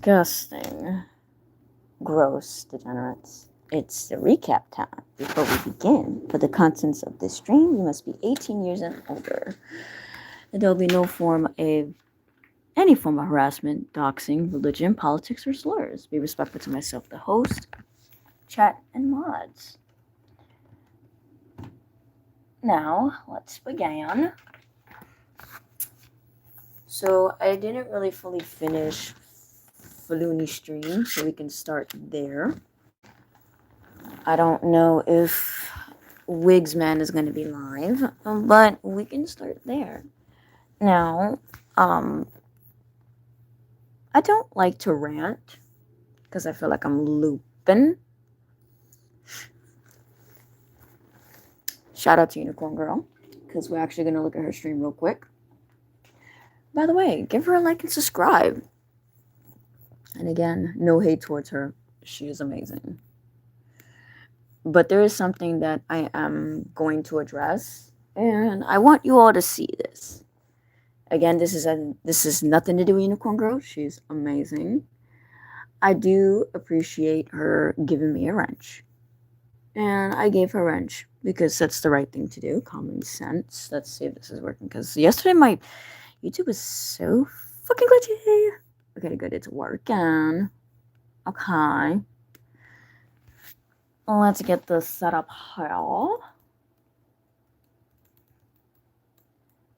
Disgusting. Gross degenerates. It's the recap time. Before we begin, for the contents of this stream, you must be 18 years and older. There will be no form of any form of harassment, doxing, religion, politics, or slurs. Be respectful to myself, the host, chat, and mods. Now, let's begin. So, I didn't really fully finish Falloony stream, so we can start there. I don't know if Wigsman is going to be live, but we can start there. Now, I don't like to rant because I feel like I'm looping. Shout out to Unicorn Girl because we're actually going to look at her stream real quick. By the way, give her a like and subscribe. And again, no hate towards her. She is amazing. But there is something that I am going to address, and I want you all to see this. Again, this is nothing to do with Unicorn Girl. She's amazing. I do appreciate her giving me a wrench. And I gave her a wrench because that's the right thing to do. Common sense. Let's see if this is working. Because yesterday my YouTube was so fucking glitchy. Okay, good. It's working. Okay. Let's get this set up here.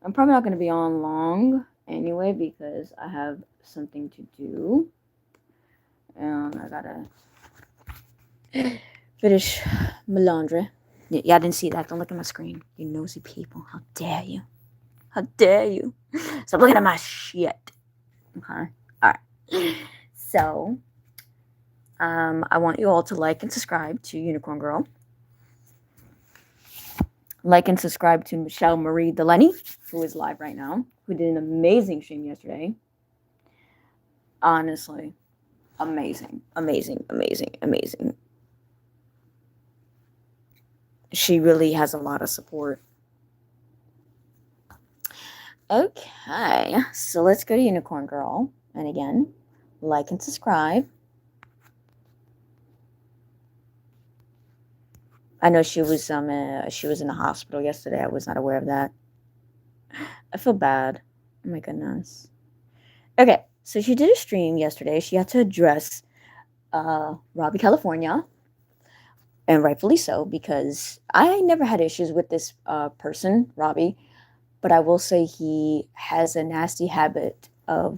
I'm probably not going to be on long anyway because I have something to do. And I gotta finish my laundry. Yeah, I didn't see that. Don't look at my screen. You nosy people. How dare you? How dare you? Stop looking at my shit. Okay. Alright. So, I want you all to like and subscribe to Unicorn Girl. Like and subscribe to Michelle Marie Delaney, who is live right now, who did an amazing stream yesterday. Honestly, amazing. She really has a lot of support. Okay, so let's go to Unicorn Girl. And again, like and subscribe. I know she was in the hospital yesterday. I was not aware of that. I feel bad. Oh my goodness. Okay, so she did a stream yesterday. She had to address Robbie California, and rightfully so, because I never had issues with this person, Robbie, but I will say he has a nasty habit of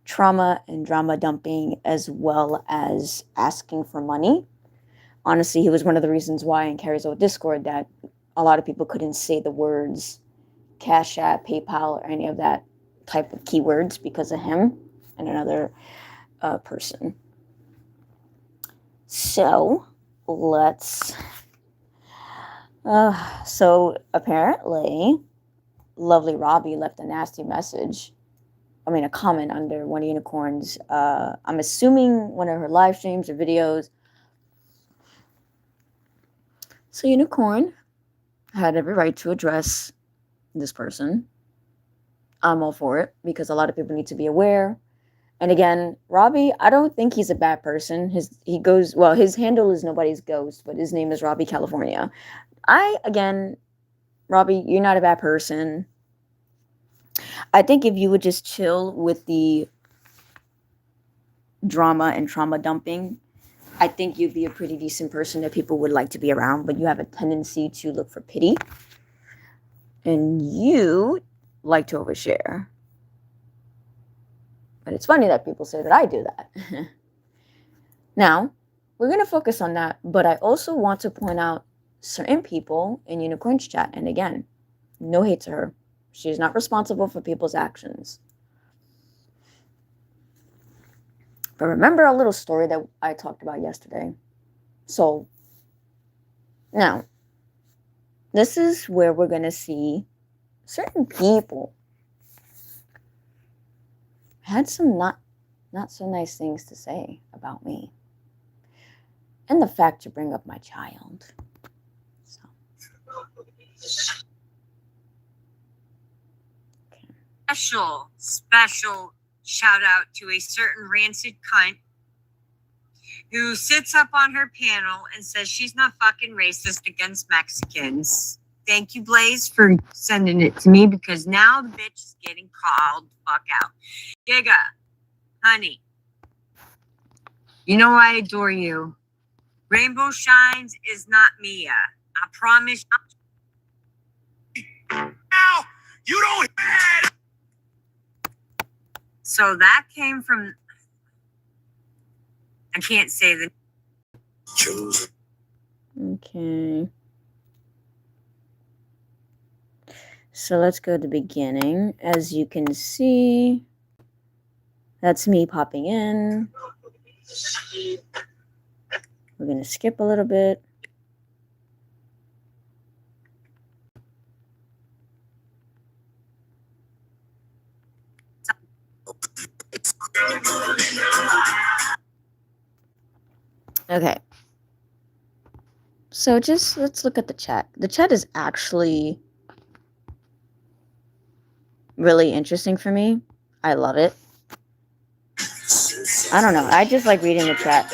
trauma and drama dumping as well as asking for money. Honestly, he was one of the reasons why in Carrie's old Discord that a lot of people couldn't say the words Cash App, PayPal, or any of that type of keywords because of him and another person. So let's. So apparently, lovely Robbie left a nasty message. I mean, a comment under one of Unicorn's. I'm assuming one of her live streams or videos. So Unicorn had every right to address this person. I'm all for it because a lot of people need to be aware. And again, Robbie, I don't think he's a bad person. His handle is nobody's ghost, but his name is Robbie California. Robbie, you're not a bad person. I think if you would just chill with the drama and trauma dumping, I think you'd be a pretty decent person that people would like to be around, but you have a tendency to look for pity. And you like to overshare. But it's funny that people say that I do that. Now, we're going to focus on that, but I also want to point out certain people in Unicorn's chat. And again, no hate to her. She's not responsible for people's actions. But remember a little story that I talked about yesterday. So, now, this is where we're going to see certain people had some not so nice things to say about me. And the fact to bring up my child. So. Okay. Special shout out to a certain rancid cunt who sits up on her panel and says she's not fucking racist against Mexicans. Thank you, Blaze, for sending it to me because now the bitch is getting called fuck out. Giga, honey, you know I adore you. Rainbow Shines is not Mia. I promise. Now, you don't have. So that came from. I can't say the. Okay. So let's go to the beginning. As you can see, that's me popping in. We're going to skip a little bit. Okay. So just let's look at the chat. The chat is actually really interesting for me. I love it. I don't know. I just like reading the chat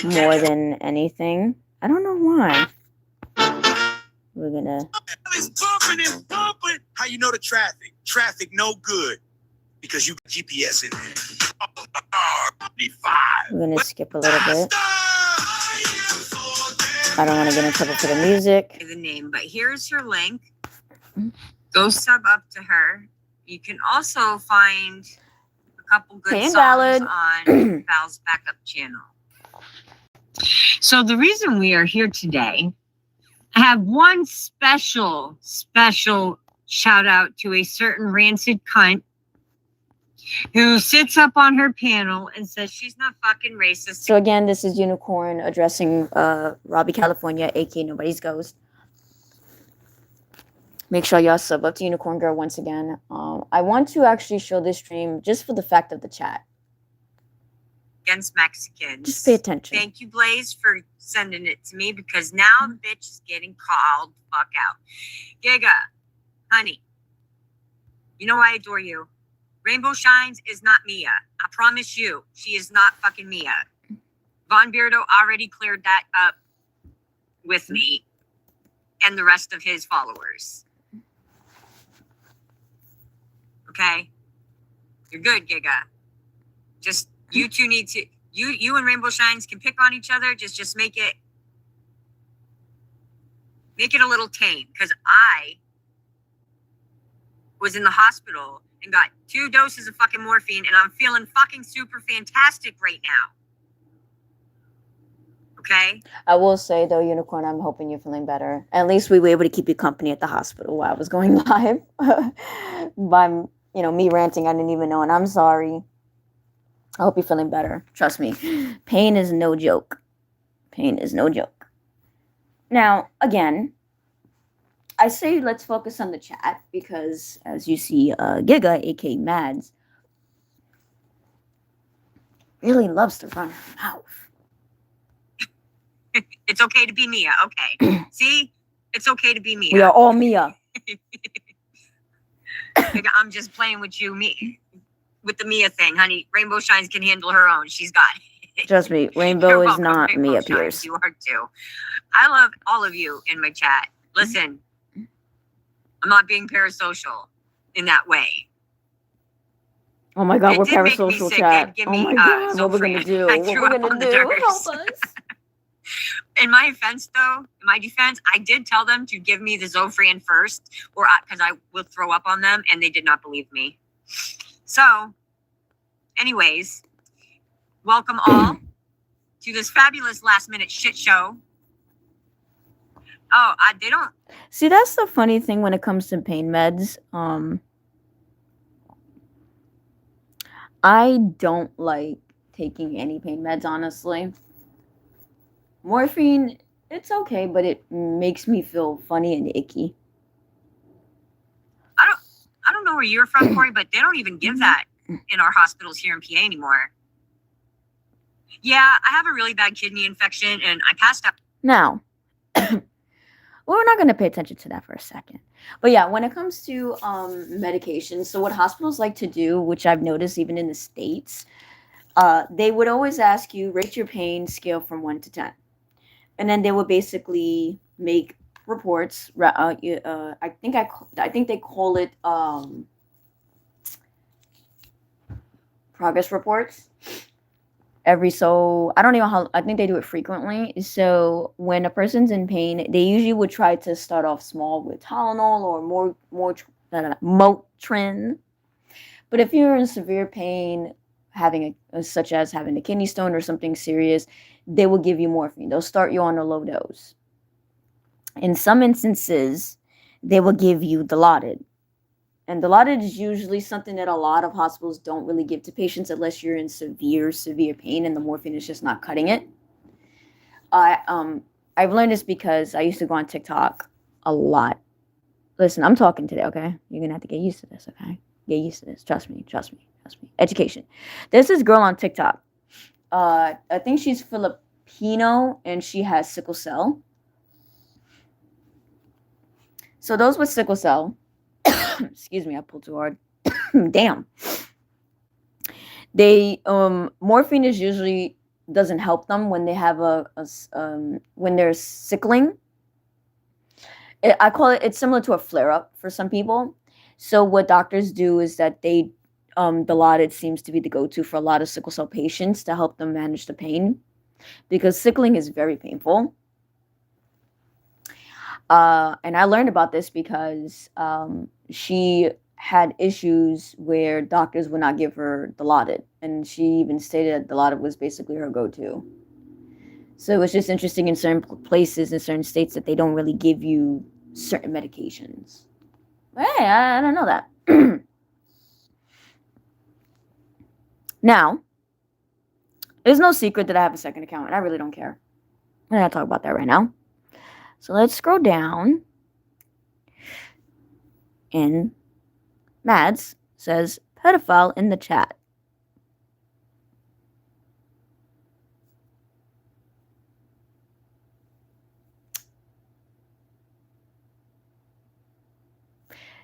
more than anything. I don't know why. We're gonna. It's bumping and bumping. How you know the traffic? Traffic no good because you got GPS in there. We're gonna skip a little bit. I don't want to get in trouble for the music. The name, but here's her link. Go sub up to her. You can also find a couple good songs Valid. on Val's backup channel. So the reason we are here today, I have one special shout out to a certain rancid cunt who sits up on her panel and says she's not fucking racist. So again, this is Unicorn addressing Robbie California, aka Nobody's Ghost. Make sure y'all sub up to Unicorn Girl once again. I want to actually show this stream just for the fact of the chat. Against Mexicans. Just pay attention. Thank you, Blaze, for sending it to me because now the bitch is getting called fuck out. Giga, honey, you know I adore you. Rainbow Shines is not Mia. I promise you, she is not fucking Mia. Von Beardo already cleared that up with me and the rest of his followers. Okay? You're good, Giga. Just, you two need to, you and Rainbow Shines can pick on each other. Just make it a little tame. Because I was in the hospital and got 2 doses of fucking morphine, and I'm feeling fucking super fantastic right now. Okay? I will say, though, Unicorn, I'm hoping you're feeling better. At least we were able to keep you company at the hospital while I was going live. By, me ranting, I didn't even know, and I'm sorry. I hope you're feeling better. Trust me. Pain is no joke. Pain is no joke. Now, again, I say let's focus on the chat because, as you see, Giga, aka Mads, really loves to run her mouth. It's okay to be Mia. Okay. See? It's okay to be Mia. We are all Mia. I'm just playing with you, me, with the Mia thing, honey. Rainbow Shines can handle her own. She's got it. Trust me, Rainbow is not Rainbow Mia Shines, Pierce. you are too. I love all of you in my chat. Listen, I'm not being parasocial in that way. Oh my God, It we're did make me parasocial sick. chat. It gave Oh me, my God, what we're Zofran. gonna do? I What threw we're up gonna on the do? dirt. Help us. In my defense, I did tell them to give me the Zofran first, or because I will throw up on them, and they did not believe me. So, anyways, welcome all to this fabulous last-minute shit show. Oh, they don't. See, that's the funny thing when it comes to pain meds. I don't like taking any pain meds, honestly. Morphine, it's okay, but it makes me feel funny and icky. I don't know where you're from, Corey, but they don't even give that in our hospitals here in PA anymore. Yeah, I have a really bad kidney infection, and I passed out. Now, Well, we're not going to pay attention to that for a second. But yeah, when it comes to medication, so what hospitals like to do, which I've noticed even in the States, they would always ask you, rate your pain scale from 1 to 10. And then they would basically make reports. I think they call it progress reports. I don't know how, I think they do it frequently. So when a person's in pain, they usually would try to start off small with Tylenol or Motrin. But if you're in severe pain, such as having a kidney stone or something serious, they will give you morphine. They'll start you on a low dose. In some instances, they will give you Dilaudid. And Dilaudid is usually something that a lot of hospitals don't really give to patients unless you're in severe pain and the morphine is just not cutting it. I've learned this because I used to go on TikTok a lot. Listen, I'm talking today, okay? You're going to have to get used to this, okay? Get used to this. Trust me. Education. There's this girl on TikTok. I think she's Filipino and she has sickle cell. So those with sickle cell, excuse me, I pulled too hard. Damn. They morphine is usually doesn't help them when they have when they're sickling. I call it's similar to a flare up for some people. So what doctors do is that they Dilaudid seems to be the go-to for a lot of sickle cell patients to help them manage the pain, because sickling is very painful. And I learned about this because she had issues where doctors would not give her Dilaudid, and she even stated that Dilaudid was basically her go-to. So it's just interesting in certain places, in certain states, that they don't really give you certain medications. Hey, I don't know that. Now, it's no secret that I have a second account, and I really don't care. I'm not gonna talk about that right now. So let's scroll down. And Mads says, pedophile in the chat.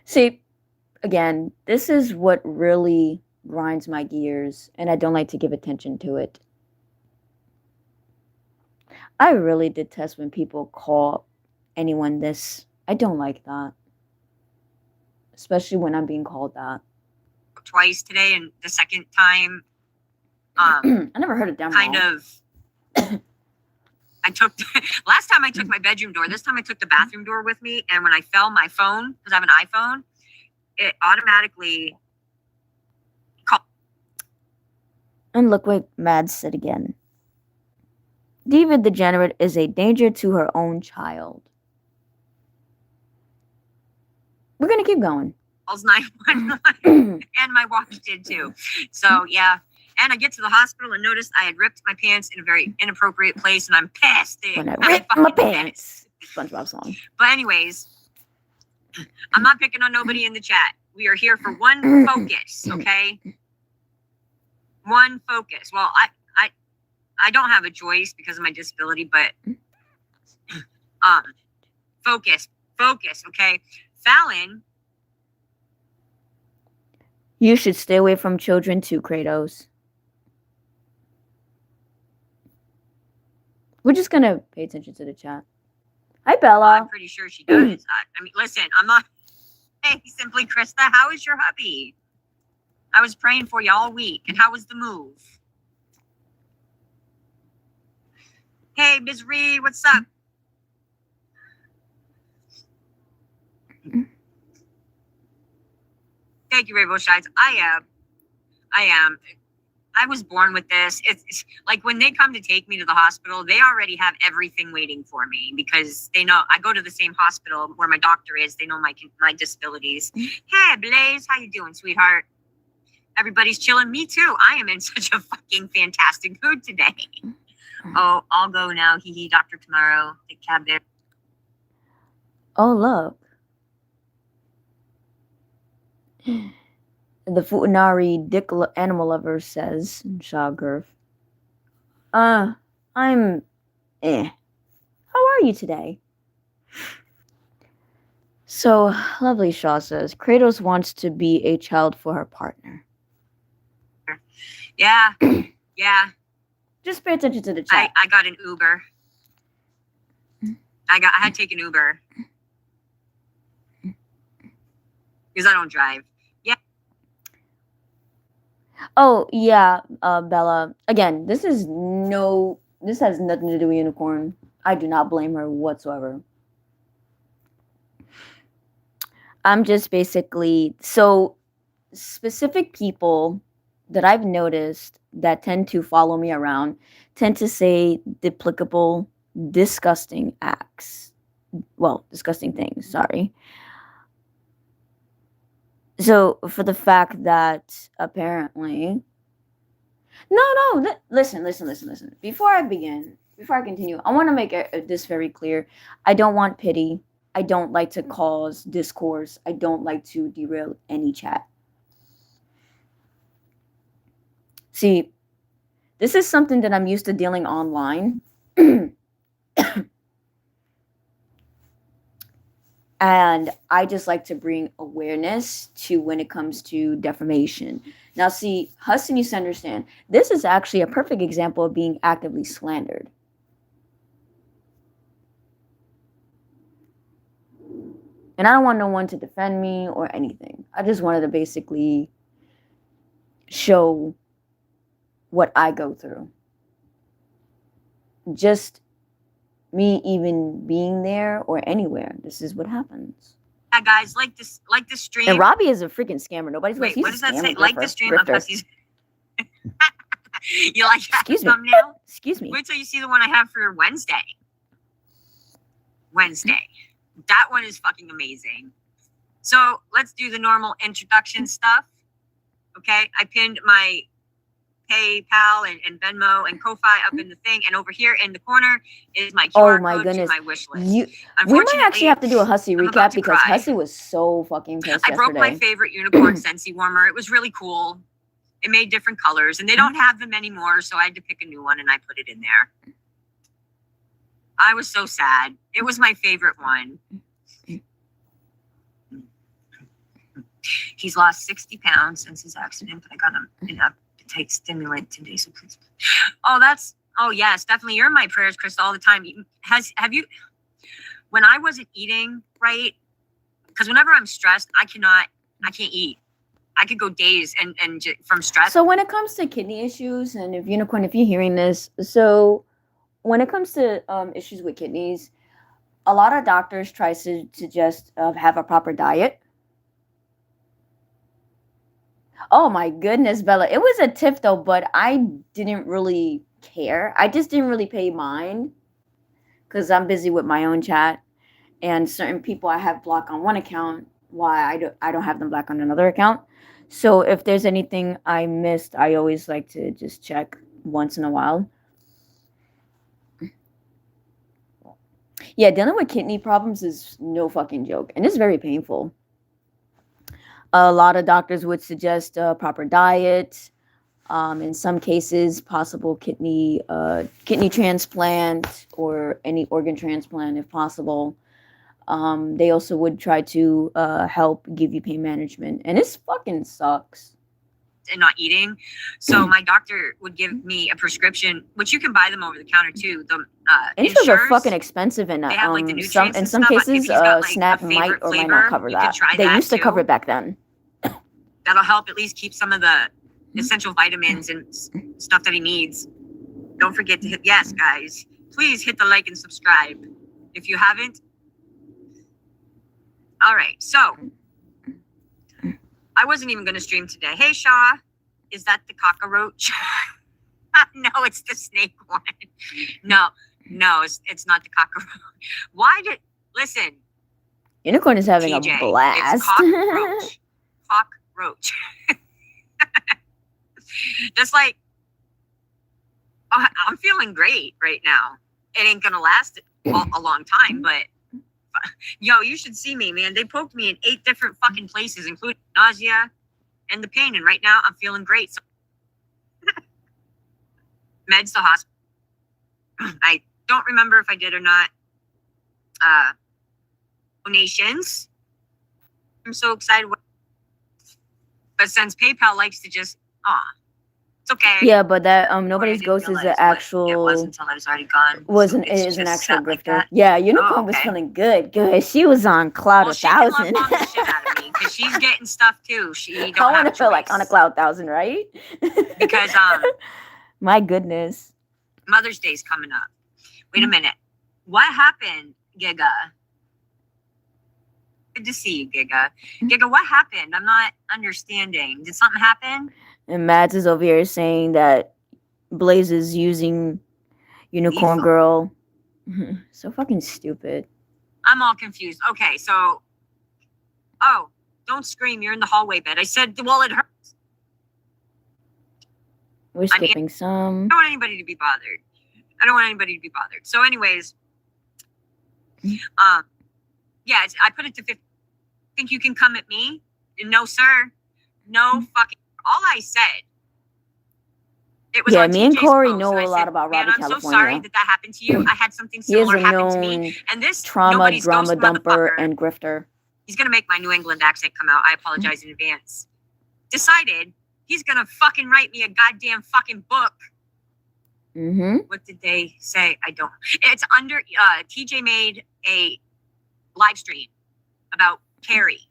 See, again, this is what really grinds my gears, and I don't like to give attention to it. I really detest when people call anyone this. I don't like that. Especially when I'm being called that. Twice today, and the second time, I never heard of demo. kind of. Last time I took my bedroom door. This time I took the bathroom door with me, and when I fell, my phone, because I have an iPhone, it automatically called. And look what Mads said again. Diva Degenerate is a danger to her own child. We're going to keep going. 911, and my watch did too. So, yeah. And I get to the hospital and noticed I had ripped my pants in a very inappropriate place, and I'm pissed. When I ripped my pants. SpongeBob song. But anyways, I'm not picking on nobody in the chat. We are here for one focus, okay? One focus. Well, I don't have a choice because of my disability, but focus, okay? Fallon. You should stay away from children too, Kratos. We're just going to pay attention to the chat. Hi, Bella. I'm pretty sure she does. I mean, listen, I'm not. Hey, Simply Krista, how is your hubby? I was praying for you all week. And how was the move? Hey, Ms. Reed, what's up? Thank you, Rainbow Shines. I was born with this. It's like when they come to take me to the hospital, they already have everything waiting for me because they know I go to the same hospital where my doctor is. They know my disabilities. Hey, Blaze, how you doing, sweetheart? Everybody's chilling. Me too. I am in such a fucking fantastic mood today. Oh, I'll go now. Hee doctor tomorrow. Take cab there. Oh, look. The Futanari Dick Animal Lover says, Shawgurf. I'm How are you today? So, Lovely Shaw says Kratos wants to be a child for her partner. Yeah. Yeah. Just pay attention to the chat. I got an Uber. I had to take an Uber. Because I don't drive. Yeah. Oh, yeah, Bella. Again, this has nothing to do with Unicorn. I do not blame her whatsoever. I'm just basically so specific people that I've noticed that tend to follow me around tend to say duplicable, disgusting acts. Well, disgusting things, sorry. So, for the fact that apparently. No, listen. Before I continue, I want to make this very clear. I don't want pity. I don't like to cause discourse. I don't like to derail any chat. See, this is something that I'm used to dealing online. And I just like to bring awareness to when it comes to defamation. Now, see, Hudson needs to understand, this is actually a perfect example of being actively slandered. And I don't want no one to defend me or anything. I just wanted to basically show what I go through. Just me even being there or anywhere, this is what happens. Yeah, guys, like this stream. And Robbie is a freaking scammer. Nobody's Wait, he's what a does that scammer, say? Like the stream of grifter. Hussey's. You like that Excuse me. thumbnail? Excuse me. Wait till you see the one I have for Wednesday. That one is fucking amazing. So let's do the normal introduction stuff. Okay, I pinned my PayPal and Venmo and Ko-Fi up in the thing, and over here in the corner is my QR my code goodness. to my wish list. We might actually have to do a Hussey I'm about recap to because cry. Hussey was so fucking pissed I broke my yesterday. favorite unicorn Scentsy warmer. It was really cool. It made different colors, and they don't have them anymore, so I had to pick a new one, and I put it in there. I was so sad. It was my favorite one. He's lost 60 pounds since his accident, but I got him an appetite stimulant today, so please. Oh yes, definitely. You're in my prayers, Krista, all the time. Have you, when I wasn't eating right, because whenever I'm stressed, I can't eat. I could go days and from stress. So when it comes to kidney issues, and if Unicorn, if you're hearing this, so when it comes to issues with kidneys, a lot of doctors try to just have a proper diet. Oh my goodness, Bella. It was a tip though, but I didn't really care. I just didn't really pay mind because I'm busy with my own chat, and certain people I have blocked on one account, why I don't have them blocked on another account. So if there's anything I missed, I always like to just check once in a while. Yeah, dealing with kidney problems is no fucking joke, and it's very painful. A lot of doctors would suggest a proper diet. In some cases, possible kidney transplant or any organ transplant if possible. They also would try to help give you pain management, and it fucking sucks. And not eating, so my doctor would give me a prescription, which you can buy them over the counter too. The Intros are fucking expensive, and they have like the nutrients in and some stuff. If cases, he's got, like, Snap a might favorite or might flavor, not cover you could that. try They that used to too. cover it back then. That'll help at least keep some of the essential vitamins and stuff that he needs. Don't forget to hit yes, guys. Please hit the like and subscribe if you haven't. All right, so I wasn't even going to stream today. Hey, Shaw, is that the cockroach? No, it's the snake one. No, it's not the cockroach. Listen, Unicorn is having TJ, a blast. it's cockroach. Cockroach. Just like, I'm feeling great right now. It ain't going to last a long time, but yo, you should see me, man. They poked me in 8 different fucking places, including nausea and the pain. And right now, I'm feeling great. So meds to hospital. I don't remember if I did or not. Donations. I'm so excited. But since PayPal likes to just, it's okay. Yeah, but that Or I nobody's didn't ghost is realize the what actual it was until I was already gone. wasn't So it's is an just actual set like grifter. that. Yeah, Unicorn was okay. feeling good. She was on cloud Well, she can love 1,000. bomb the shit out of me because she's getting stuff too. She I don't want have to feel like on a choice. cloud 1,000, right? Because my goodness. Mother's Day's coming up. Wait a minute. What happened, Giga? Good to see you, Giga. Giga, what happened? I'm not understanding. Did something happen? And Mads is over here saying that Blaze is using Unicorn Lethal. Girl. So fucking stupid. I'm all confused. Okay, so don't scream. You're in the hallway bed. I said, well, it hurts. We're skipping some. I don't want anybody to be bothered. So, anyways, yeah, I put it to 50. Think you can come at me? No, sir. No fucking. All I said. It was Yeah, on me and TJ's Corey post, know and I a lot said, about man, Robbie, I'm so California. sorry that happened to you. I had something He is similar a happen to me, known and this trauma, nobody's drama ghost dumper, motherfucker. and grifter. He's gonna make my New England accent come out. I apologize in advance. Decided he's gonna fucking write me a goddamn fucking book. Mm-hmm. What did they say? I don't. It's under. TJ made a live stream about Carrie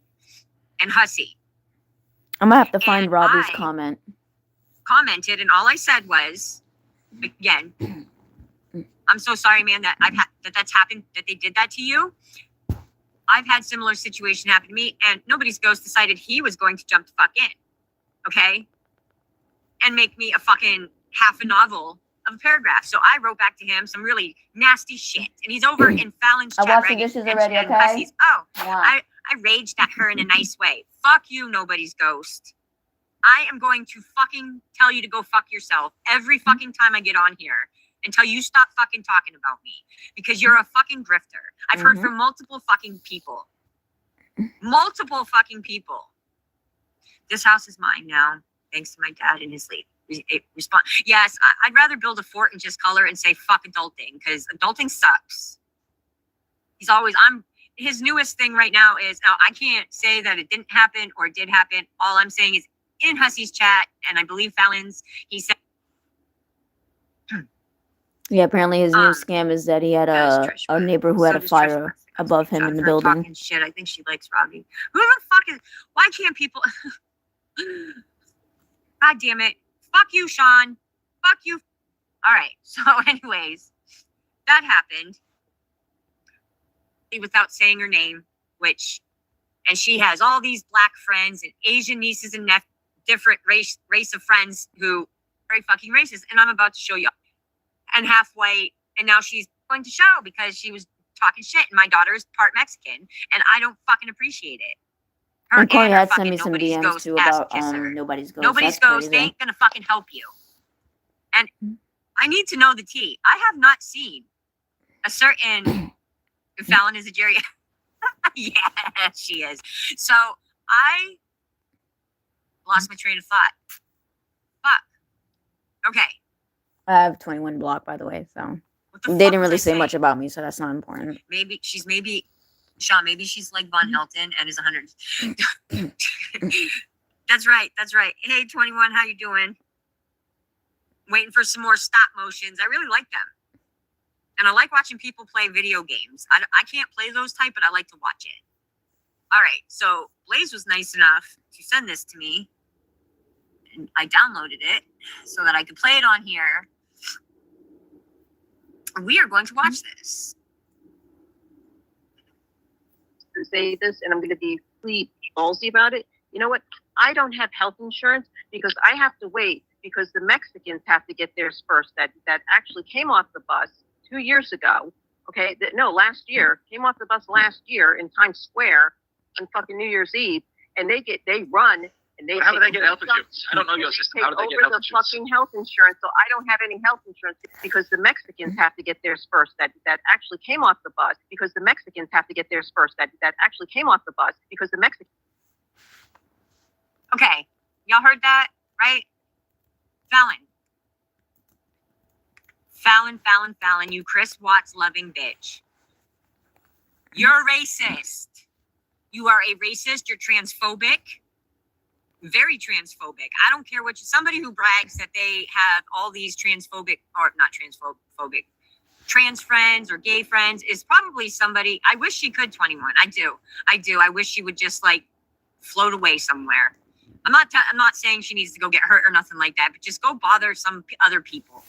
and Hussey. I'm gonna have to find And Robbie's I comment. Commented, and all I said was, again, I'm so sorry, man, that that's happened, that they did that to you. I've had similar situation happen to me, and nobody's ghost decided he was going to jump the fuck in, okay, and make me a fucking half a novel of a paragraph. So I wrote back to him some really nasty shit, and he's over in Fallon's I chat. washed the dishes already, and okay? Hussey's, I raged at her in a nice way. Fuck you, nobody's ghost. I am going to fucking tell you to go fuck yourself every fucking time I get on here until you stop fucking talking about me, because you're a fucking grifter. I've heard from multiple fucking people. Multiple fucking people. This house is mine now, thanks to my dad and his late response. Yes, I'd rather build a fort and just color and say fuck adulting, because adulting sucks. His newest thing right now is, now I can't say that it didn't happen or it did happen. All I'm saying is, in Hussey's chat, and I believe Fallon's, he said, yeah, apparently his new scam is that he had a neighbor who had a fire above him in the building. Talking shit. I think she likes Robbie. Who the fuck is? Why can't people? God damn it! Fuck you, Sean. Fuck you. All right. So, anyways, that happened. Without saying her name, and she has all these black friends and Asian nieces and nephews, different race of friends who are very fucking racist. And I'm about to show you. And half white, and now she's going to show because she was talking shit. And my daughter is part Mexican, and I don't fucking appreciate it. And Corey had sent me some DMs too about nobody's ghost. Nobody's ghost. They ain't gonna fucking help you. And I need to know the tea. I have not seen a certain Fallon is a Jerry. Yeah, she is. So I lost my train of thought. Fuck. Okay. I have 21 block, by the way, so The they didn't really say much about me, so that's not important. Maybe she's Sean, maybe she's like Von Helton and is 100. That's right. Hey, 21, how you doing? Waiting for some more stop motions. I really like them. And I like watching people play video games. I can't play those type, but I like to watch it. All right, so Blaze was nice enough to send this to me. And I downloaded it so that I could play it on here. We are going to watch this. Say this, and I'm going to be really ballsy about it. You know what? I don't have health insurance because I have to wait because the Mexicans have to get theirs first. That actually came off the bus 2 years ago. Okay, last year, came off the bus last year in Times Square on fucking New Year's Eve, and they run. And they how do they get health insurance? I don't know your system. How do they get health insurance? Fucking health insurance. So I don't have any health insurance because the Mexicans have to get theirs first. That actually came off the bus because the Mexicans have to get theirs first. That actually came off the bus because the Mexicans. Okay, y'all heard that, right? Fallon, you Chris Watts loving bitch. You're racist. You are a racist. You're transphobic. Very transphobic. I don't care what somebody who brags that they have all these transphobic or not transphobic trans friends or gay friends is probably somebody. I wish she could 21. I do. I wish she would just like float away somewhere. I'm not saying she needs to go get hurt or nothing like that, but just go bother some other people.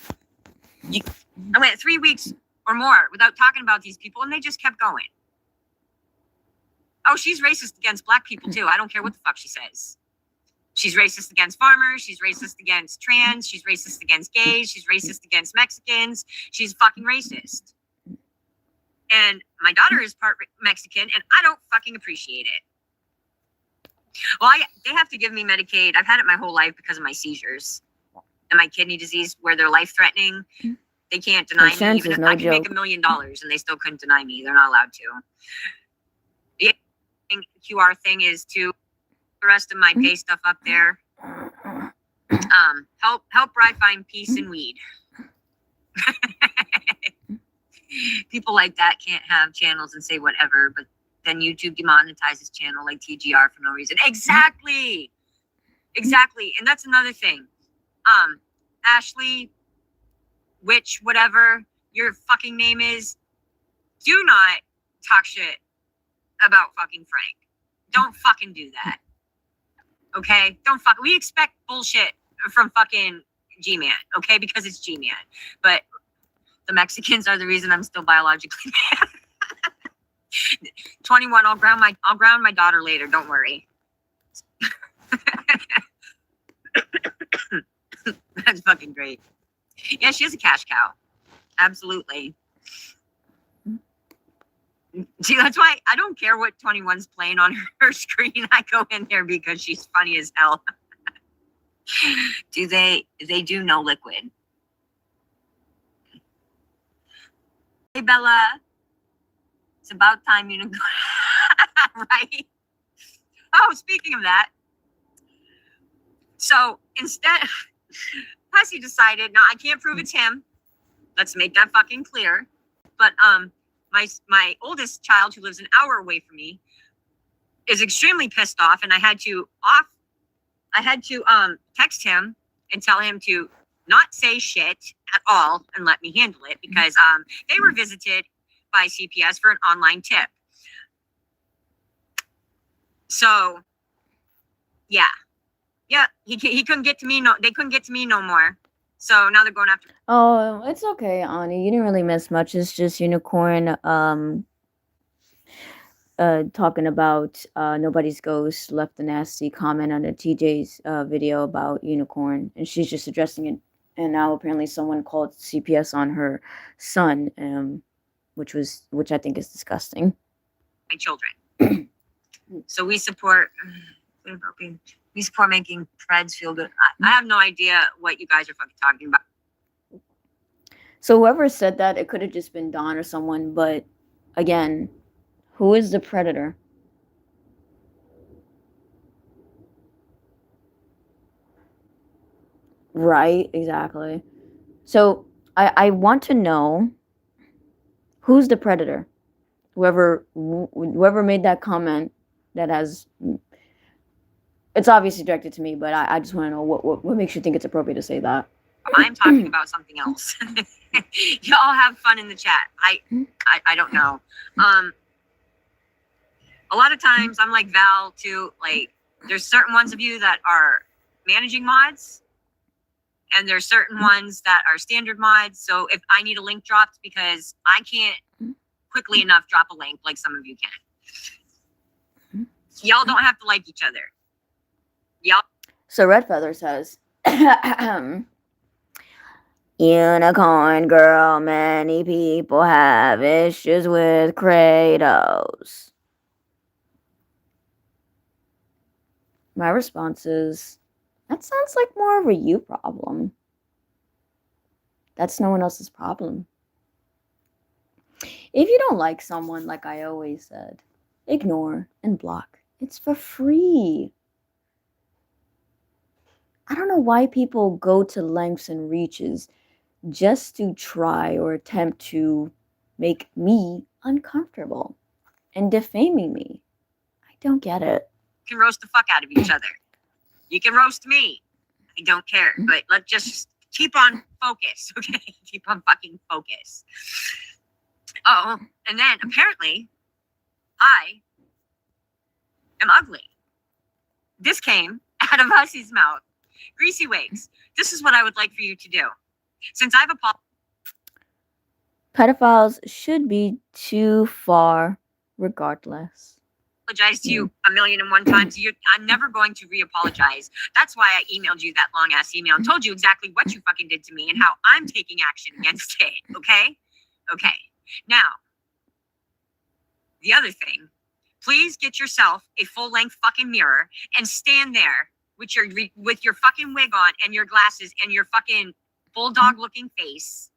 I went 3 weeks or more without talking about these people, and they just kept going. Oh, she's racist against black people too. I don't care what the fuck she says. She's racist against farmers. She's racist against trans. She's racist against gays. She's racist against Mexicans. She's fucking racist. And my daughter is part Mexican, and I don't fucking appreciate it. Well, they have to give me Medicaid. I've had it my whole life because of my seizures and my kidney disease, where they're life-threatening. They can't deny me. Even if I can make $1 million, and they still couldn't deny me. They're not allowed to. The QR thing is to the rest of my pay stuff up there. Help Bri find peace and weed. People like that can't have channels and say whatever, but then YouTube demonetizes channel like TGR for no reason. Exactly. And that's another thing. Ashley, which whatever your fucking name is, do not talk shit about fucking Frank. Don't fucking do that. Okay? We expect bullshit from fucking G-Man, okay? Because it's G-Man. But the Mexicans are the reason I'm still biologically mad. 21, I'll ground my daughter later, don't worry. That's fucking great. Yeah, she is a cash cow. Absolutely. See, that's why I don't care what 21's playing on her screen. I go in there because she's funny as hell. They do no liquid. Hey, Bella. It's about time you know. Right? Oh, speaking of that. So instead, Plessy decided, now I can't prove it's him. Let's make that fucking clear. But my oldest child, who lives an hour away from me, is extremely pissed off, and I had to text him and tell him to not say shit at all and let me handle it, because they were visited by CPS for an online tip. So yeah, he couldn't get to me. No, they couldn't get to me no more. So now they're going after. Oh, it's okay, Ani. You didn't really miss much. It's just Unicorn talking about Nobody's Ghost left a nasty comment under TJ's video about Unicorn, and she's just addressing it. And now apparently someone called CPS on her son, which I think is disgusting. My children. So we support making Preds feel good. I have no idea what you guys are fucking talking about. So whoever said that, it could have just been Don or someone, but again, who is the predator? Right, exactly. So I want to know who's the predator. Whoever made that comment that has, it's obviously directed to me, but I just want to know what makes you think it's appropriate to say that. I'm talking about something else. Y'all have fun in the chat. I don't know. A lot of times I'm like Val too. Like, there's certain ones of you that are managing mods, and there's certain ones that are standard mods. So if I need a link dropped, because I can't quickly enough drop a link like some of you can. Y'all don't have to like each other. Y'all. So Red Feather says, Unicorn girl, many people have issues with Kratos. My response is, that sounds like more of a you problem. That's no one else's problem. If you don't like someone, like I always said, ignore and block. It's for free. I don't know why people go to lengths and reaches just to try or attempt to make me uncomfortable and defaming me. I don't get it. You can roast the fuck out of each other. You can roast me. I don't care. But let's just keep on focus, okay? Keep on fucking focus. Oh, and then apparently I am ugly. This came out of Hussy's mouth. Greasy Wigs, this is what I would like for you to do. Since I've Pedophiles should be too far regardless. apologized to you 1,000,001 times, I'm never going to re-apologize. That's why I emailed you that long-ass email and told you exactly what you fucking did to me and how I'm taking action against it, okay? Okay. Now, the other thing, please get yourself a full-length fucking mirror and stand there with your fucking wig on and your glasses and your fucking bulldog-looking face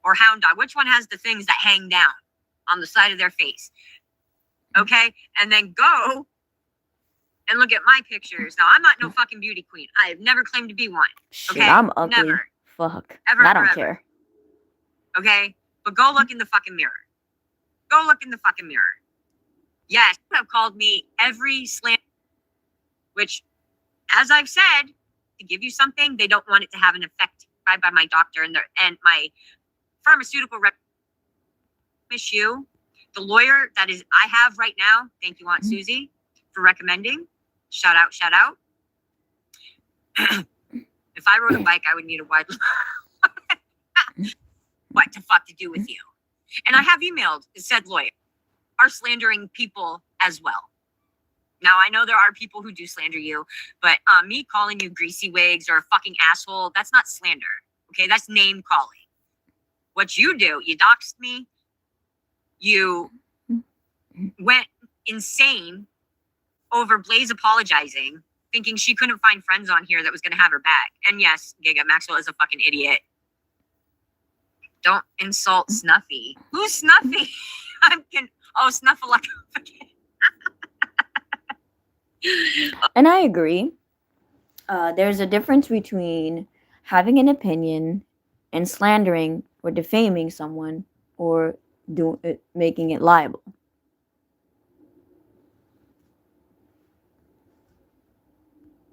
or hound dog. Which one has the things that hang down on the side of their face? Okay? And then go and look at my pictures. Now, I'm not no fucking beauty queen. I have never claimed to be one. Shit, Okay? I'm ugly. Never. Fuck. Ever, I don't ever, care. Okay? But go look in the fucking mirror. Go look in the fucking mirror. Yes, you have called me every slam, which, as I've said, to give you something, they don't want it to have an effect by my doctor and my pharmaceutical rep. Miss you, the lawyer that is I have right now. Thank you, Aunt Susie, for recommending. Shout out, shout out. If I rode a bike, I would need a wide. What the fuck to do with you? And I have emailed said lawyer are slandering people as well. Now, I know there are people who do slander you, but me calling you Greasy Wigs or a fucking asshole, that's not slander. Okay, that's name calling. What you do, you doxed me. You went insane over Blaze apologizing, thinking she couldn't find friends on here that was going to have her back. And yes, Giga Maxwell is a fucking idiot. Don't insult Snuffy. Who's Snuffy? Snuffleupagus. And I agree. There's a difference between having an opinion and slandering or defaming someone or making it liable.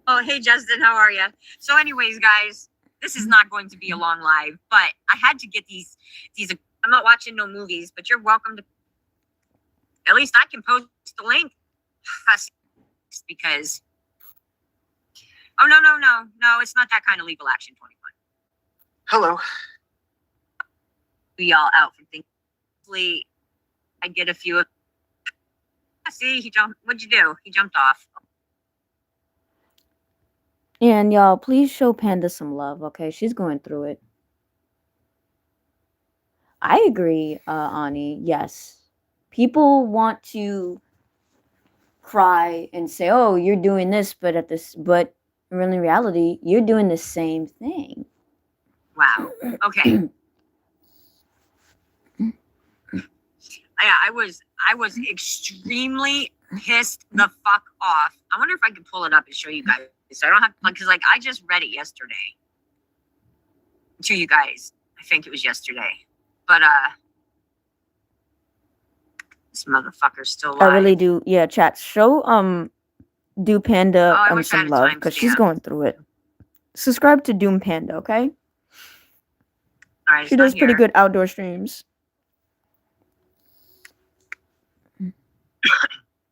Oh, hey, Justin, how are you? So anyways, guys, this is not going to be a long live, but I had to get these. I'm not watching no movies, but you're welcome to. At least I can post the link. Because. Oh, no, it's not that kind of legal action 21. Hello. We all out for things. Hopefully, I get a few of. See, he jumped. What'd you do? He jumped off. And y'all, please show Panda some love, okay? She's going through it. I agree, Ani. Yes. People want to cry and say, "Oh, you're doing this," but in reality, you're doing the same thing. Wow. Okay. I was extremely pissed the fuck off. I wonder if I can pull it up and show you guys. So I don't have because I just read it yesterday to you guys. I think it was yesterday, but this motherfucker's still alive. I really do. Yeah, chat. Show Do Panda some love because she's going through it. Subscribe to Doom Panda, okay? All right, she does pretty good outdoor streams. Give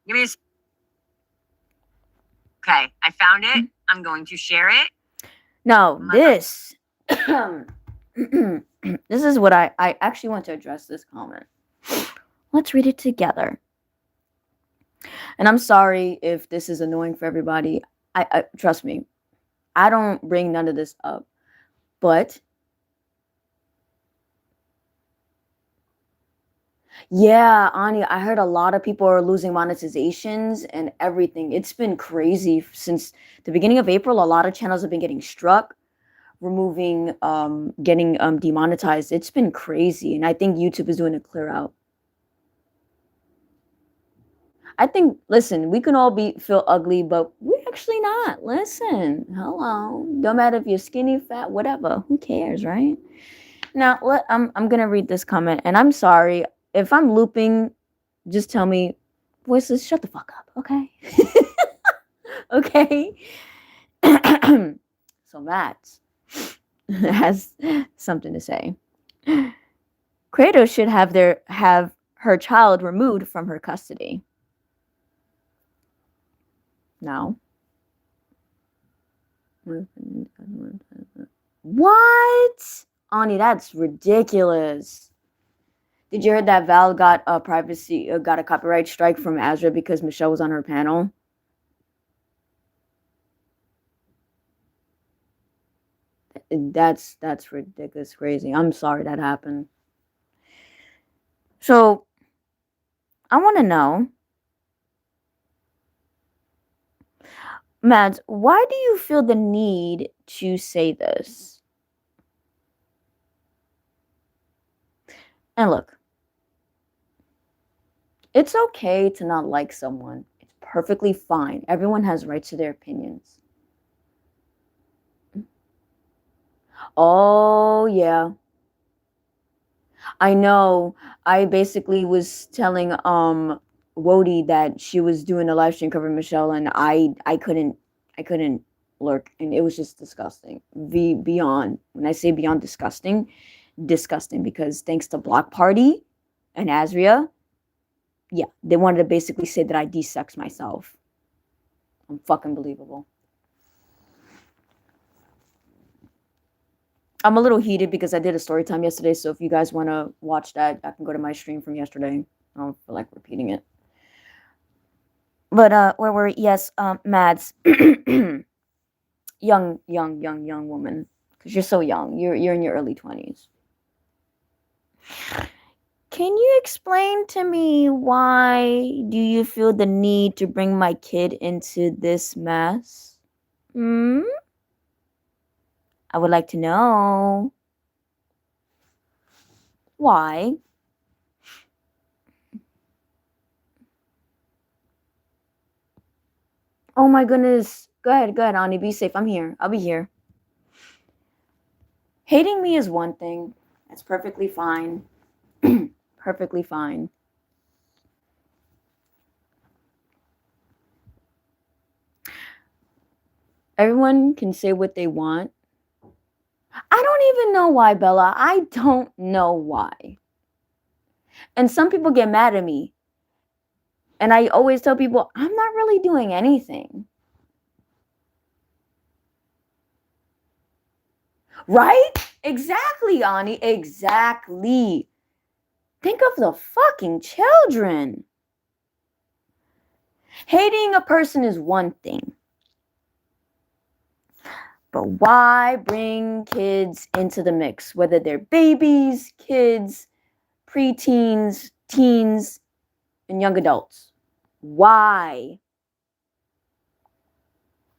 me a. Okay, I found it. I'm going to share it. Now, this this is what I actually want to address this comment. Let's read it together. And I'm sorry if this is annoying for everybody. I trust me. I don't bring none of this up. But yeah, Ani, I heard a lot of people are losing monetizations and everything. It's been crazy since the beginning of April. A lot of channels have been getting struck, getting demonetized. It's been crazy. And I think YouTube is doing a clear out. I think, listen, we can all feel ugly, but we're actually not. Listen, hello. Don't matter if you're skinny, fat, whatever. Who cares, right? Now, I'm going to read this comment, and I'm sorry. If I'm looping, just tell me voices, shut the fuck up, okay? Okay. So Matt has something to say. Kratos should have her child removed from her custody. No. What? Ani, that's ridiculous. Did you hear that Val got a copyright strike from Azra because Michelle was on her panel? That's ridiculous, crazy. I'm sorry that happened. So, I want to know, Mads, why do you feel the need to say this? And look, it's okay to not like someone. It's perfectly fine. Everyone has rights to their opinions. Oh, yeah. I know. I basically was telling Wody that she was doing a live stream covering Michelle, and I couldn't lurk, and it was just disgusting. Beyond, when I say beyond disgusting, because thanks to Block Party and Azria, yeah, they wanted to basically say that I de-sex myself. Fucking believable. I'm a little heated because I did a story time yesterday, so if you guys want to watch that, I can go to my stream from yesterday. I don't feel like repeating it. But where were yes, Mads, young woman, because you're so young. You're in your early 20s. Can you explain to me why do you feel the need to bring my kid into this mess? I would like to know. Why? Oh my goodness. Go ahead, Ani. Be safe. I'm here. I'll be here. Hating me is one thing. That's perfectly fine. Perfectly fine. Everyone can say what they want. I don't even know why, Bella. I don't know why. And some people get mad at me. And I always tell people, I'm not really doing anything. Right? Exactly, Ani. Exactly. Think of the fucking children. Hating a person is one thing. But why bring kids into the mix? Whether they're babies, kids, preteens, teens, and young adults. Why?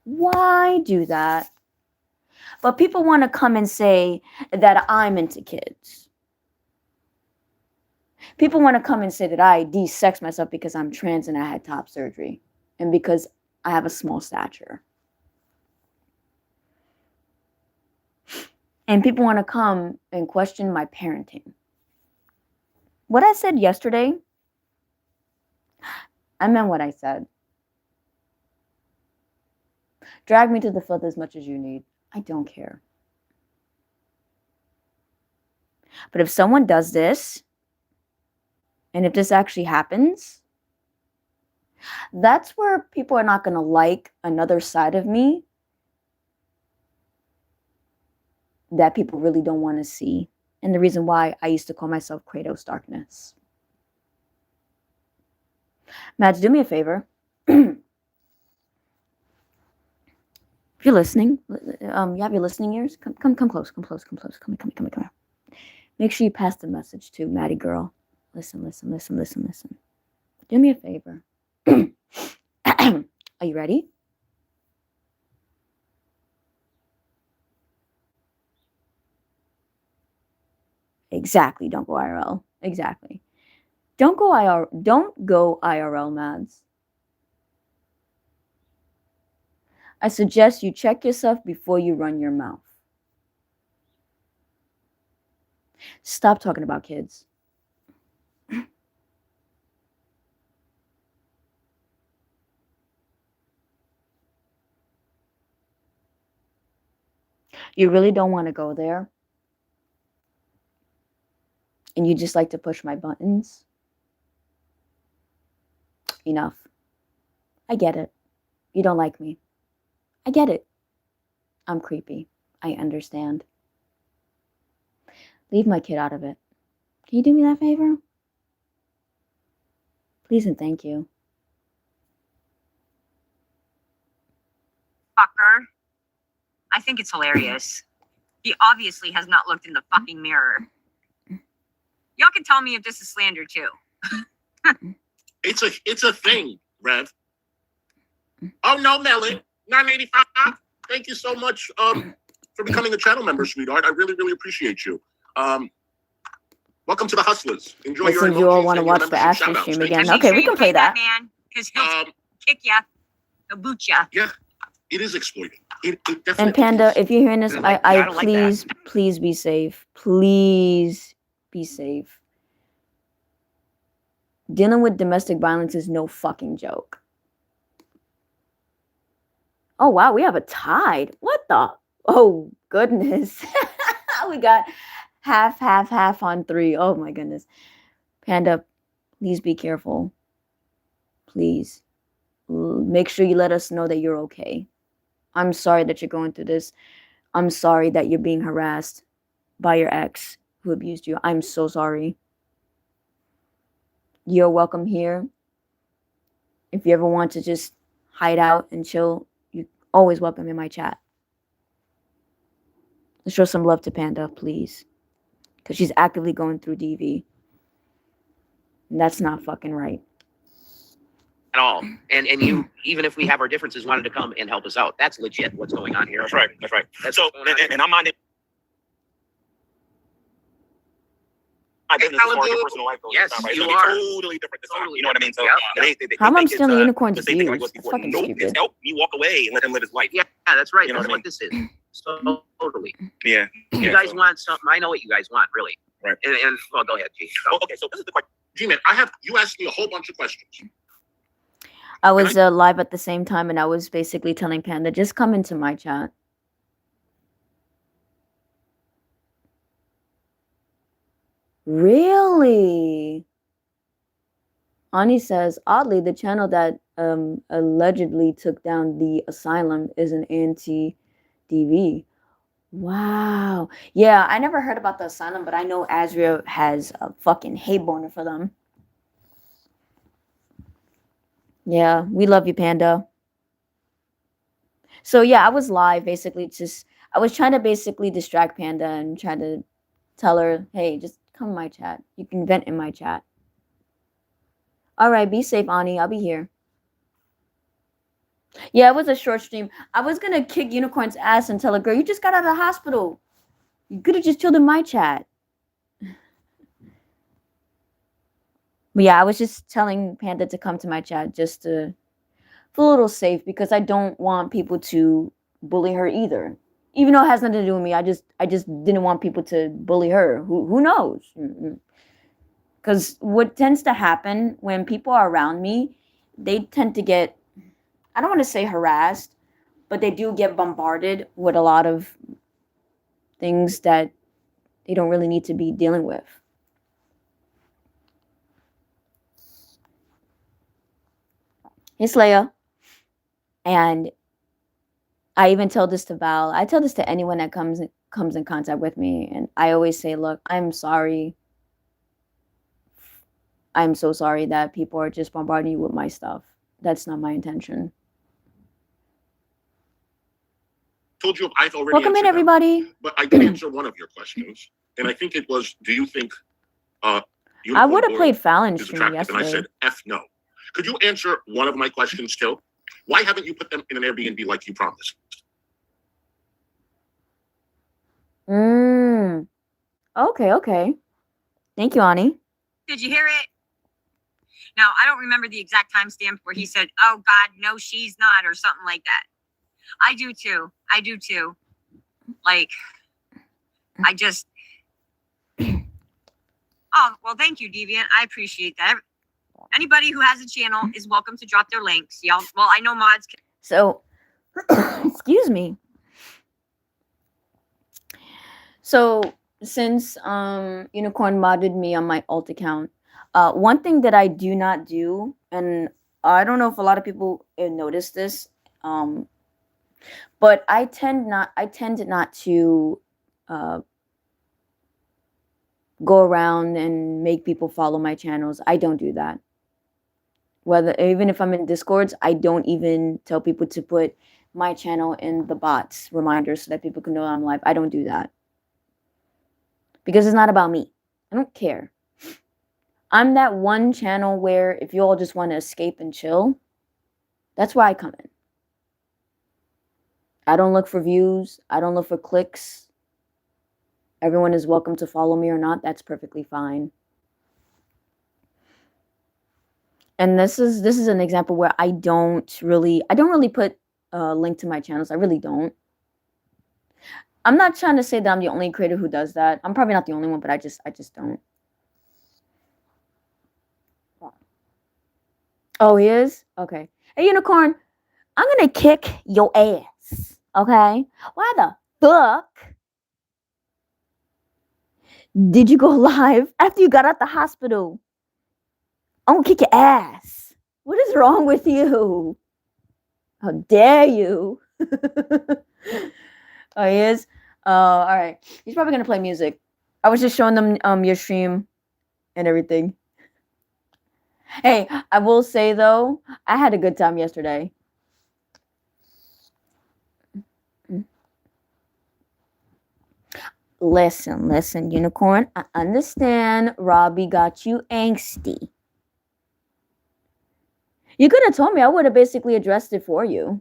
Why do that? But people want to come and say that I'm into kids. People want to come and say that I de-sex myself because I'm trans and I had top surgery and because I have a small stature. And people want to come and question my parenting. What I said yesterday, I meant what I said. Drag me to the filth as much as you need. I don't care. But if someone does this, and if this actually happens, that's where people are not going to like another side of me that people really don't want to see. And the reason why I used to call myself Kratos Darkness. Mads, do me a favor. If you're listening, you have your listening ears. Come close. Come here. Make sure you pass the message to Maddie girl. Listen. Do me a favor. Are you ready? Exactly. Don't go IRL. Exactly. Don't go IRL, Mads. I suggest you check yourself before you run your mouth. Stop talking about kids. you really don't want to go there, and you just like to push my buttons, enough. I get it. You don't like me. I get it. I'm creepy. I understand. Leave my kid out of it. Can you do me that favor? Please and thank you. Fucker. I think it's hilarious. He obviously has not looked in the fucking mirror. Y'all can tell me if this is slander too. It's a thing, Rev. Oh no, Melon. 985. Thank you so much for becoming a channel member, sweetheart. I really, really appreciate you. Welcome to the Hustlers. Enjoy your Listen, you all emojis want to and your watch the membership Ashley shout-outs. stream Thank again. you. Okay, we can play that. Man, because he'll kick ya. He'll boot ya. Yeah, it is exploiting. It definitely And Panda, is. if you're hearing this, I I don't like that. please be safe. Please be safe. Dealing with domestic violence is no fucking joke. Oh wow, we have a tide. What the? Oh goodness. We got half on 3. Oh my goodness. Panda, please be careful. Please. Make sure you let us know that you're okay. I'm sorry that you're going through this. I'm sorry that you're being harassed by your ex who abused you. I'm so sorry. You're welcome here. If you ever want to just hide out and chill, you're always welcome in my chat. Let's show some love to Panda, please. Because she's actively going through DV. And that's not fucking right. At all. And you, even if we have our differences, wanted to come and help us out. That's legit what's going on here. That's right. That's right. That's So, what's going on here. and I'm minding my business as far as your personal life goes. Yes, It's not, right? you It's gonna are. be totally different this time. Totally You know what I mean? So different. they How am I think stealing it's, unicorns' the same thing like views? was It's before. fucking Nope, stupid. it's help me walk away and let him live his life. Yeah, that's right. You know That's what I what this is. So totally. Yeah. You guys want something. I know what you guys want, really. Right. And well, go ahead, G. Oh, okay, so this is the question. G-Man, you asked me a whole bunch of questions. I was live at the same time, and I was basically telling Panda, just come into my chat. Really? Ani says, oddly, the channel that allegedly took down the asylum is an anti-DV. Wow. Yeah, I never heard about the asylum, but I know Azria has a fucking hate boner for them. Yeah, we love you, Panda. So yeah, I was live basically I was trying to basically distract Panda and try to tell her, hey, just come in my chat. You can vent in my chat. All right, be safe, Ani. I'll be here. Yeah, it was a short stream. I was going to kick Unicorn's ass and tell her, girl, you just got out of the hospital. You could have just chilled in my chat. But yeah, I was just telling Panda to come to my chat just to feel a little safe because I don't want people to bully her either. Even though it has nothing to do with me, I just didn't want people to bully her. Who knows? Because what tends to happen when people are around me, they tend to get, I don't want to say harassed, but they do get bombarded with a lot of things that they don't really need to be dealing with. Hey, Leia. And I even tell this to Val. I tell this to anyone that comes in contact with me. And I always say, look, I'm sorry. I'm so sorry that people are just bombarding you with my stuff. That's not my intention. Told you I've already Welcome in, answered them, everybody. but I did answer one of your questions. And I think it was, do you think I would have played Fallon's is stream attractive? And I yesterday. said, F no. Could you answer one of my questions too? Why haven't you put them in an Airbnb like you promised? Okay. Thank you, Ani. Did you hear it? Now, I don't remember the exact timestamp where he said, oh, God, no, she's not, or something like that. I do too. Like, I just... Oh, well, thank you, Deviant. I appreciate that. Anybody who has a channel is welcome to drop their links. Y'all, well, I know mods can... So, excuse me. So since Unicorn modded me on my alt account, one thing that I do not do, and I don't know if a lot of people notice this, but I tend not to go around and make people follow my channels. I don't do that. Whether even if I'm in Discords, I don't even tell people to put my channel in the bots reminders so that people can know I'm live. I don't do that. Because it's not about me. I don't care. I'm that one channel where if you all just want to escape and chill, that's where I come in. I don't look for views. I don't look for clicks. Everyone is welcome to follow me or not. That's perfectly fine. And this is an example where I don't really put a link to my channels. I really don't. I'm not trying to say that I'm the only creator who does that. I'm probably not the only one, but I just don't. Oh, he is? Okay. Hey, Unicorn, I'm gonna kick your ass. Okay? Why the fuck did you go live after you got out the hospital? I'm gonna kick your ass. What is wrong with you? How dare you? Oh, he is? All right. He's probably gonna play music. I was just showing them your stream and everything. Hey, I will say though, I had a good time yesterday. Listen, Unicorn. I understand Robbie got you angsty. You could have told me. I would have basically addressed it for you.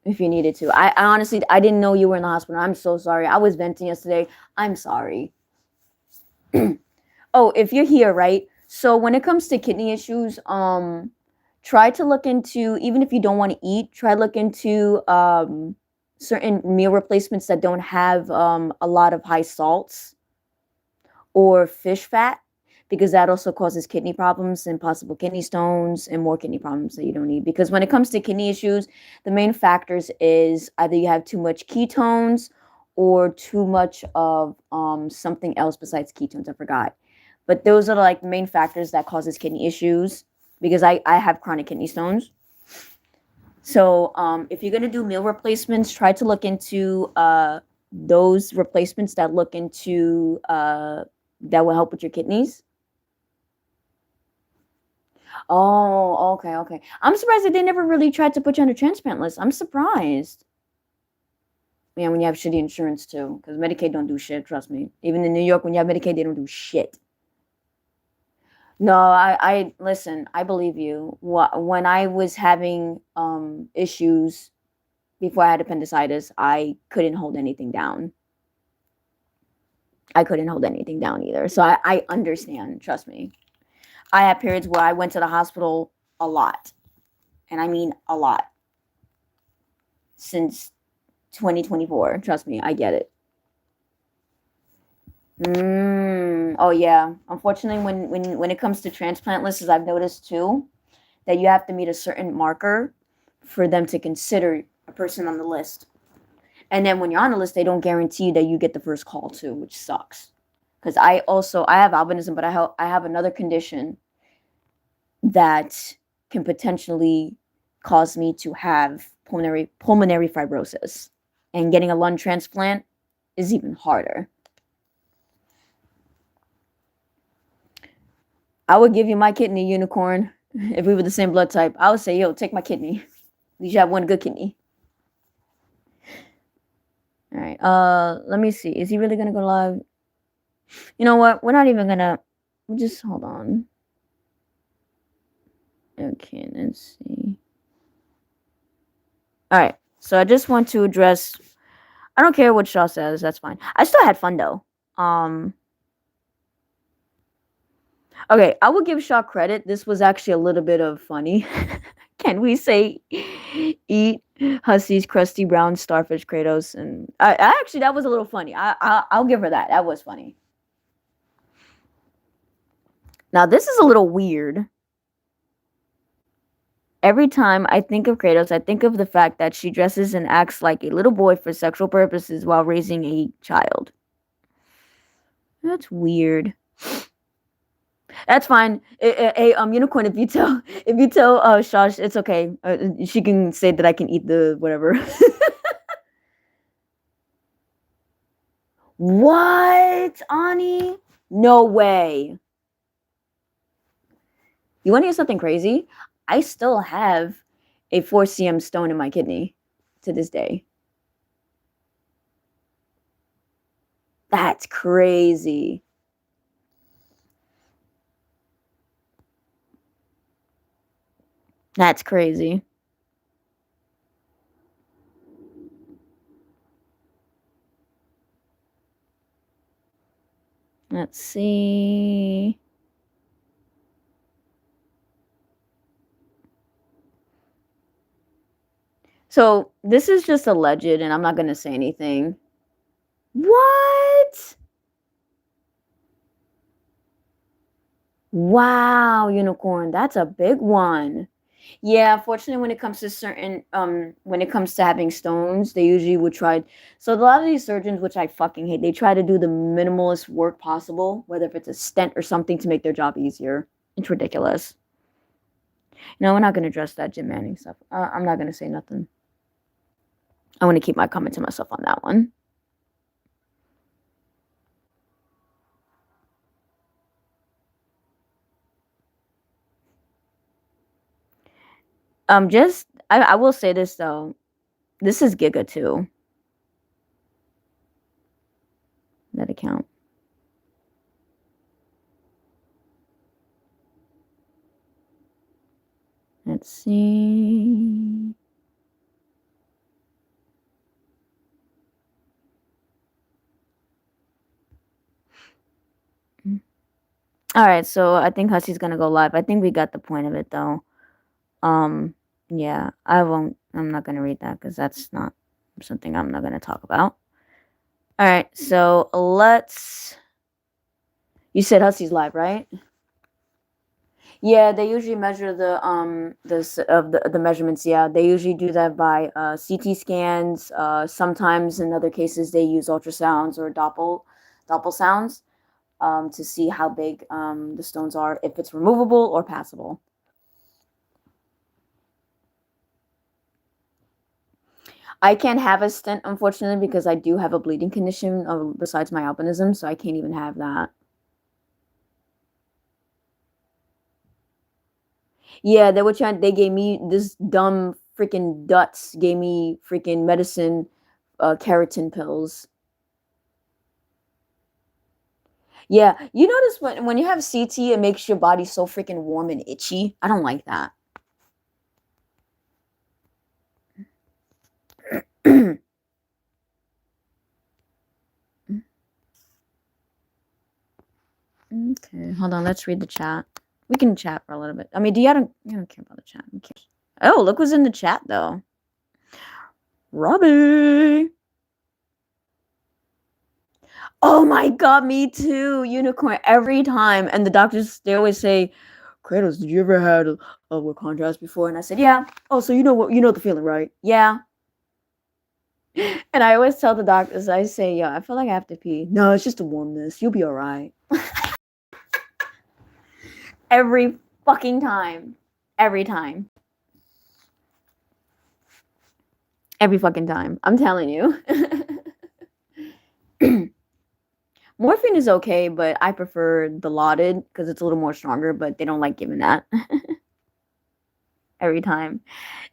If you needed to. I honestly, I didn't know you were in the hospital. I'm so sorry. I was venting yesterday. I'm sorry. Oh, if you're here, right? So when it comes to kidney issues, try to look into, even if you don't want to eat, try to look into certain meal replacements that don't have a lot of high salts or fish fat, because that also causes kidney problems and possible kidney stones and more kidney problems that you don't need. Because when it comes to kidney issues, the main factors is either you have too much ketones or too much of something else besides ketones. I forgot. But those are like the main factors that causes kidney issues, because I have chronic kidney stones. So if you're going to do meal replacements, try to look into those replacements that look into that will help with your kidneys. Oh, okay. I'm surprised that they never really tried to put you on a transplant list. I'm surprised. Yeah, when you have shitty insurance too, because Medicaid don't do shit, trust me. Even in New York, when you have Medicaid, they don't do shit. No, I listen, I believe you. When I was having issues before I had appendicitis, I couldn't hold anything down. I couldn't hold anything down either. So I understand, trust me. I had periods where I went to the hospital a lot. And I mean a lot. Since 2024. Trust me, I get it. Oh yeah. Unfortunately, when it comes to transplant lists, I've noticed too that you have to meet a certain marker for them to consider a person on the list. And then when you're on the list, they don't guarantee that you get the first call too, which sucks. Because I have albinism, but I have another condition that can potentially cause me to have pulmonary fibrosis. And getting a lung transplant is even harder. I would give you my kidney, Unicorn, if we were the same blood type. I would say, yo, take my kidney. At least you have one good kidney. All right. Let me see. Is he really gonna go live? You know what? We're not even gonna. Just hold on. Okay, let's see. All right. So I just want to address. I don't care what Shaw says. That's fine. I still had fun though. Okay, I will give Shaw credit. This was actually a little bit of funny. Can we say eat Hussey's crusty brown starfish Kratos? And I actually, that was a little funny. I'll give her that. That was funny. Now this is a little weird. Every time I think of Kratos, I think of the fact that she dresses and acts like a little boy for sexual purposes while raising a child. That's weird. That's fine. Hey, Unicorn, if you tell Shosh, it's okay. She can say that I can eat the whatever. What, Ani? No way. You want to hear something crazy? I still have a 4 cm stone in my kidney to this day. That's crazy. That's crazy. Let's see. So this is just alleged, and I'm not going to say anything. What? Wow, Unicorn, that's a big one. Yeah, fortunately, when it comes to certain, when it comes to having stones, they usually would try. So a lot of these surgeons, which I fucking hate, they try to do the minimalist work possible, whether if it's a stent or something to make their job easier. It's ridiculous. No, we're not going to address that Jim Manning stuff. I'm not going to say nothing. I want to keep my comment to myself on that one. I will say this though. This is Giga too. That account. Let's see. All right, so I think Hussey's gonna go live. I think we got the point of it though. Yeah, I'm not gonna read that because that's not something I'm not gonna talk about. All right, so you said Hussey's live, right? Yeah, they usually measure the measurements. Yeah, they usually do that by CT scans. Sometimes in other cases they use ultrasounds or Doppel sounds to see how big the stones are, if it's removable or passable. I can't have a stent, unfortunately, because I do have a bleeding condition besides my albinism, so I can't even have that. Yeah, they gave me this dumb freaking Dutz gave me freaking medicine, keratin pills. Yeah, you notice when you have CT, it makes your body so freaking warm and itchy. I don't like that. Okay, hold on. Let's read the chat. We can chat for a little bit. I mean, you don't care about the chat. Okay. Oh, look who's in the chat though. Robbie. Oh my god, me too. Unicorn every time. And the doctors, they always say, Kratos, did you ever had a contrast before? And I said, yeah. Oh, so you know the feeling, right? Yeah. And I always tell the doctors, I say, yo, I feel like I have to pee. No, it's just a warmness. You'll be all right. Every fucking time. Every time. Every fucking time. I'm telling you. Morphine is okay, but I prefer the Dilaudid because it's a little more stronger, but they don't like giving that. Every time.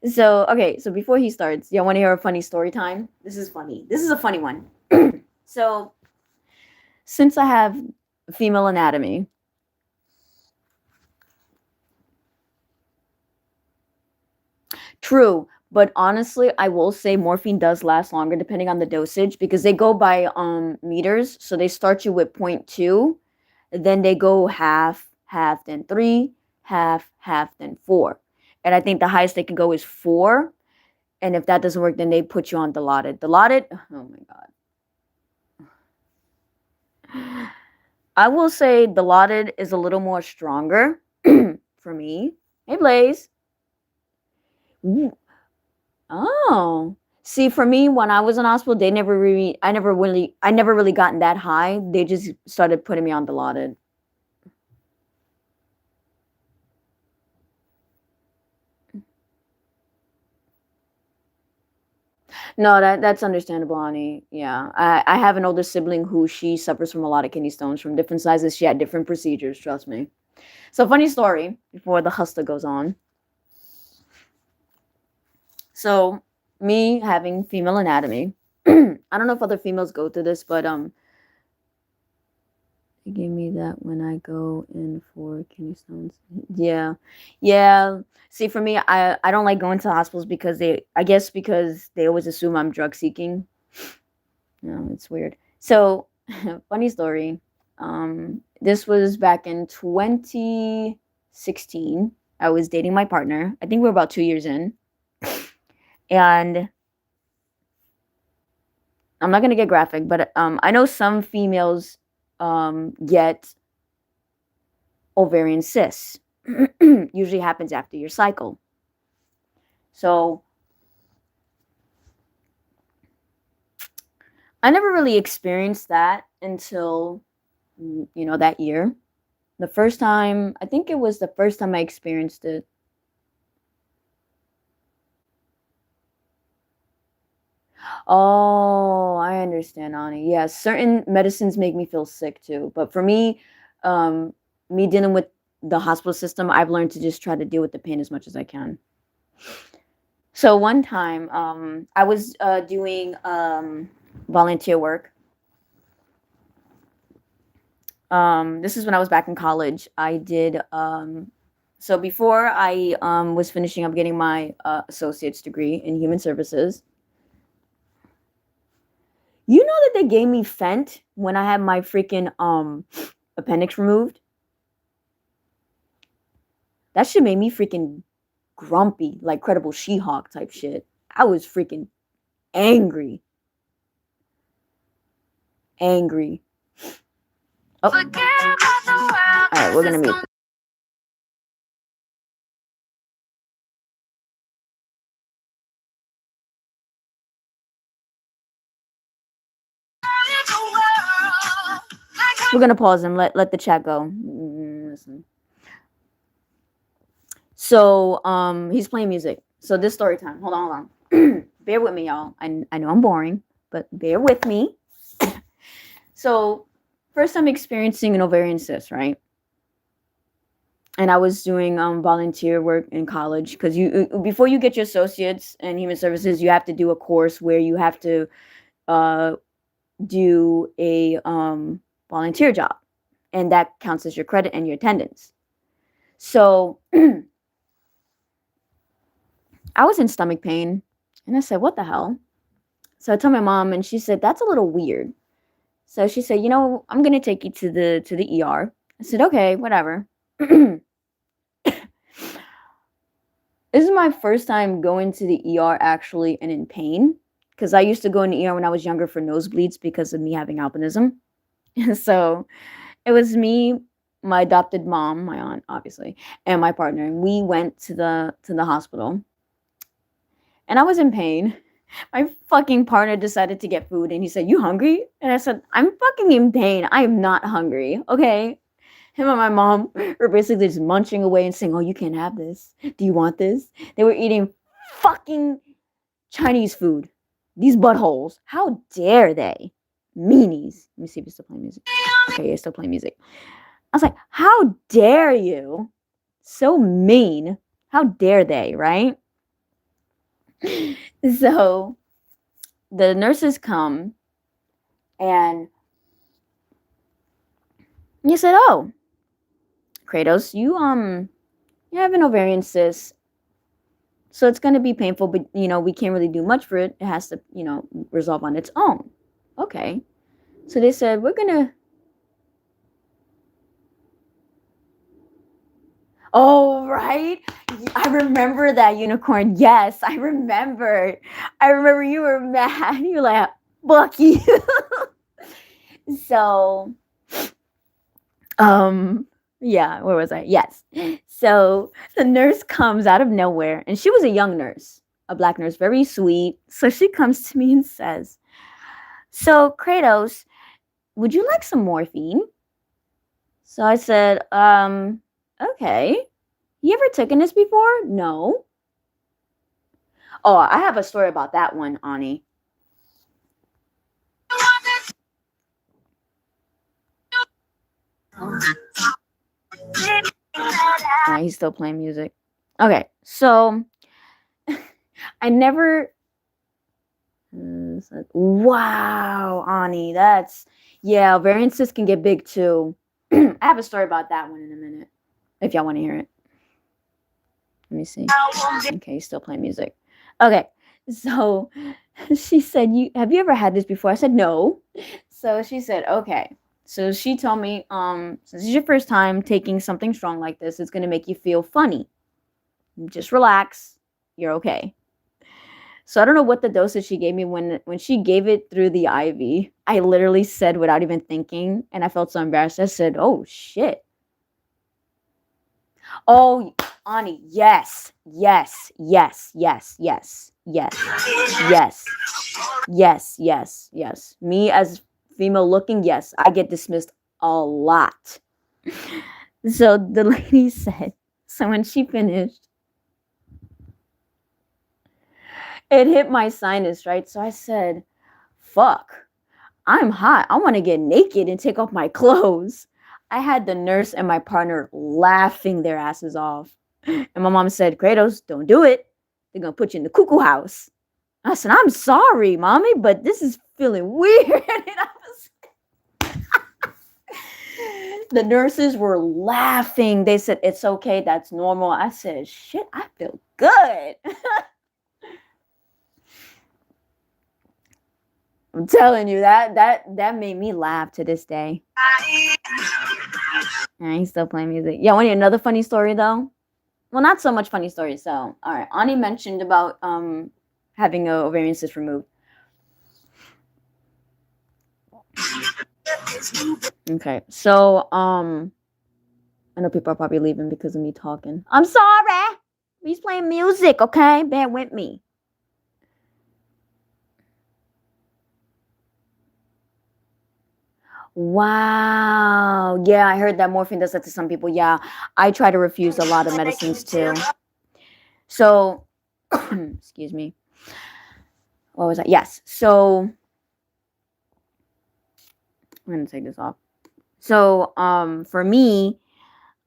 So, okay, so before he starts, y'all want to hear a funny story time? This is funny. This is a funny one. So, since I have female anatomy, true, but honestly, I will say morphine does last longer depending on the dosage because they go by meters. So they start you with 0.2, then they go half, then 3, half, then 4. And I think the highest they can go is 4. And if that doesn't work, then they put you on Dilaudid. Dilaudid, oh my god. I will say Dilaudid is a little more stronger for me. Hey, Blaze. Ooh. Oh. See, for me, when I was in hospital, I never really gotten that high. They just started putting me on Dilaudid. No, that's understandable, honey. Yeah. I have an older sibling who she suffers from a lot of kidney stones from different sizes. She had different procedures, trust me. So funny story before the hustler goes on. So me having female anatomy, I don't know if other females go through this, but they gave me that when I go in for kidney stones. Yeah. Yeah. See, for me, I don't like going to hospitals because I guess because they always assume I'm drug seeking. No, it's weird. So, funny story. This was back in 2016. I was dating my partner. I think we were about 2 years in. And I'm not gonna get graphic, but I know some females get ovarian cysts. Usually happens after your cycle. So I never really experienced that until that year. The first time, I think it was the first time I experienced it. Oh, I understand, Ani. Yeah, certain medicines make me feel sick too. But for me, me dealing with the hospital system, I've learned to just try to deal with the pain as much as I can. So one time, I was doing volunteer work. This is when I was back in college. I did so before I was finishing up getting my associate's degree in human services. You know that they gave me Fent when I had my freaking appendix removed? That shit made me freaking grumpy, like Credible She-Hulk type shit. I was freaking angry. Angry. Oh. All right, we're gonna mute. We're gonna pause and let the chat go. Listen. So he's playing music. So this story time. Hold on. Bear with me, y'all. I know I'm boring, but bear with me. So first I'm experiencing an ovarian cyst, right? And I was doing volunteer work in college because before you get your associates in human services, you have to do a course where you have to do a volunteer job, and that counts as your credit and your attendance. So I was in stomach pain, and I said, "What the hell?" So I told my mom, and she said, "That's a little weird." So she said, "I'm gonna take you to the ER." I said, "Okay, whatever." This is my first time going to the ER actually and in pain, because I used to go in the ER when I was younger for nosebleeds because of me having albinism. So it was me, my adopted mom, my aunt, obviously, and my partner. And we went to the hospital. And I was in pain. My fucking partner decided to get food and he said, "You hungry?" And I said, "I'm fucking in pain. I am not hungry." Okay. Him and my mom were basically just munching away and saying, "Oh, you can't have this. Do you want this?" They were eating fucking Chinese food. These buttholes. How dare they? Meanies. Let me see if it's still playing music. Okay, it's still playing music. I was like, how dare you? So mean. How dare they, right? So the nurses come and you said, "Oh, Kratos, you have an ovarian cyst. So it's going to be painful, but we can't really do much for it. It has to, resolve on its own." Okay. So they said, "We're going to Oh, right. I remember that unicorn. Yes, I remember. I remember you were mad. You were like, "Fuck you." So, um, Yeah, where was I? Yes. So the nurse comes out of nowhere, and she was a young nurse, a black nurse, very sweet. So she comes to me and says, "So, Kratos, would you like some morphine?" So I said, okay. You ever taken this before? No. Oh, I have a story about that one, Ani. He's still playing music. Okay, so I never. Wow, Ani, that's yeah. Ovarian cysts can get big too. I have a story about that one in a minute, if y'all want to hear it. Let me see. Okay, he's still playing music. Okay, so she said, "You have you ever had this before?" I said, "No." So she said, "Okay." So she told me, since it's your first time taking something strong like this, it's gonna make you feel funny. Just relax. You're okay. So I don't know what the dosage she gave me when she gave it through the IV. I literally said without even thinking, and I felt so embarrassed. I said, "Oh shit." Oh, Ani, yes, yes, yes, yes, yes, yes, yes, yes, yes, yes. Me as female looking, yes, I get dismissed a lot. So the lady said, so when she finished, it hit my sinus, right? So I said, fuck, I'm hot. I want to get naked and take off my clothes. I had the nurse and my partner laughing their asses off. And my mom said, Kratos, don't do it. They're going to put you in the cuckoo house. I said, I'm sorry, mommy, but this is feeling weird. The nurses were laughing. They said, it's okay. That's normal. I said, shit, I feel good. I'm telling you, that made me laugh to this day. Yeah, he's still playing music. Yeah, want to hear another funny story though? Well, not so much funny stories. So, all right. Ani mentioned about having a ovarian cyst removed. Okay, so I know people are probably leaving because of me talking. I'm sorry. He's playing music. Okay, bear with me. Wow. Yeah, I heard that morphine does that to some people. Yeah, I try to refuse a lot of medicines too. So, excuse me. What was that? Yes. So, I'm gonna take this off. So, for me,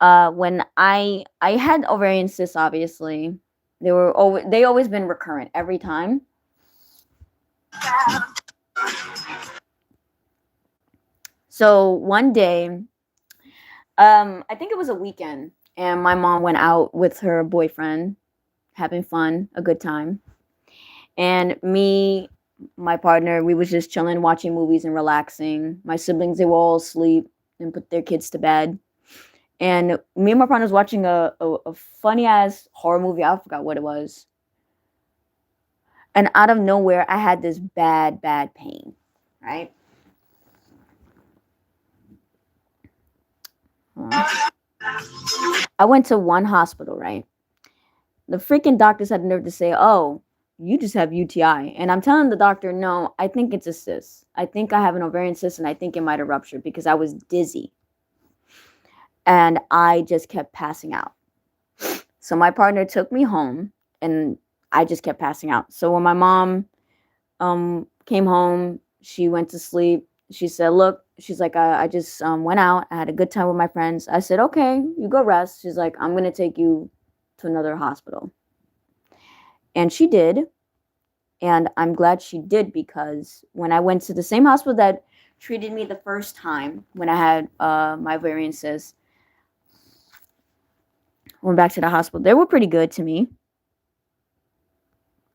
when I had ovarian cysts, obviously, they always been recurrent every time. So one day, I think it was a weekend, and my mom went out with her boyfriend, having fun, a good time. And me, my partner, we was just chilling, watching movies and relaxing. My siblings, they were all asleep and put their kids to bed. And me and my partner was watching a funny ass horror movie. I forgot what it was. And out of nowhere, I had this bad pain, right? I went to one hospital, right? The freaking doctors had the nerve to say, oh, you just have UTI. And I'm telling the doctor, no, I think it's a cyst. I think I have an ovarian cyst and I think it might have ruptured because I was dizzy. And I just kept passing out. So my partner took me home and I just kept passing out. So when my mom came home, she went to sleep. She said, look, she's like, I just went out. I had a good time with my friends. I said, okay, you go rest. She's like, I'm going to take you to another hospital. And she did. And I'm glad she did because when I went to the same hospital that treated me the first time when I had my ovarian cyst, went back to the hospital. They were pretty good to me.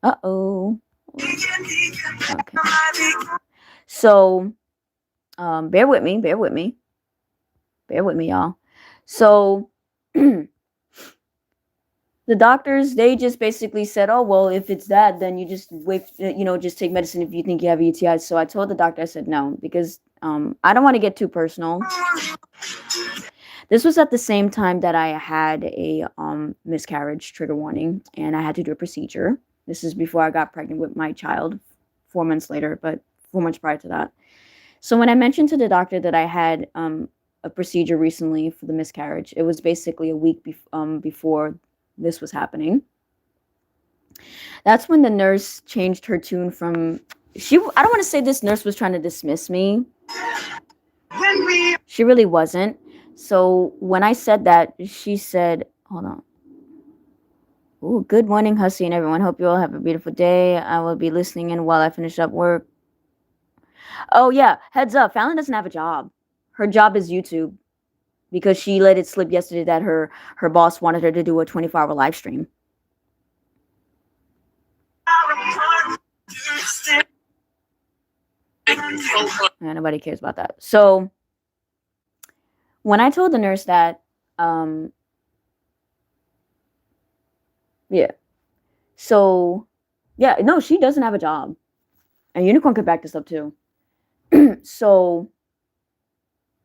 Uh-oh. Okay. So, bear with me, y'all. So, the doctors, they just basically said, oh, well, if it's that, then you just wait, just take medicine if you think you have UTI. So I told the doctor, I said, no, because I don't want to get too personal. This was at the same time that I had a miscarriage, trigger warning, and I had to do a procedure. This is before I got pregnant with my child, 4 months later, but 4 months prior to that. So when I mentioned to the doctor that I had a procedure recently for the miscarriage, it was basically a week before this was happening. That's when the nurse changed her tune from I don't want to say this nurse was trying to dismiss me. She really wasn't. So when I said that, she said, hold on. Ooh, good morning, Hussy and everyone. Hope you all have a beautiful day. I will be listening in while I finish up work. Oh, yeah. Heads up. Fallon doesn't have a job. Her job is YouTube because she let it slip yesterday that her boss wanted her to do a 24-hour live stream. Yeah, nobody cares about that. So when I told the nurse that, yeah. So, yeah, no, she doesn't have a job. And Unicorn could back this up too. So,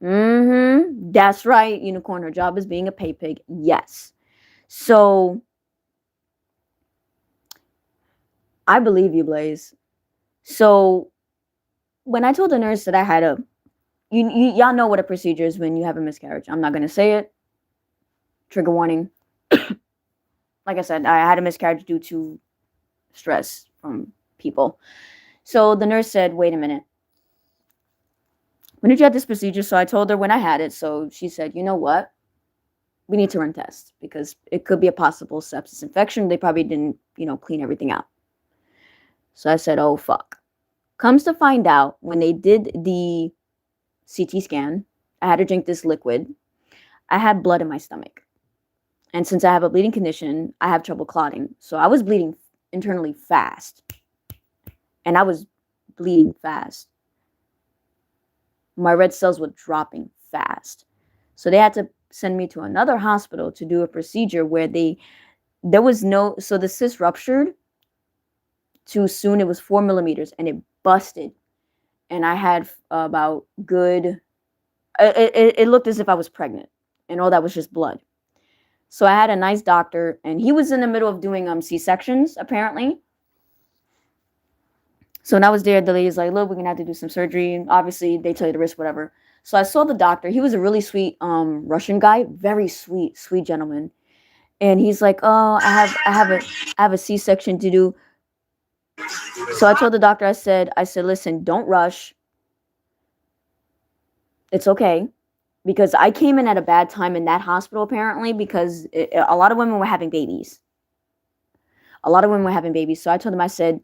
that's right, Unicorn. Her job is being a pay pig. Yes. So, I believe you, Blaze. So, when I told the nurse that I had y'all know what a procedure is when you have a miscarriage. I'm not going to say it. Trigger warning. Like I said, I had a miscarriage due to stress from people. So the nurse said, wait a minute. When did you have this procedure? So I told her when I had it. So she said, you know what? We need to run tests because it could be a possible sepsis infection. They probably didn't, clean everything out. So I said, oh, fuck. Comes to find out, when they did the CT scan, I had to drink this liquid. I had blood in my stomach. And since I have a bleeding condition, I have trouble clotting. So I was bleeding internally fast. And I was bleeding fast. My red cells were dropping fast. So they had to send me to another hospital to do a procedure where so the cyst ruptured too soon. It was 4 millimeters and it busted. And I had about it looked as if I was pregnant and all that was just blood. So I had a nice doctor and he was in the middle of doing C-sections apparently. So when I was there, the lady's like, look, we're going to have to do some surgery. And obviously, they tell you the risk, whatever. So I saw the doctor. He was a really sweet Russian guy. Very sweet gentleman. And he's like, oh, I have a C-section to do. So I told the doctor, I said, listen, don't rush. It's okay. Because I came in at a bad time in that hospital, apparently, because a lot of women were having babies. So I told him,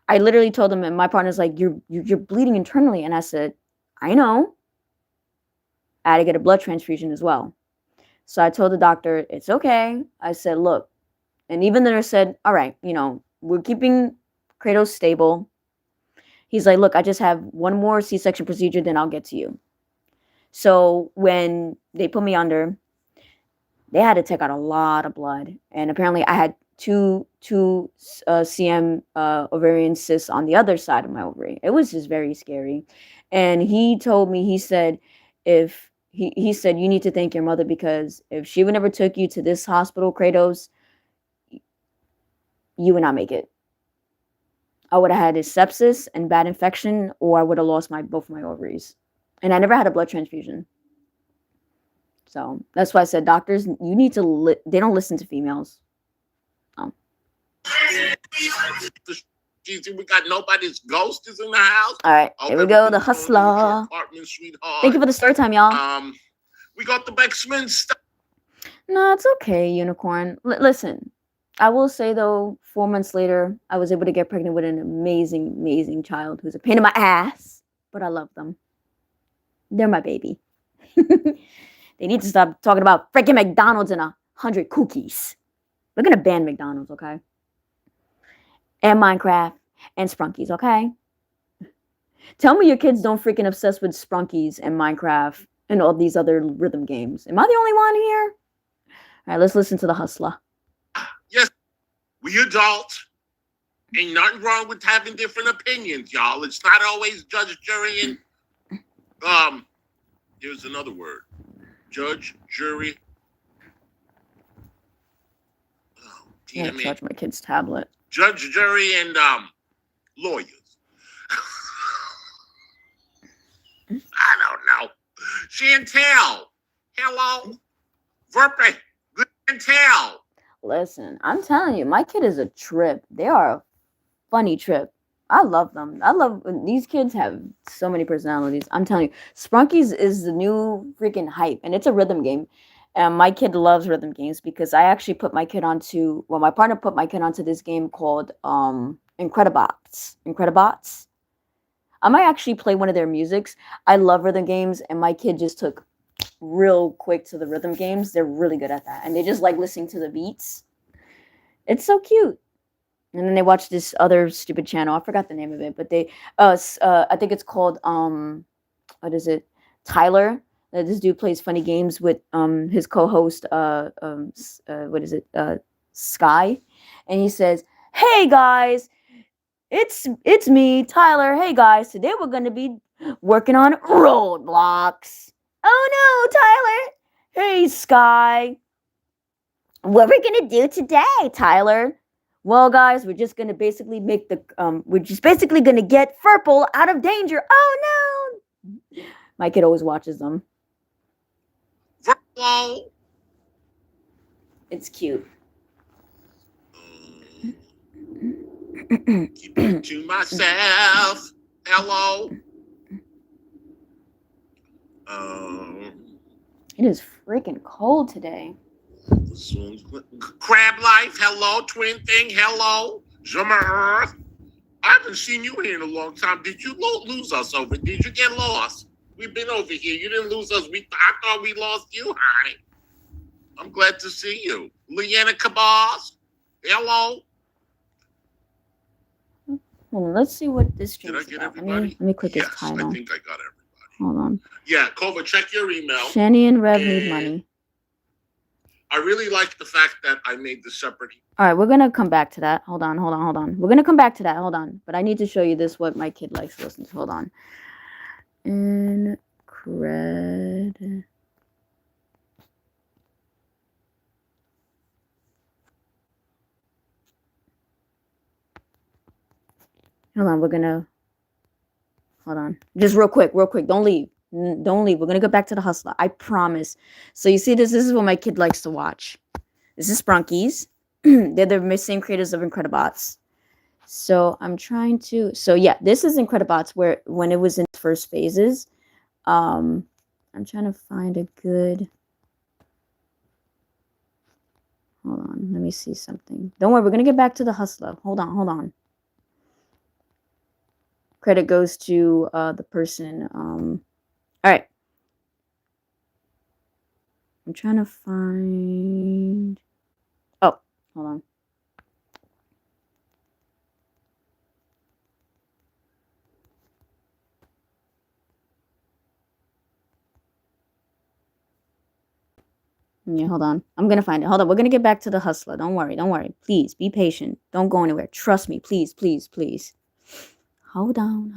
I literally told him, and my partner's like, you're bleeding internally. And I said, I know. I had to get a blood transfusion as well. So I told the doctor, it's okay. I said, look, and even the nurse said, all right, we're keeping Kratos stable. He's like, look, I just have one more C-section procedure, then I'll get to you. So when they put me under, they had to take out a lot of blood. And apparently I had two cm ovarian cysts on the other side of my ovary. It was just very scary. And he told me, he said, he said, you need to thank your mother, because if she would never took you to this hospital, Kratos, you would not make it. I would have had a sepsis and bad infection, or I would have lost both my ovaries. And I never had a blood transfusion. So that's why I said, doctors, you need to, they don't listen to females. We got nobody's ghost is in the house. All right, here we go. The hustler. Thank you for the story time, y'all. We got the Becksman stuff. No, it's okay, Unicorn. Listen, I will say though, 4 months later, I was able to get pregnant with an amazing, amazing child who's a pain in my ass, but I love them. They're my baby. They need to stop talking about freaking McDonald's and 100 cookies. We're gonna ban McDonald's, okay? And Minecraft and Sprunkies, okay? Tell me your kids don't freaking obsess with Sprunkies and Minecraft and all these other rhythm games. Am I the only one here? All right, let's listen to the hustler. Yes, we adults. Ain't nothing wrong with having different opinions, y'all. It's not always judge, jury, and here's another word. judge, jury. Oh, I'm gonna damn it. charge my kid's tablet. Judge, jury, and lawyers. I don't know. Chantel, hello. Verpe, Chantel. Listen, I'm telling you, my kid is a trip. They are a funny trip. I love them. I love these kids have so many personalities. I'm telling you, Sprunkies is the new freaking hype, and it's a rhythm game. And my kid loves rhythm games because I actually put my kid onto, well, my partner put my kid onto this game called Incredibots. Incredibots. I might actually play one of their musics. I love rhythm games, and my kid just took real quick to the rhythm games. They're really good at that, and they just like listening to the beats. It's so cute. And then they watch this other stupid channel. I forgot the name of it, but they I think it's called what is it? Tyler. This dude plays funny games with his co-host what is it? Sky. And he says, "Hey guys, it's me, Tyler. Hey guys, today we're going to be working on Roblox." "Oh no, Tyler." "Hey Sky, what are we going to do today, Tyler?" "Well, guys, we're just gonna basically make the we're just basically gonna get Furple out of danger." "Oh no!" My kid always watches them. Hello. It's cute. Keep it to myself. Hello. It is freaking cold today. Crab Life, hello. Twin Thing, hello. Summer Earth. I haven't seen you here in a long time. Did you lose us over? Did you get lost? We've been over here. You didn't lose us. I thought we lost you. Hi. I'm glad to see you. Leanna Cabas, hello. Hold on, let's see what this stream Did I is get about. everybody? Let me click his Yes, title. I think I got everybody. Hold on. Yeah, Kova, check your email. Shani and Rev need money. I really like the fact that I made the separate. All right, we're gonna come back to that. Hold on. We're gonna come back to that. Hold on. But I need to show you this, what my kid likes to listen to. Hold on. Incred. Hold on, hold on. Just real quick. Don't leave. Don't leave. We're gonna go back to the Hustler. I promise. So you see this? This is what my kid likes to watch. This is Sprunkies. They're the same creators of Incredibots. So I'm trying to. So yeah, this is Incredibots where when it was in its first phases. I'm trying to find a good. Hold on. Let me see something. Don't worry. We're gonna get back to the Hustler. Hold on. Credit goes to the person. All right. I'm trying to find. Oh, hold on. Yeah, hold on. I'm gonna find it. Hold on. We're gonna get back to the Hustler. Don't worry. Please be patient. Don't go anywhere. Trust me. Please. Hold on.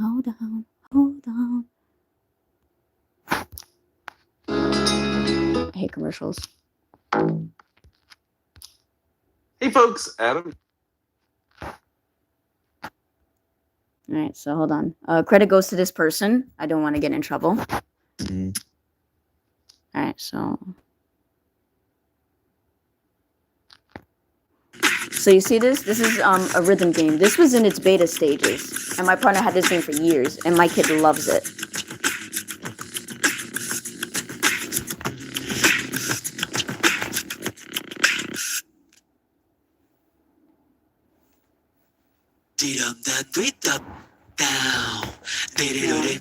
I hate commercials. Hey folks, Adam. All right, so hold on. Credit goes to this person. I don't want to get in trouble. All right, so you see this? This is a rhythm game. This was in its beta stages, and my partner had this game for years, and my kid loves it.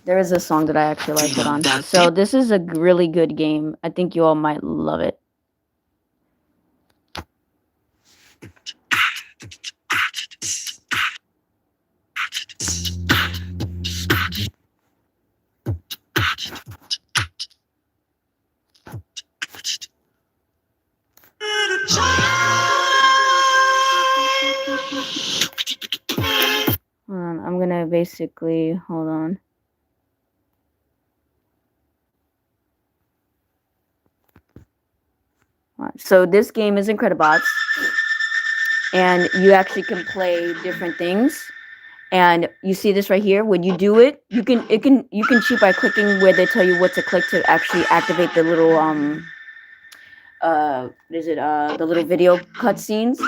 There is a song that I actually like it on. So this is a really good game. I think you all might love it. I'm gonna basically hold on. So this game is Incredibots, and you actually can play different things. And you see this right here. When you do it, you can cheat by clicking where they tell you what to click to actually activate the little the little video cutscenes.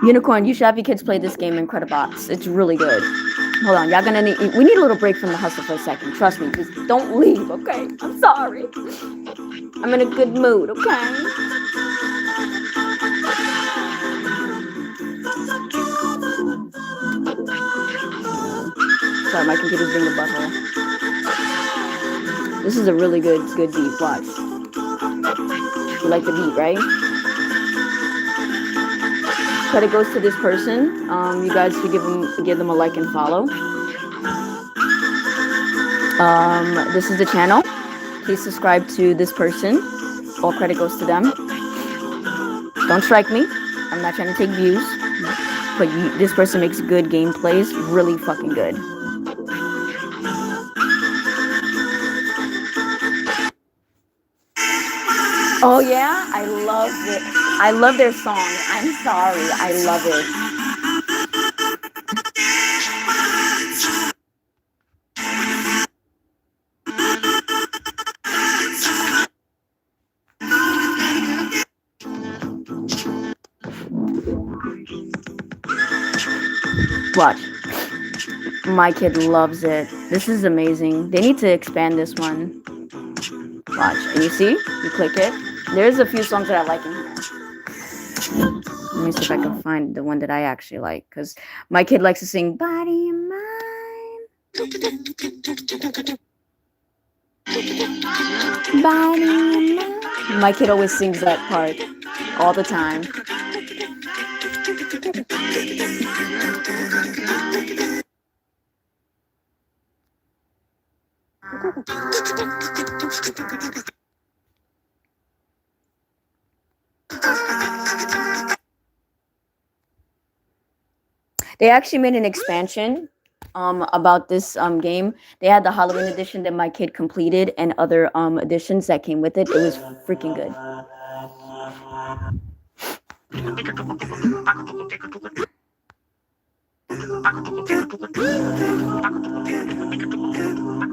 Unicorn, you should have your kids play this game, Incredibots. It's really good. Hold on, we need a little break from the hustle for a second. Trust me, just don't leave, okay? I'm sorry. I'm in a good mood, okay? Sorry, my computer's being a butthole. This is a really good beat. Watch. You like the beat, right? Credit goes to this person. You guys should give them a like and follow. This is the channel. Please subscribe to this person. All credit goes to them. Don't strike me. I'm not trying to take views. But this person makes good gameplays. Really fucking good. Oh yeah, I love it. I love their song. I'm sorry, I love it. Watch. My kid loves it. This is amazing. They need to expand this one. Watch. And you see? You click it. There's a few songs that I like in here. Let me see if I can find the one that I actually like. Because my kid likes to sing Body and Mind. Body and Mind. My kid always sings that part. All the time. They actually made an expansion about this game. They had the Halloween edition that my kid completed and other editions that came with it. It was freaking good.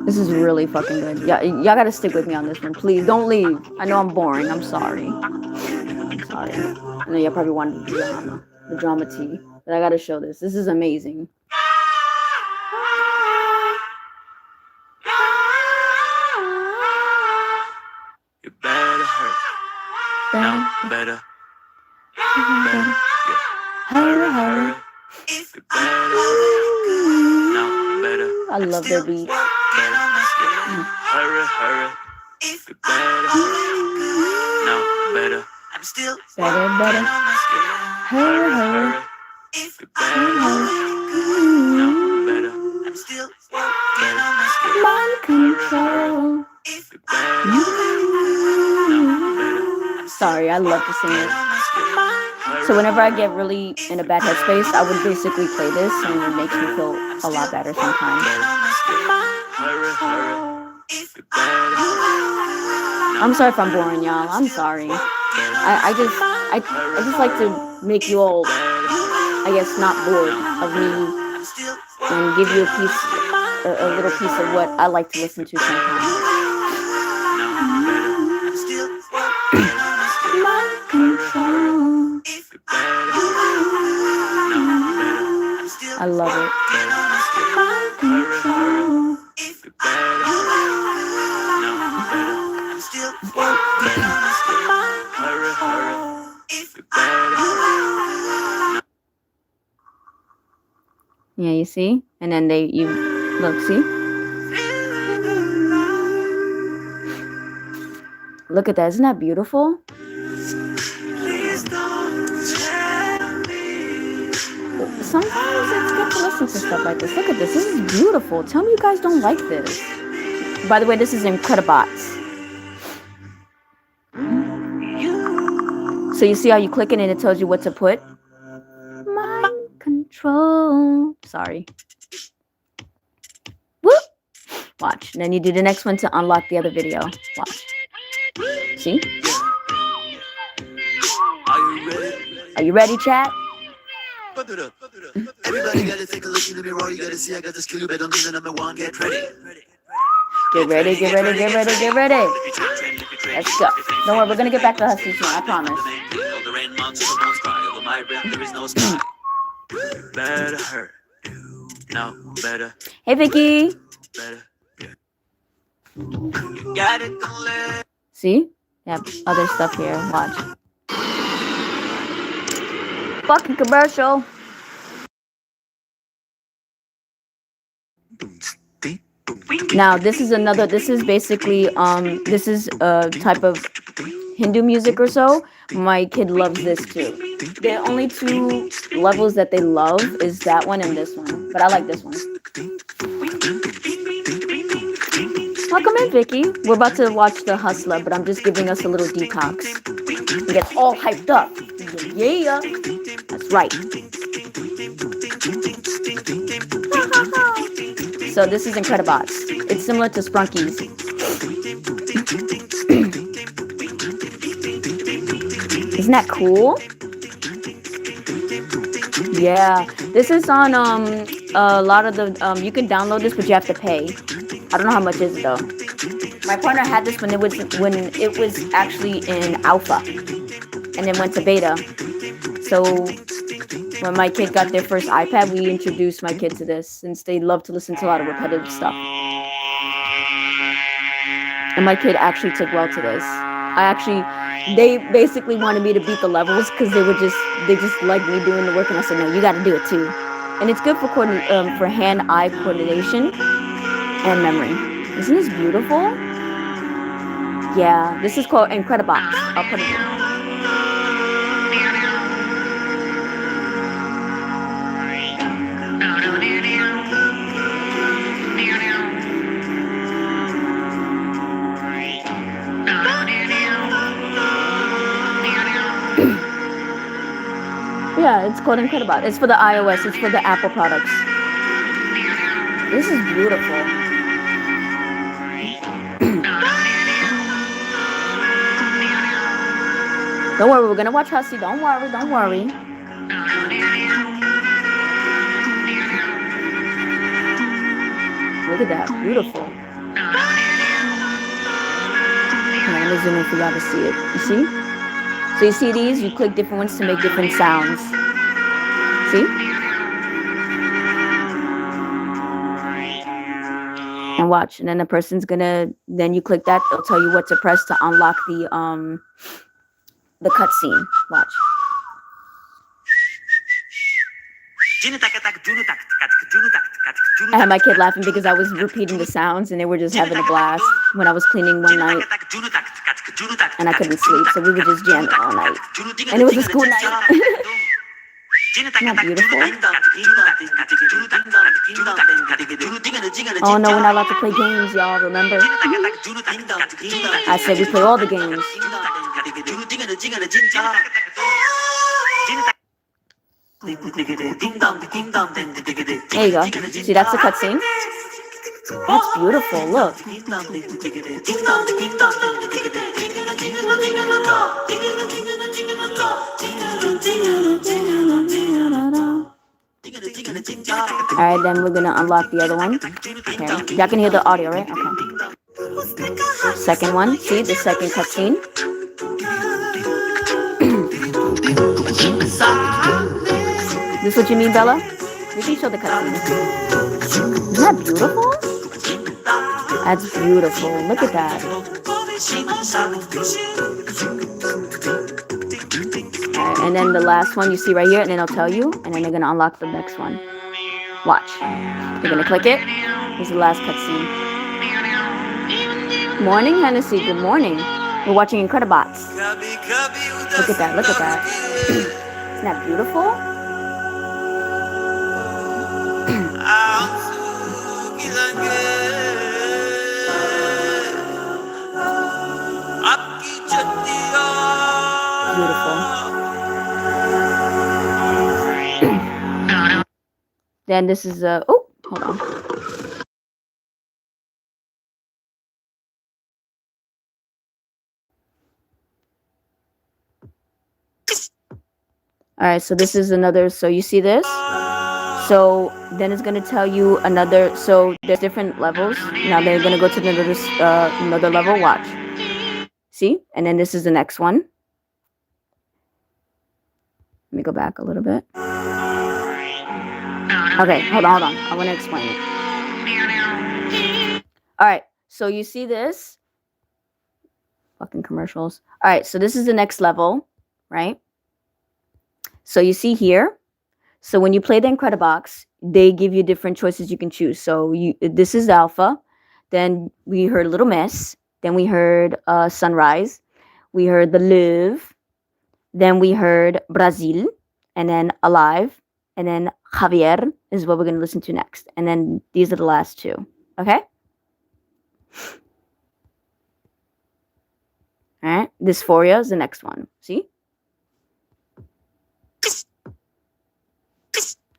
This is really fucking good. Y'all gotta stick with me on this one. Please don't leave. I know I'm boring. I'm sorry. Sorry. I know y'all probably wanted the drama tea. But I gotta show this. This is amazing. You better hurry. No, better. Better. Hurry. You better hurry. No, better. I love their beat. Hurry. You better hurry. No, better. I'm still Better. Hurry. You better no better. I'm still Mind control. You better no better. Sorry, I love to sing it. So whenever I get really in a bad headspace, I would basically play this, and it makes me feel a lot better sometimes. I'm sorry if I'm boring, y'all. I'm sorry. I just like to make you all, I guess, not bored of me and give you a little piece of what I like to listen to sometimes. Mind control. I love it. Mind control. Yeah, you see? And then look, see? Look at that. Isn't that beautiful? Sometimes it's good to listen to stuff like this. Look at this. This is beautiful. Tell me you guys don't like this. By the way, this is Incredibots. So you see how you click it and it tells you what to put? Mind control. Sorry. Whoop. Watch. And then you do the next one to unlock the other video. Watch. See? Are you ready, chat? Everybody gotta take a look in the mirror. You gotta see I got the skill. You better know the number one. Get ready. Get ready, get ready, get ready, get ready. Let's go. Don't worry, we're gonna get back to Husky soon, I promise. Better hurt. No, better. Hey, Vicky. Better. Got it, don't let. See? Yeah, other stuff here. Watch. Fucking commercial. Now, this is basically, this is a type of Hindu music or so. My kid loves this too. The only two levels that they love is that one and this one. But I like this one. Welcome in, Vicky. We're about to watch The Hustler, but I'm just giving us a little detox. We get all hyped up. Yeah. That's right. So this is Incredibots. It's similar to Sprunkies. Isn't that cool? Yeah, this is on a lot of the you can download this, but you have to pay. I don't know how much is it though. My partner had this when it was actually in alpha, and then went to beta. So when my kid got their first iPad, we introduced my kid to this since they love to listen to a lot of repetitive stuff. And my kid actually took well to this. They basically wanted me to beat the levels because they just liked me doing the work, and I said, no, you got to do it too. And it's good for hand-eye coordination and memory. Isn't this beautiful? Yeah, this is called Incredibots. I'll put it in. Yeah, it's called Incredibot. It's for the iOS. It's for the Apple products. This is beautiful. Don't worry, we're gonna watch Hussy. Don't worry. Look at that, beautiful. I'm gonna zoom in for y'all to see it. You see? So you see these? You click different ones to make different sounds. See? And watch. And then the person's gonna. Then you click that. It'll tell you what to press to unlock the cutscene. Watch. I had my kid laughing because I was repeating the sounds, and they were just having a blast when I was cleaning one night, and I couldn't sleep, so we were just jamming all night, and it was a school night. Isn't that beautiful? Oh no, we're not allowed to play games, y'all, remember? I said we play all the games. There you go. See, that's the cutscene. That's beautiful. Look. Alright, then we're gonna unlock the other one. Okay. Y'all can hear the audio, right? Okay. Second one. See, the second cutscene. This what you mean, Bella? We can show the cutscene. Isn't that beautiful? That's beautiful. Look at that. Alright, and then the last one you see right here, and then it'll tell you, and then they're gonna unlock the next one. Watch. They're gonna click it. Here's the last cutscene. Morning, Hennessy. Good morning. We're watching Incredibots. Look at that. Look at that. Isn't that beautiful? Beautiful. Then this is a. Oh, hold on. All right, so this is another. So you see this? So then it's gonna tell you another. So there's different levels. Now they're gonna go to another level. Watch. See? And then this is the next one. Let me go back a little bit. Okay, hold on. I want to explain it. All right, so you see this? Fucking commercials. All right, so this is the next level, right? So you see here. So when you play the Incredibox, they give you different choices you can choose. So this is Alpha. Then we heard Little Miss. Then we heard Sunrise. We heard The Louvre. Then we heard Brazil. And then Alive. And then Javier is what we're going to listen to next. And then these are the last two. Okay? All right. Dysphoria is the next one. See?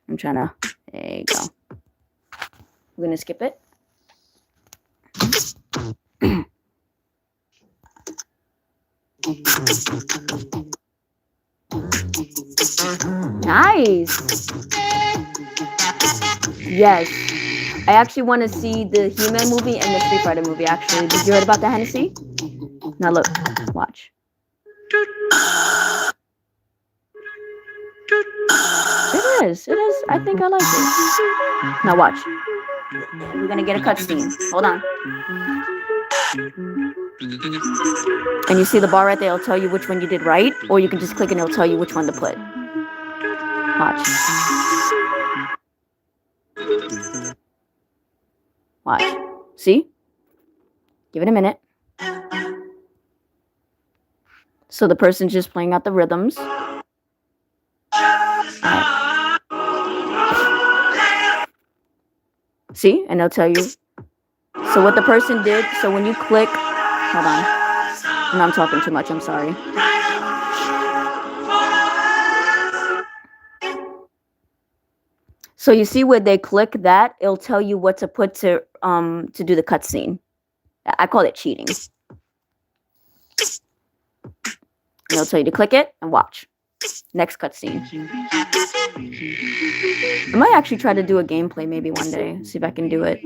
I'm trying to. There you go. We're going to skip it. Nice. Yes. I actually want to see the He-Man movie and the Street Fighter movie, actually. Did you hear about the Hennessy? Now look. Watch. It is. I think I like it. Now watch. We're going to get a cutscene. Hold on. And you see the bar right there? It'll tell you which one you did right. Or you can just click and it'll tell you which one to put. Watch. Watch. See? Give it a minute. So the person's just playing out the rhythms. See? And they'll tell you. So what the person did, so when you click, hold on. No, I'm talking too much, I'm sorry. So you see where they click that, it'll tell you what to put to do the cutscene. I call it cheating. And it'll tell you to click it and watch. Next cutscene. I might actually try to do a gameplay maybe one day. See if I can do it.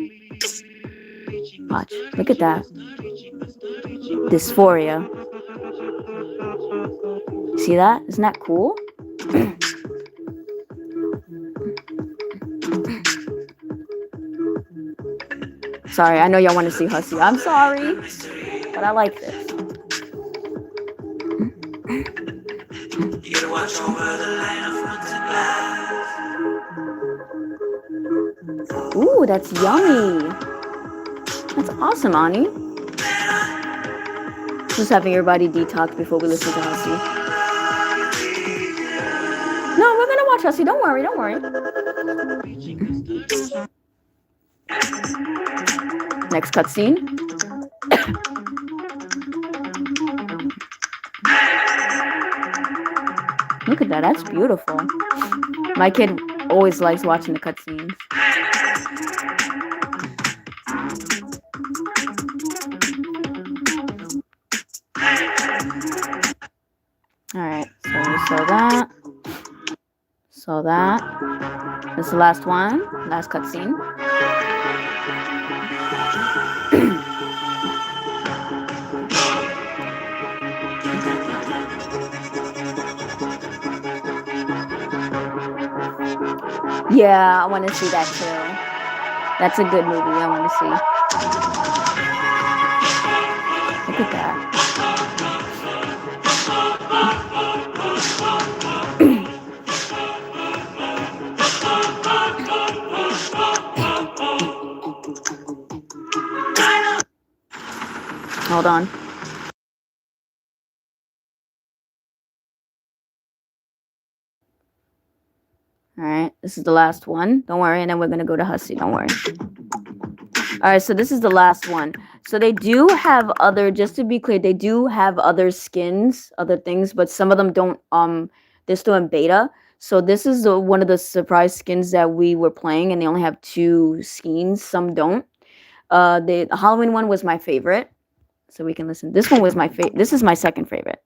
Watch. Look at that. Dysphoria. See that? Isn't that cool? Sorry, I know y'all want to see Hussy. I'm sorry, but I like this. You gotta watch over the line of front and glass. Ooh, that's yummy. That's awesome, Ani. Just having everybody detox before we listen to Hussy. No, we're gonna watch Hussy. Don't worry, don't worry. Next cutscene. Look at that. That's beautiful. My kid always likes watching the cutscenes. Alright, so we saw that. Saw that. This is the last one. Last cutscene. Yeah, I want to see that too. That's a good movie. I want to see. Look at that. Hold on. All right, this is the last one. Don't worry, and then we're going to go to Hussy. Don't worry. All right, so this is the last one. So they do have other, just to be clear, they do have other skins, other things, but some of them don't, they're still in beta. So this is one of the surprise skins that we were playing, and they only have 2 skins. Some don't. The Halloween one was my favorite. So we can listen. This one was my favorite. This is my second favorite.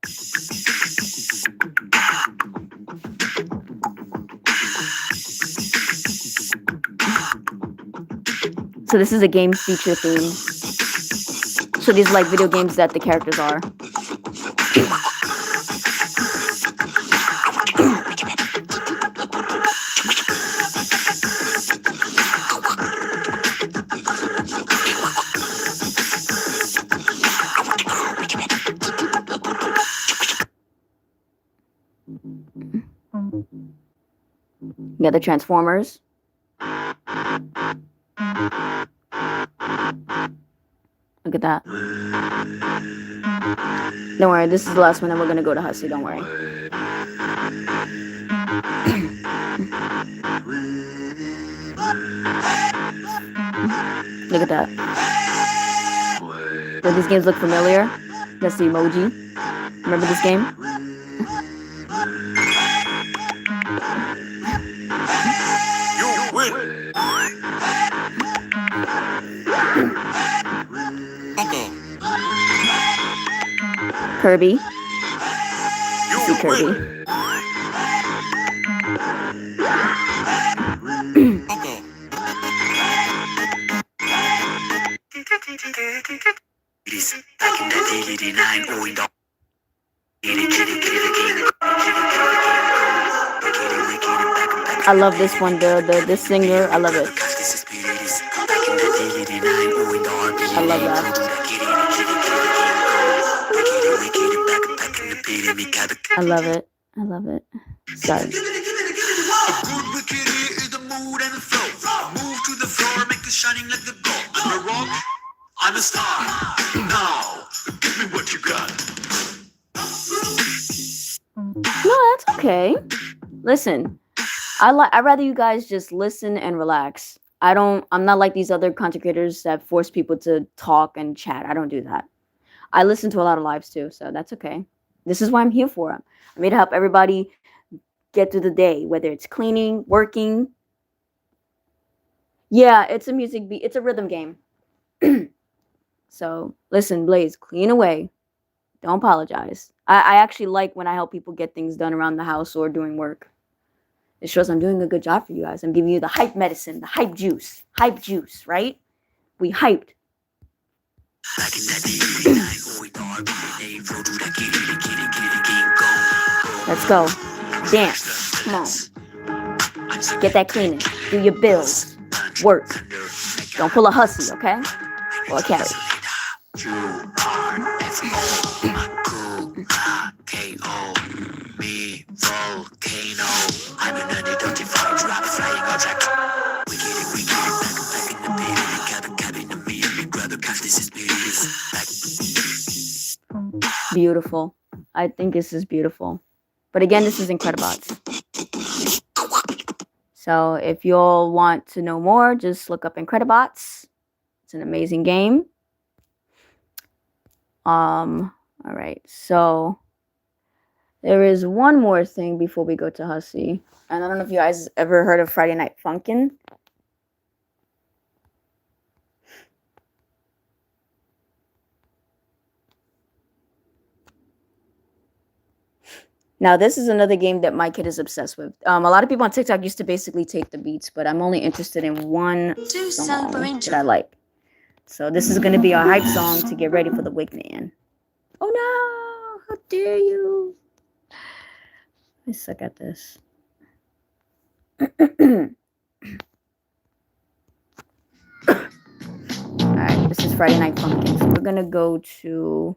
So this is a game feature theme. So these are like video games that the characters are. You got the Transformers. Look at that. Don't worry, this is the last one and we're gonna go to Hussey, don't worry. Look at that. Do these games look familiar? That's the emoji. Remember this game? You win. Kirby. You See Kirby. win. Back in the day, 89, owing dog. I love this one, the singer, I love it. I love that. I love it. I love it. Sorry. Good wicked here is the mood and the flow. Move to the floor, make it shining like the gold. I'm a rock, I'm a star. Now, give me what you got. No, that's okay. Listen, I'd rather you guys just listen and relax. I'm not like these other content creators that force people to talk and chat. I don't do that. I listen to a lot of lives too, so that's okay. This is what I'm here for. I'm here to help everybody get through the day, whether it's cleaning, working. Yeah, it's a music beat. It's a rhythm game. So listen, Blaze, clean away. Don't apologize. I actually like when I help people get things done around the house or doing work. It shows I'm doing a good job for you guys. I'm giving you the hype medicine, the hype juice. Hype juice, right? We hyped. Back in that day, 89, owing dog. Let's go. Dance. Come on. Get that cleaning. Do your bills. Work. Don't pull a hussy, okay? Or a carry. Volcano. I'm an unidentified drop flying object. We get it back in the pit. Cabin to me and big brother, cause this is beautiful. Beautiful. I think this is beautiful. But again, this is Incredibots. So if you all want to know more, just look up Incredibots. It's an amazing game. All right, so there is one more thing before we go to Hussey. And I don't know if you guys ever heard of Friday Night Funkin'. Now, this is another game that my kid is obsessed with. A lot of people on TikTok used to basically take the beats, but I'm only interested in one song that I like. So this is going to be our hype song to get ready for the Wig Man. Oh no! How dare you! I suck at this. Alright, this is Friday Night Funkin'. So we're going to go to...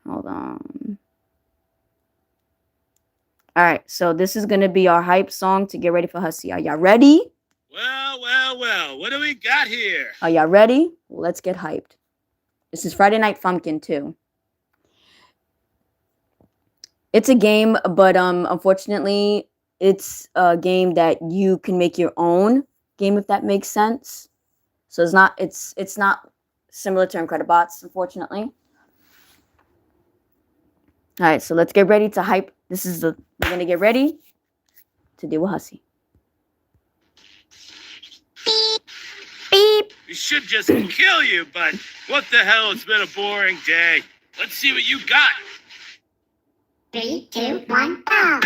Hold on. All right, so this is going to be our hype song to get ready for Hussey. Are y'all ready? Well, what do we got here? Are y'all ready? Let's get hyped. This is Friday Night Funkin' too. It's a game, but unfortunately, it's a game that you can make your own game, if that makes sense. So it's not similar to Incredibots, unfortunately. All right, so let's get ready to hype. We're gonna get ready to deal with Hussey. Beep. We should just kill you, but what the hell? It's been a boring day. Let's see what you got. 3, 2, 1, go!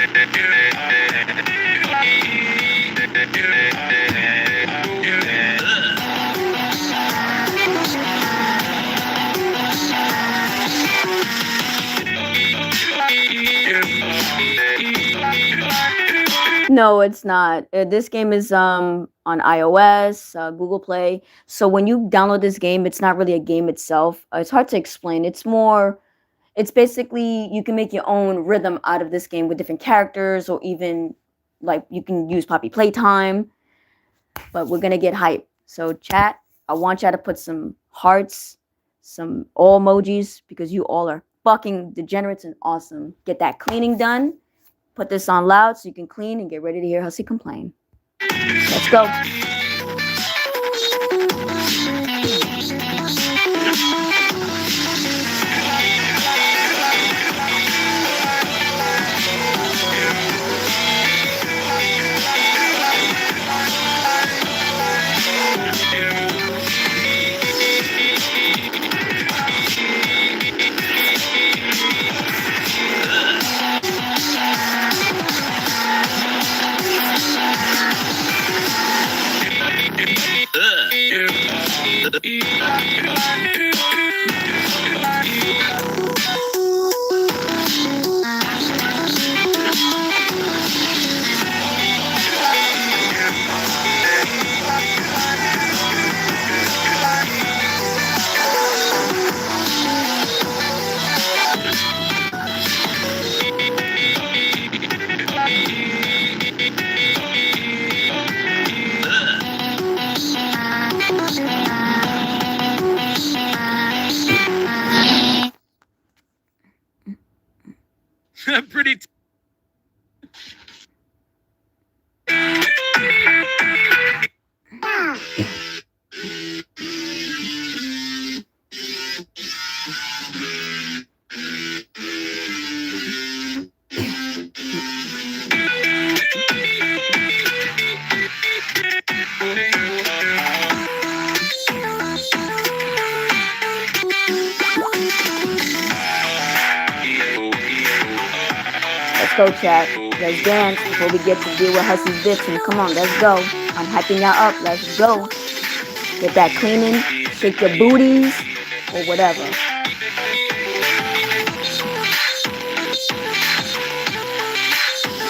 No, it's not. This game is on iOS, Google Play. So when you download this game, it's not really a game itself. It's hard to explain. It's basically you can make your own rhythm out of this game with different characters, or even like you can use Poppy Playtime. But we're gonna get hype. So chat, I want y'all to put some hearts, some all emojis, because you all are fucking degenerates and awesome. Get that cleaning done. Put this on loud so you can clean and get ready to hear Hussy complain. Let's go. Pretty. Let's go, chat. Let's dance before we get to deal with Hussy's bitching. Come on, let's go. I'm hyping y'all up. Let's go. Get that cleaning. Shake your booties or whatever.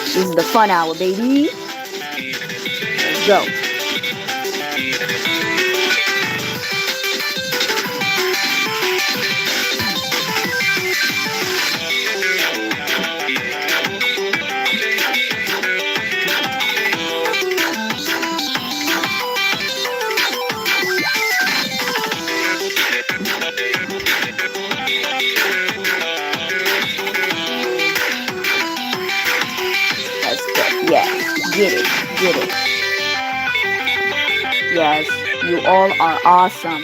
This is the fun hour, baby. Let's go. Get it. Yes, you all are awesome.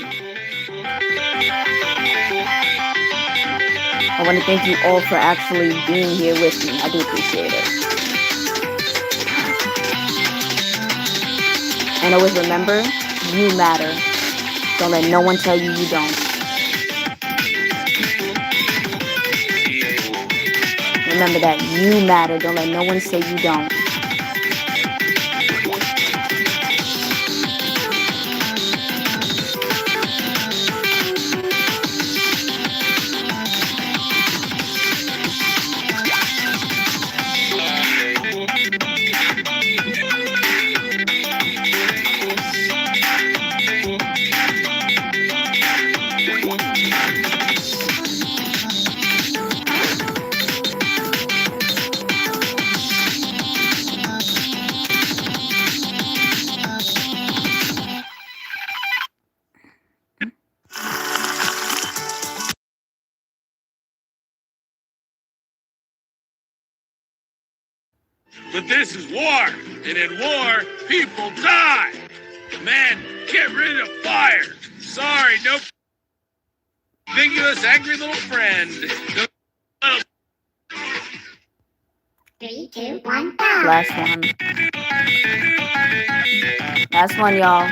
I want to thank you all for actually being here with me. I do appreciate it. And always remember, you matter. Don't let no one tell you you don't. Remember that you matter. Don't let no one say you don't. But this is war, and in war, people die. Man, get rid of fire. Sorry, no ambiguous, angry little friend. No, 3, 2, 1, go! Last one. Last one, y'all.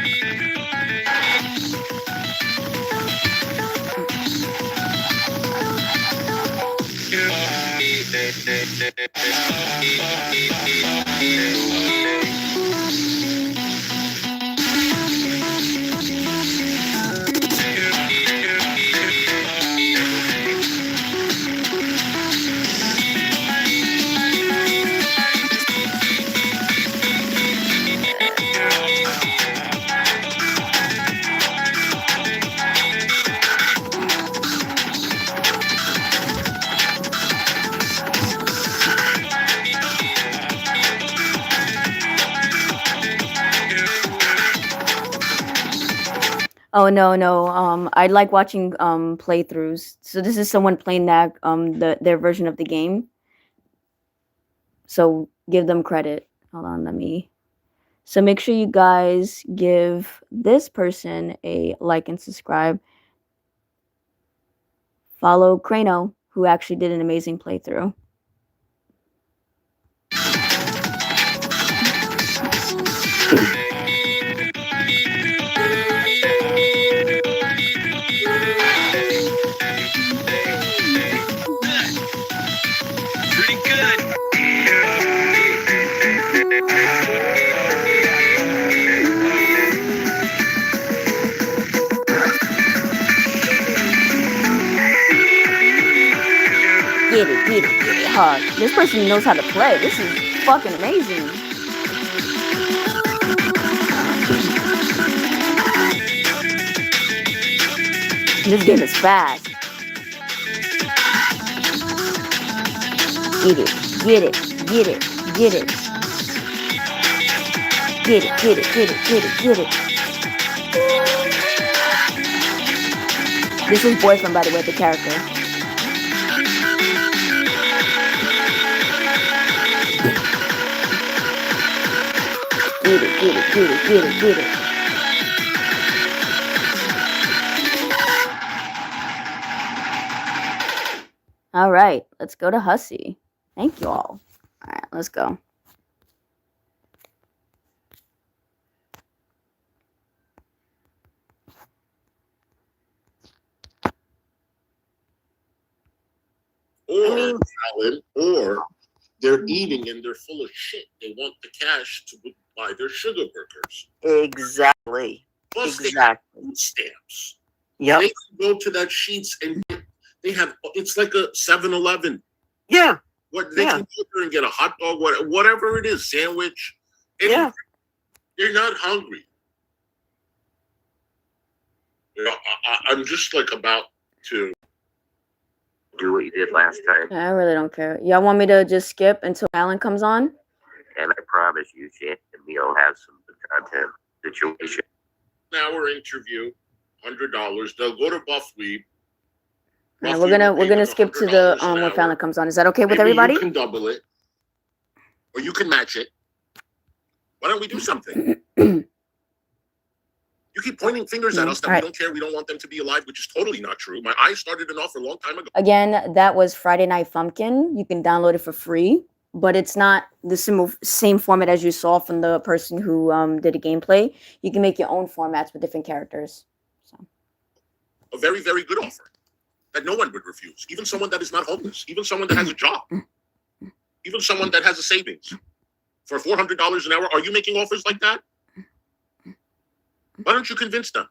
Oh no. I like watching playthroughs. So this is someone playing that their version of the game. So give them credit. Hold on, let me. So make sure you guys give this person a like and subscribe. Follow Crano, who actually did an amazing playthrough. Pretty good. Get it hard. This person knows how to play. This is fucking amazing. This game is fast. Get it. Get it. This is Boyfriend, by the way, the character. Get it. All right, let's go to Hussey. Thank you all. All right, let's go. Or Alan, or they're eating and they're full of shit. They want the cash to buy their sugar burgers. Exactly. Plus they have Exactly. food stamps. Yep. They can go to that Sheets and they have, it's like a 7-Eleven. Yeah. What they Yeah. can go there and get a hot dog, whatever it is, sandwich. Yeah. They're not hungry. You know, I'm just like about to do what you did last time, I really don't care. Y'all want me to just skip until Alan comes on? and I promise you, Shan and me will have some good content situation. An hour interview, $100. They'll go to Buffweed. Yeah, we're gonna skip to the when Fallon comes on. Is that okay with everybody? You can double it, or you can match it. Why don't we do something? You keep pointing fingers at us that we don't care. We don't want them to be alive, which is totally not true. My eyes started an offer a long time ago. Again, that was Friday Night Fumpkin. You can download it for free, but it's not the same format as you saw from the person who did a gameplay. You can make your own formats with different characters. So. A very, very good offer that no one would refuse. Even someone that is not homeless, even someone that has a job, even someone that has a savings. For $400 an hour, are you making offers like that? Why don't you convince them?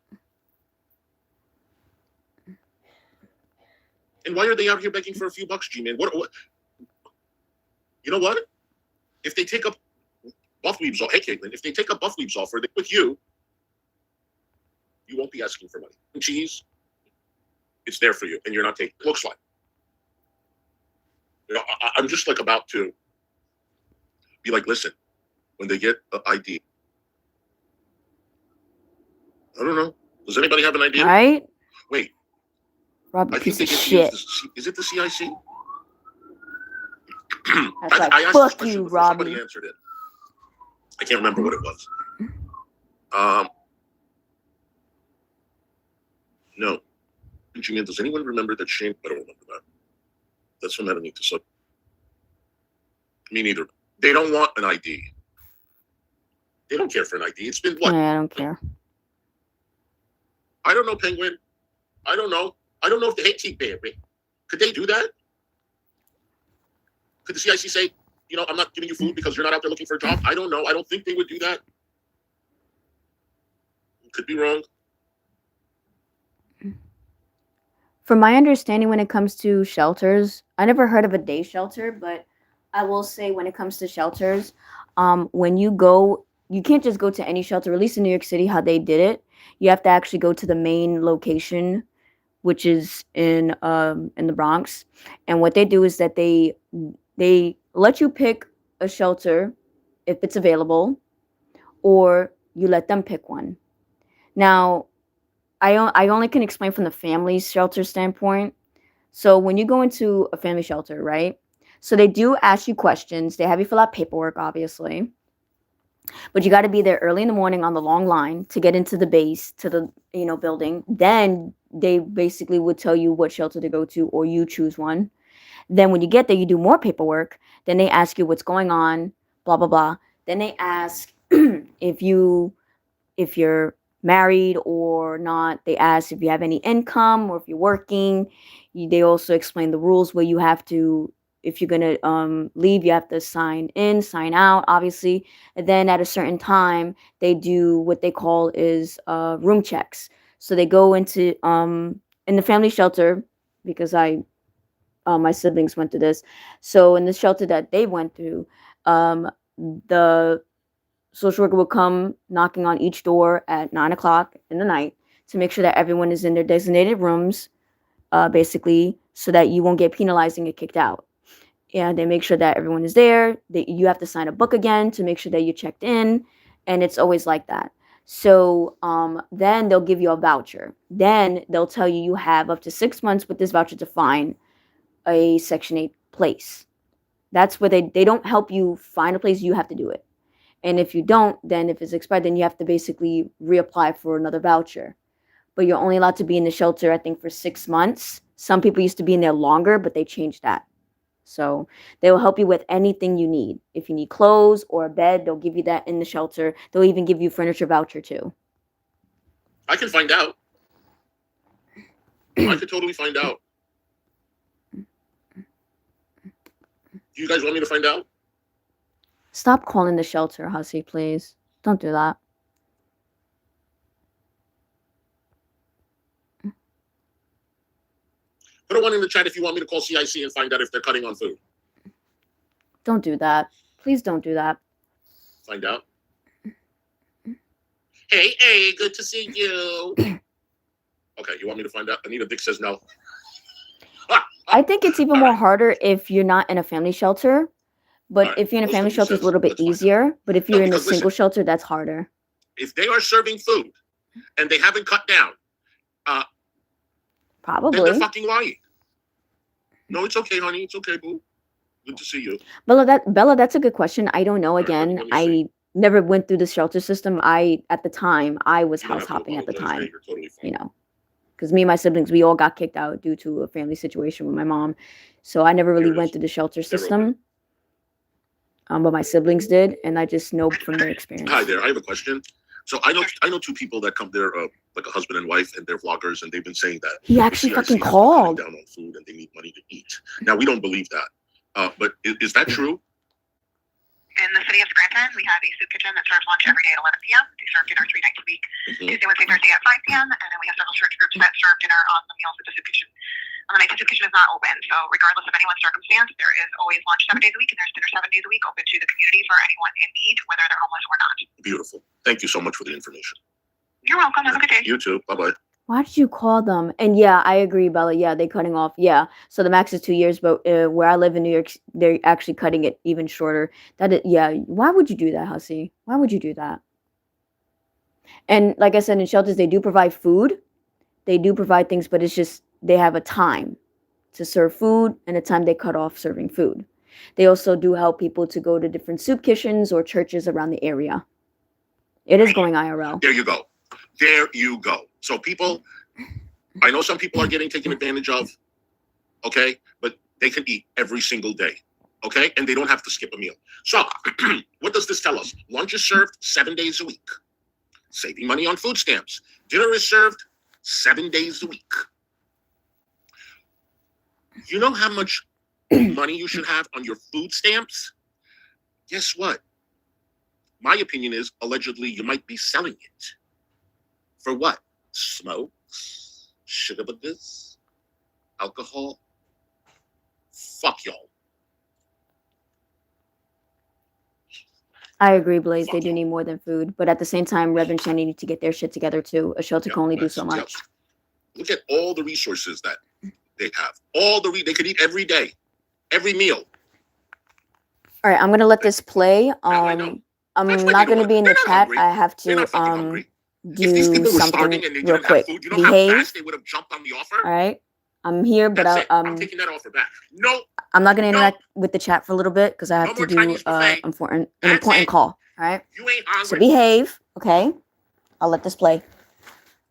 And why are they out here begging for a few bucks, G-Man? What? You know what? If they take up Buffweeb's offer, hey Caitlin, if they take up Buffweeb's offer with you, you won't be asking for money. And cheese, it's there for you, and you're not taking it. Looks like. You know, I'm just like about to be like, listen, when they get an ID, I don't know. Does anybody have an idea? Right? Wait. Rob, I piece think of they shit. is it the CIC? That's like, I asked this fuck question you, before Robbie. somebody answered it. I can't remember what it was. No. G-Man, does anyone remember that Shane? I don't remember that. That's from Enemy to Sub. Me neither. They don't want an ID. They don't care for an ID. It's been what? Yeah, I don't care. I don't know, Penguin. I don't know. I don't know if they hate Team Baby. Could they do that? Could the CIC say, you know, I'm not giving you food because you're not out there looking for a job? I don't know. I don't think they would do that. Could be wrong. From my understanding, when it comes to shelters, I never heard of a day shelter, but I will say when it comes to shelters, when you go, you can't just go to any shelter, at least in New York City, how they did it. You have to actually go to the main location, which is in the Bronx. And what they do is that they let you pick a shelter if it's available, or you let them pick one. Now, I only can explain from the family shelter standpoint. So when you go into a family shelter, right? So they do ask you questions. They have you fill out paperwork, obviously. But you got to be there early in the morning on the long line to get into the base, to the, building. Then they basically would tell you what shelter to go to, or you choose one. Then when you get there, you do more paperwork. Then they ask you what's going on, blah blah blah. Then they ask if you're married or not. They ask if you have any income or if you're working. They also explain the rules where you have to, if you're gonna leave, you have to sign in, sign out, obviously. And then at a certain time, they do what they call is room checks. So they go into in the family shelter, because my siblings went through this. So in the shelter that they went through, the social worker will come knocking on each door at 9 o'clock in the night to make sure that everyone is in their designated rooms, basically, so that you won't get penalized and get kicked out. And they make sure that everyone is there. You have to sign a book again to make sure that you checked in, and it's always like that. So then they'll give you a voucher. Then they'll tell you you have up to 6 months with this voucher to find a Section 8 place. That's where they don't help you find a place. You have to do it. And if you don't, then if it's expired, then you have to basically reapply for another voucher. But you're only allowed to be in the shelter, I think, for 6 months. Some people used to be in there longer, but they changed that. So they will help you with anything you need. If you need clothes or a bed, they'll give you that in the shelter. They'll even give you a furniture voucher too. I can find out. I could totally find out. Do you guys want me to find out? Stop calling the shelter, Hussy, please. Don't do that. Put a one in the chat if you want me to call CIC and find out if they're cutting on food. Don't do that. Please don't do that. Find out. Hey, good to see you. Okay, you want me to find out? Anita Dick says no. I think it's even more harder if you're not in a family shelter. But All right, if you're in a let's family do shelter, it's a little bit let's find out. easier. But if you're No, in a because single listen. shelter, that's harder. If they are serving food and they haven't cut down, then Probably. they're fucking lying. No, it's okay, honey. It's okay, boo. Good to see you. Bella, that's a good question. I don't know. right, Again, let me see. I never went through the shelter system. At the time, I was You don't house have to hopping at the apologize. Hey, time. you're totally fine. Because me and my siblings, we all got kicked out due to a family situation with my mom. So I never really Here it went is. through the shelter They're system. But my siblings did, and I just know from their experience. Hi there. I have a question. So I know two people that come there, like a husband and wife, and they're vloggers, and they've been saying that He the actually CIC fucking has been called. cutting down on food and they need money to eat. Now we don't believe that, but is that true? In the city of Scranton, we have a soup kitchen that serves lunch every day at 11 p.m. They serve dinner 3 nights a week, Tuesday, Wednesday, Thursday at 5 p.m. And then we have several church groups that serve dinner on the meals at the soup kitchen. On the night, the soup kitchen is not open. So regardless of anyone's circumstance, there is always lunch 7 days a week, and there's dinner 7 days a week open to the community for anyone in need, whether they're homeless or not. Beautiful. Thank you so much for the information. You're welcome. Have a good day. You too. Bye bye. Why did you call them? And yeah, I agree, Bella. Yeah, they're cutting off. Yeah. So the max is 2 years, but where I live in New York, they're actually cutting it even shorter. Yeah. Why would you do that, Hussy? Why would you do that? And like I said, in shelters, they do provide food. They do provide things, but it's just they have a time to serve food and a time they cut off serving food. They also do help people to go to different soup kitchens or churches around the area. It is going IRL. There you go. There you go. So people, I know some people are getting taken advantage of, okay, but they can eat every single day, okay, and they don't have to skip a meal. So what does this tell us? Lunch is served 7 days a week, saving money on food stamps. Dinner is served 7 days a week. You know how much money you should have on your food stamps? Guess what? My opinion is allegedly you might be selling it. For what? Smokes, sugar boogas, alcohol. Fuck y'all. I agree, Blaze. They do need more than food. But at the same time, Rev and Shani need to get their shit together too. A shelter can only do so much. Look at all the resources that they have. They could eat every day, every meal. All right, I'm gonna let this play. I know. I'm That's what not they gonna want. be in They're the not chat. hungry. I have They're to not fucking hungry. If these do people were something starving and they real didn't quick. have food, you know how Behave. fast they would have jumped on the offer? All right. I'm here, but That's it. I'm I'm taking that offer back. No, not gonna no, interact with the chat for a little bit because I no have to more do Chinese buffet. an That's important it. call. All right. You ain't So hungry. behave. Okay. I'll let this play.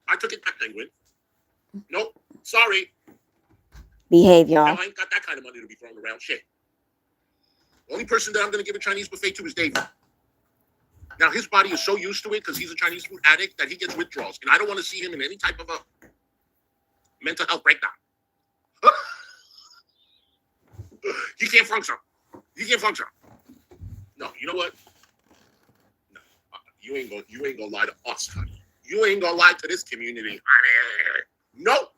I took it back, Penguin. Nope. Sorry. Behave, Hell, y'all. I ain't got that kind of money to be thrown around. Shit. The only person that I'm going to give a Chinese buffet to is David. Now, his body is so used to it because he's a Chinese food addict that he gets withdrawals. And I don't want to see him in any type of a mental health breakdown. He can't function. He can't function. No, you know what? No, you ain't gonna lie to us, honey. You ain't gonna lie to this community, honey. No.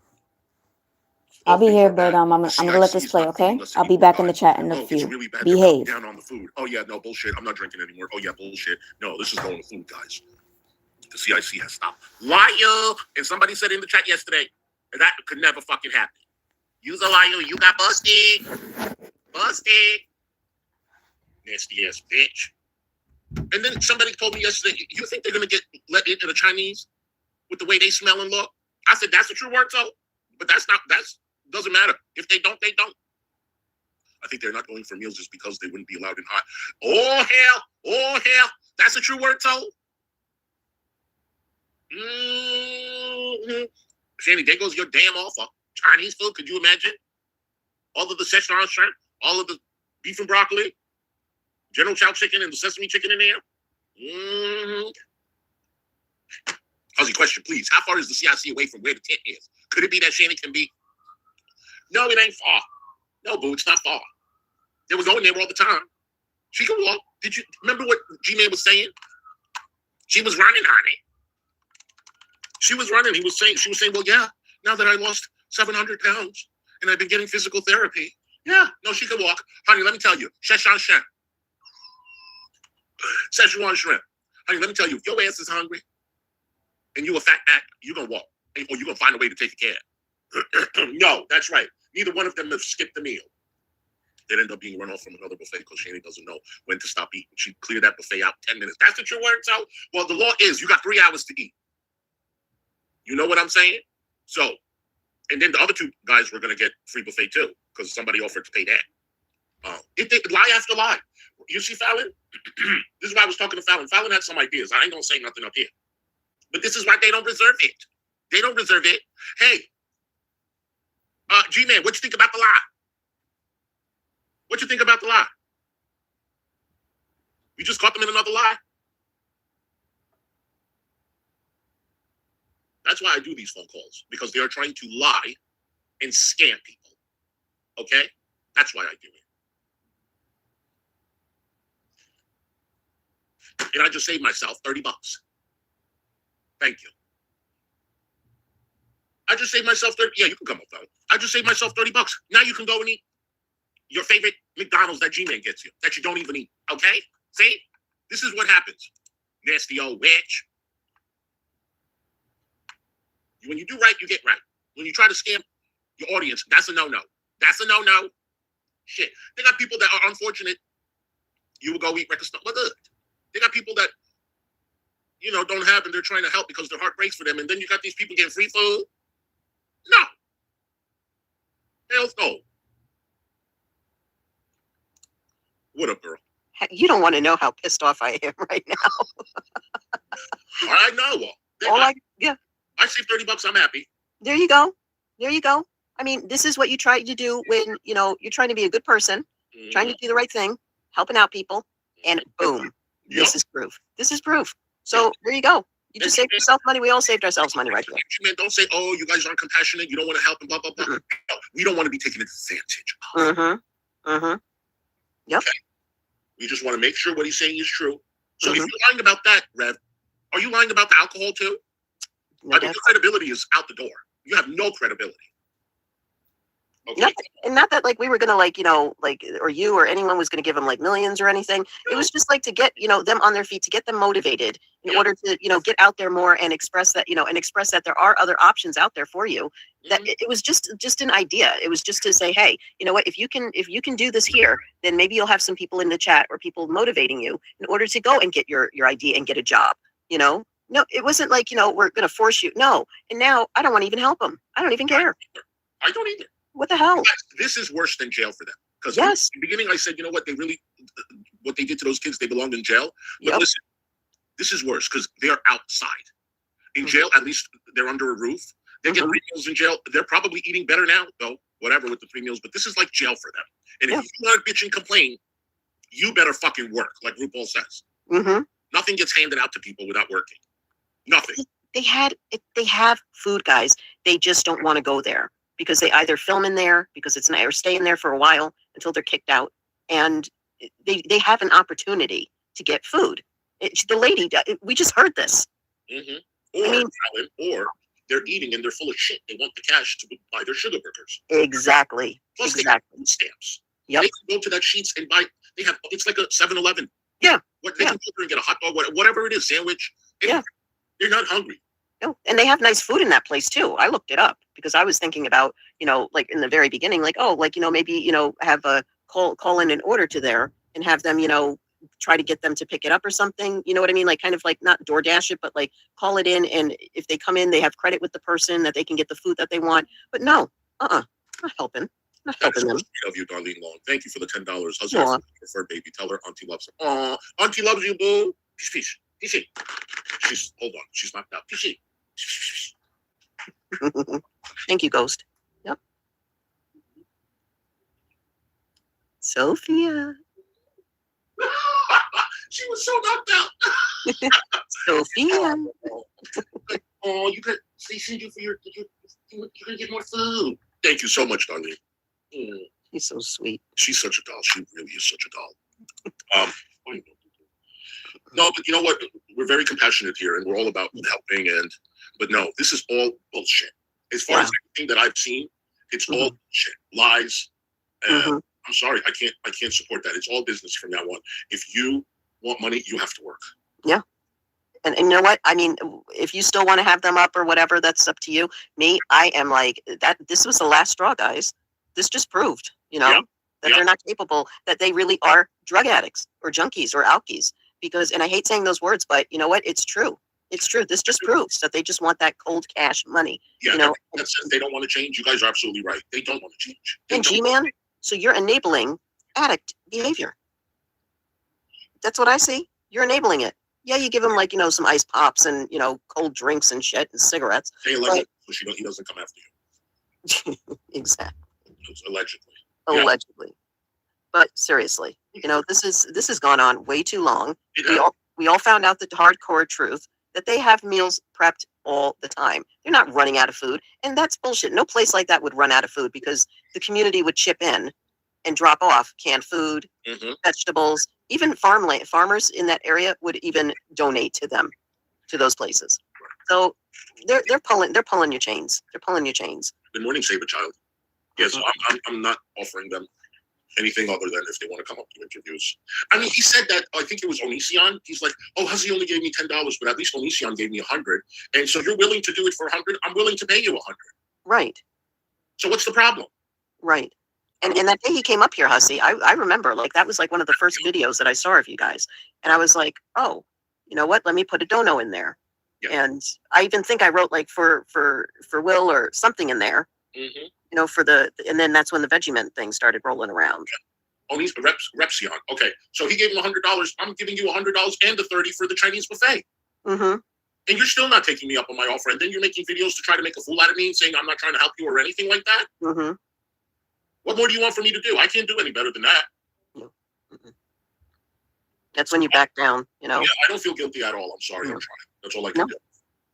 I'll be here, but I'm gonna let this play. Okay. I'll be back in the chat in a Oh, it's few. really bad. They're Behave. cutting down on the food. Oh yeah, no bullshit. I'm not drinking anymore. Oh yeah, bullshit. No, this is going to food, guys. The CIC has stopped. Liar. And somebody said in the chat yesterday that could never fucking happen. You's a liar. You got busted. Busted. Nasty ass bitch. And then somebody told me yesterday, you think they're gonna get let into the Chinese with the way they smell and look? I said that's a true word, so. But that's doesn't matter. If they don't, they don't. I think they're not going for meals just because they wouldn't be allowed in hot. Oh hell! Oh hell! That's a true word, so. Shanny, there goes your damn offer. Chinese food, could you imagine? All of the Szechuan shrimp, all of the beef and broccoli, General Chow chicken and the sesame chicken in there. Ozzy, question, please. How far is the CIC away from where the tent is? Could it be that Shannon can be? No, it ain't far. No, boo, it's not far. They were going there all the time. She can walk. Did you remember what G-Man was saying? She was running on it. She was running. She was saying, well, yeah, now that I lost 700 pounds and I've been getting physical therapy. Yeah, no, she can walk. Honey, let me tell you, Szechuan shrimp. Szechuan shrimp. Honey, let me tell you, if your ass is hungry and you a fat back, you're going to walk. Or you're going to find a way to take a cab. No, that's right. Neither one of them have skipped the meal. They'd end up being run off from another buffet because Shani doesn't know when to stop eating. She cleared that buffet out 10 minutes. That's what your words out? Well, the law is you got 3 hours to eat. You know what I'm saying? So, and then the other 2 guys were going to get free buffet too because somebody offered to pay that. Lie after lie. You see, Fallon? This is why I was talking to Fallon. Fallon had some ideas. I ain't going to say nothing up here. But this is why they don't reserve it. They don't reserve it. Hey, G-Man, what you think about the lie? What you think about the lie? You just caught them in another lie? That's why I do these phone calls, because they are trying to lie and scam people. Okay? That's why I do it. And I just saved myself $30. Thank you. I just saved myself 30. Yeah, you can come up, though. I just saved myself $30. Now you can go and eat your favorite McDonald's that G-Man gets you, that you don't even eat. Okay? See? This is what happens. Nasty old witch. When you do right, you get right. When you try to scam your audience, that's a no-no. That's a no-no. Shit. They got people that are unfortunate. You will go eat record stuff. But good. They got people that, don't have and they're trying to help because their heart breaks for them. And then you got these people getting free food. No. Hell no. What up, girl? You don't want to know how pissed off I am right now. I know. I saved $30. I'm happy. There you go. There you go. I mean, this is what you try to do when, you're trying to be a good person, trying to do the right thing, helping out people, and boom, this is proof. This is proof. So there you go. You just saved yourself money. We all saved ourselves money right here. Man, don't say, oh, you guys aren't compassionate. You don't want to help and blah, blah, blah. No, we don't want to be taken advantage of. Yep. Okay. We just want to make sure what he's saying is true. So if you're lying about that, Rev, are you lying about the alcohol too? No, I mean, your credibility is out the door. You have no credibility. Okay. Not that we were gonna or you or anyone was gonna give them millions or anything. It was just to get them on their feet, to get them motivated in order to get out there more and express that and express that there are other options out there for you. That it was just an idea. It was just to say, hey, you know what? If you can do this here, then maybe you'll have some people in the chat or people motivating you in order to go and get your ID and get a job. No, it wasn't like, we're going to force you. No. And now I don't want to even help them. I don't even care. I don't either. What the hell? This is worse than jail for them. Because Yes. in the beginning, I said, you know what? What they did to those kids, they belonged in jail. But Yep. listen, this is worse because they are outside. In jail, at least they're under a roof. They get 3 meals in jail. They're probably eating better now, though, whatever with the 3 meals. But this is like jail for them. And if you want to bitch and complain, you better fucking work, like RuPaul says. Mm-hmm. Nothing gets handed out to people without working. Nothing. They have food, guys. They just don't want to go there because they either film in there because it's not, or stay in there for a while until they're kicked out. And they have an opportunity to get food. The lady, we just heard this. Mm-hmm. Or they're eating and they're full of shit. They want the cash to buy their sugar burgers. Exactly. Plus exactly. they have food stamps. Yep. They can go to that Sheets and buy. It's like a 7-Eleven. Yeah. They can go there and get a hot dog, whatever it is, sandwich. Yeah. They're not hungry. No, and they have nice food in that place too. I looked it up because I was thinking about, like in the very beginning, like, maybe, have a call in an order to there and have them, try to get them to pick it up or something. You know what I mean? Like kind of like not DoorDash it, but like call it in. And if they come in, they have credit with the person that they can get the food that they want. But no, not helping. Not helping them. I love you, Darlene Long. Thank you for the $10. How's Aw. your preferred baby? Tell her Auntie loves her. Aw, Auntie loves you, boo. Peace. Hold on. She's knocked out. Peace. Thank you, Ghost. Yep. Sophia. She was so knocked out. Sophia. Oh, they send you for you're gonna get more food. Thank you so much, Darlene. He's so sweet. She's such a doll. She really is such a doll. No, but you know what? We're very compassionate here, and we're all about helping. But no, this is all bullshit. As far as everything that I've seen, it's all bullshit, lies. I'm sorry, I can't support that. It's all business from now on. If you want money, you have to work. Yeah. And you know what? I mean, if you still want to have them up or whatever, that's up to you. Me, I am like that. This was the last straw, guys. This just proved, that they're not capable, that they really are drug addicts or junkies or alkies. Because, and I hate saying those words, but you know what? It's true. It's true. This just proves that they just want that cold cash money. Yeah, that says they don't want to change. You guys are absolutely right. They don't want to change. And G-Man, so you're enabling addict behavior. That's what I see. You're enabling it. Yeah, you give him like, some ice pops and, cold drinks and shit and cigarettes. They allegedly, so he doesn't come after you. Exactly. Allegedly. Allegedly. But seriously, this has gone on way too long. We all found out the hardcore truth that they have meals prepped all the time. They're not running out of food. And that's bullshit. No place like that would run out of food because the community would chip in and drop off canned food, vegetables. Even farmers in that area would even donate to them, to those places. So they're pulling your chains. They're pulling your chains. Good morning, Save a Child. Yes, I'm not offering them anything other than if they want to come up to interviews. I mean, he said that, I think it was Onision. He's like, oh, Huzzy only gave me $10, but at least Onision gave me $100. And so you're willing to do it for $100? I'm willing to pay you $100. Right. So what's the problem? Right. And that day he came up here, Hussy, I remember, like, that was like one of the first videos that I saw of you guys. And I was like, oh, you know what? Let me put a dono in there. Yeah. And I even think I wrote like for Will or something in there. And then that's when the Veggie thing started rolling around. Oh, he's Repsion. Okay, so he gave him $100. I'm giving you $100 and the $30 for the Chinese buffet. And you're still not taking me up on my offer. And then you're making videos to try to make a fool out of me and saying I'm not trying to help you or anything like that. What more do you want for me to do? I can't do any better than that. That's when you back down, Yeah, I don't feel guilty at all. I'm sorry. I'm trying. That's all I can do.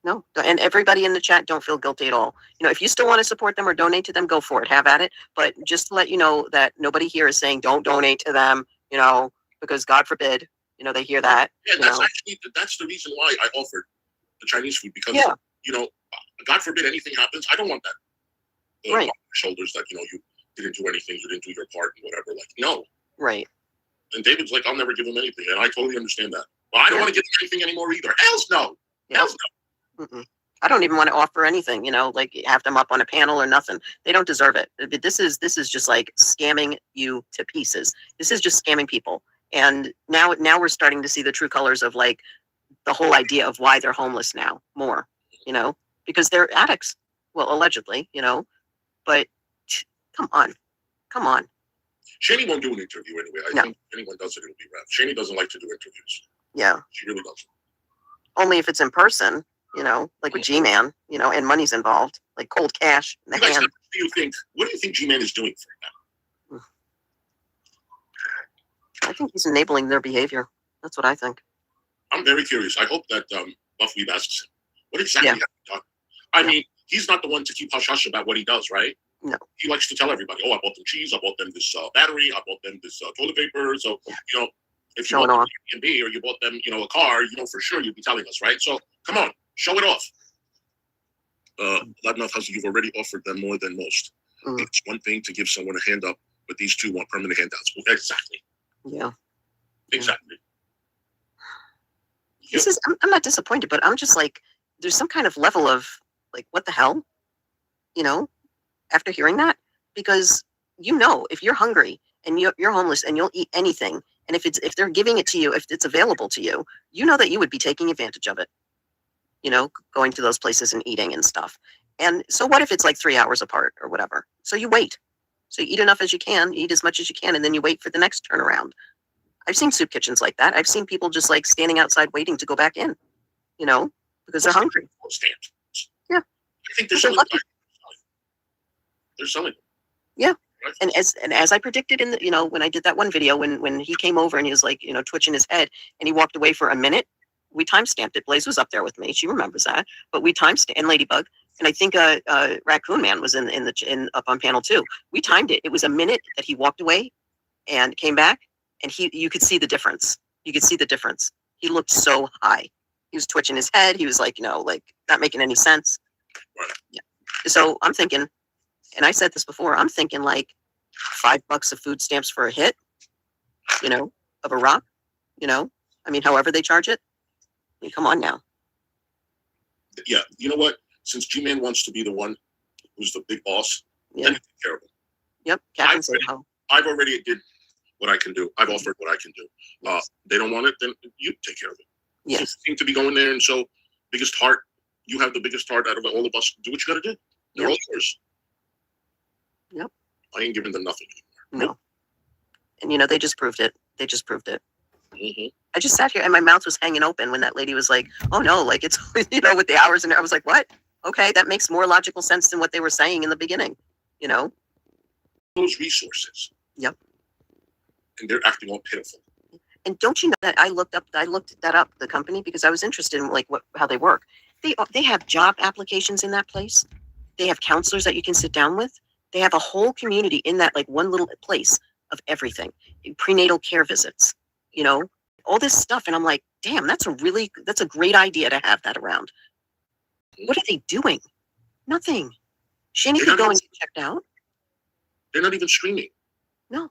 No, and everybody in the chat, don't feel guilty at all. If you still want to support them or donate to them, go for it. Have at it. But just to let you know that nobody here is saying don't donate to them, because God forbid, they hear that. Yeah, that's the reason why I offered the Chinese food because, God forbid anything happens. I don't want that. Right. On my shoulders that, you didn't do anything, you didn't do your part and whatever. Like, no. Right. And David's like, I'll never give him anything. And I totally understand that. Well, I don't want to give him anything anymore either. Hell's no. Hell's no. I don't even want to offer anything, like have them up on a panel or nothing. They don't deserve it. This is just like scamming you to pieces. This is just scamming people. And now we're starting to see the true colors of like the whole idea of why they're homeless now more, because they're addicts. Well, allegedly, but come on. Shani won't do an interview anyway. I No. think if anyone does it, it'll be Rev. Shani doesn't like to do interviews. Yeah. She really doesn't. Only if it's in person, like with G-Man, and money's involved, like cold cash in the You guys, hand. what do you think G-Man is doing for now? I think he's enabling their behavior. That's what I think. I'm very curious. I hope that Buffweed asks him, what exactly Yeah. have you done? I mean, he's not the one to keep hush-hush about what he does, right? No. He likes to tell everybody, oh, I bought them cheese, I bought them this battery, I bought them this toilet paper. So, if you Showing bought off. them Airbnb or you bought them, a car, for sure you'd be telling us, right? So, come on, show it off. Loudmouth Hustle, you've already offered them more than most. Mm. It's one thing to give someone a hand up, but these two want permanent handouts. Well, exactly. Yeah. Exactly. I'm not disappointed, but I'm just like, there's some kind of level of like, what the hell? After hearing that, because if you're hungry and you're homeless and you'll eat anything, and if they're giving it to you, if it's available to you, that you would be taking advantage of it. Going to those places and eating and stuff. And so what if it's like 3 hours apart or whatever? So you wait. So you eat enough as you can, eat as much as you can, and then you wait for the next turnaround. I've seen soup kitchens like that. I've seen people just like standing outside waiting to go back in, because they're hungry. Stamps. Yeah. I think they're They're selling. lucky. They're selling. Yeah. Right? And as I predicted in the, when I did that one video, when he came over and he was like, twitching his head and he walked away for a minute, we timestamped it. Blaze was up there with me. She remembers that, but we timestamped, and Ladybug. And I think Raccoon Man was in up on panel 2. We timed it. It was a minute that he walked away and came back, and you could see the difference. You could see the difference. He looked so high. He was twitching his head. He was like, like not making any sense. Right. Yeah. So I'm thinking, and I said this before, I'm thinking like $5 of food stamps for a hit, of a rock, I mean, however they charge it. I mean, come on now. Yeah. You know what? Since G-Man wants to be the one who's the big boss, Yeah. then you take care of it. Yep. Captain said, "Oh, I've already did what I can do. I've offered what I can do. They don't want it, then you take care of it. yes, You seem to be going there, and so biggest heart. You have the biggest heart out of all of us. Do what you got to do. They're Yep. all yours. Yep. I ain't giving them nothing. no." And they just proved it. They just proved it. Mm-hmm. I just sat here and my mouth was hanging open when that lady was like, "Oh no, like it's with the hours," and I was like, "What? Okay, that makes more logical sense than what they were saying in the beginning." Those resources. Yep. And they're acting all pitiful. And don't you know that I looked that up, the company, because I was interested in like how they work. They have job applications in that place. They have counselors that you can sit down with. They have a whole community in that like one little place of everything. Prenatal care visits, all this stuff. And I'm like, damn, that's a great idea to have that around. What are they doing? Nothing. Shani could go and get checked out. They're not even streaming. No.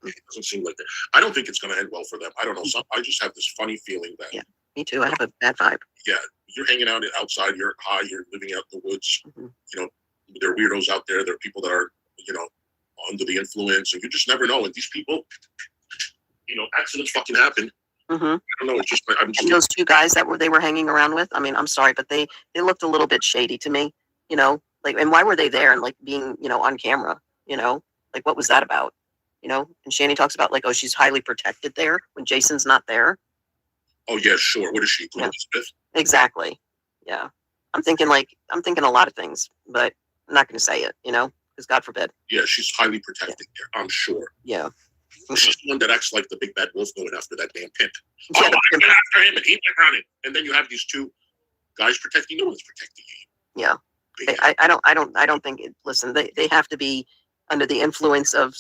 It doesn't seem like that. I don't think it's going to end well for them. I don't know. I just have this funny feeling that, Yeah. Me too. I have a bad vibe. yeah, you're hanging out outside, you're high, you're living out in the woods. Mhm. There are weirdos out there. There are people that are, under the influence, and you just never know. And these people, accidents fucking happen. Mm-hmm. I don't know. It's just, I'm just, And those two guys that they were hanging around with, I mean, I'm sorry, but they looked a little bit shady to me, like, and why were they there and like being, on camera, like what was that about? And Shani talks about like, oh, she's highly protected there when Jason's not there. oh yeah, sure. What is she, Queen Yeah. Elizabeth? Exactly. Yeah. I'm thinking a lot of things, but I'm not going to say it, because God forbid. Yeah, she's highly protected there, I'm sure. Yeah. She's the one that acts like the big bad wolf going after that damn pimp. Yeah, Oh, I went after him and he went running. And then you have these two guys protecting. No one's protecting you. Yeah. Big I don't think listen, they have to be under the influence of,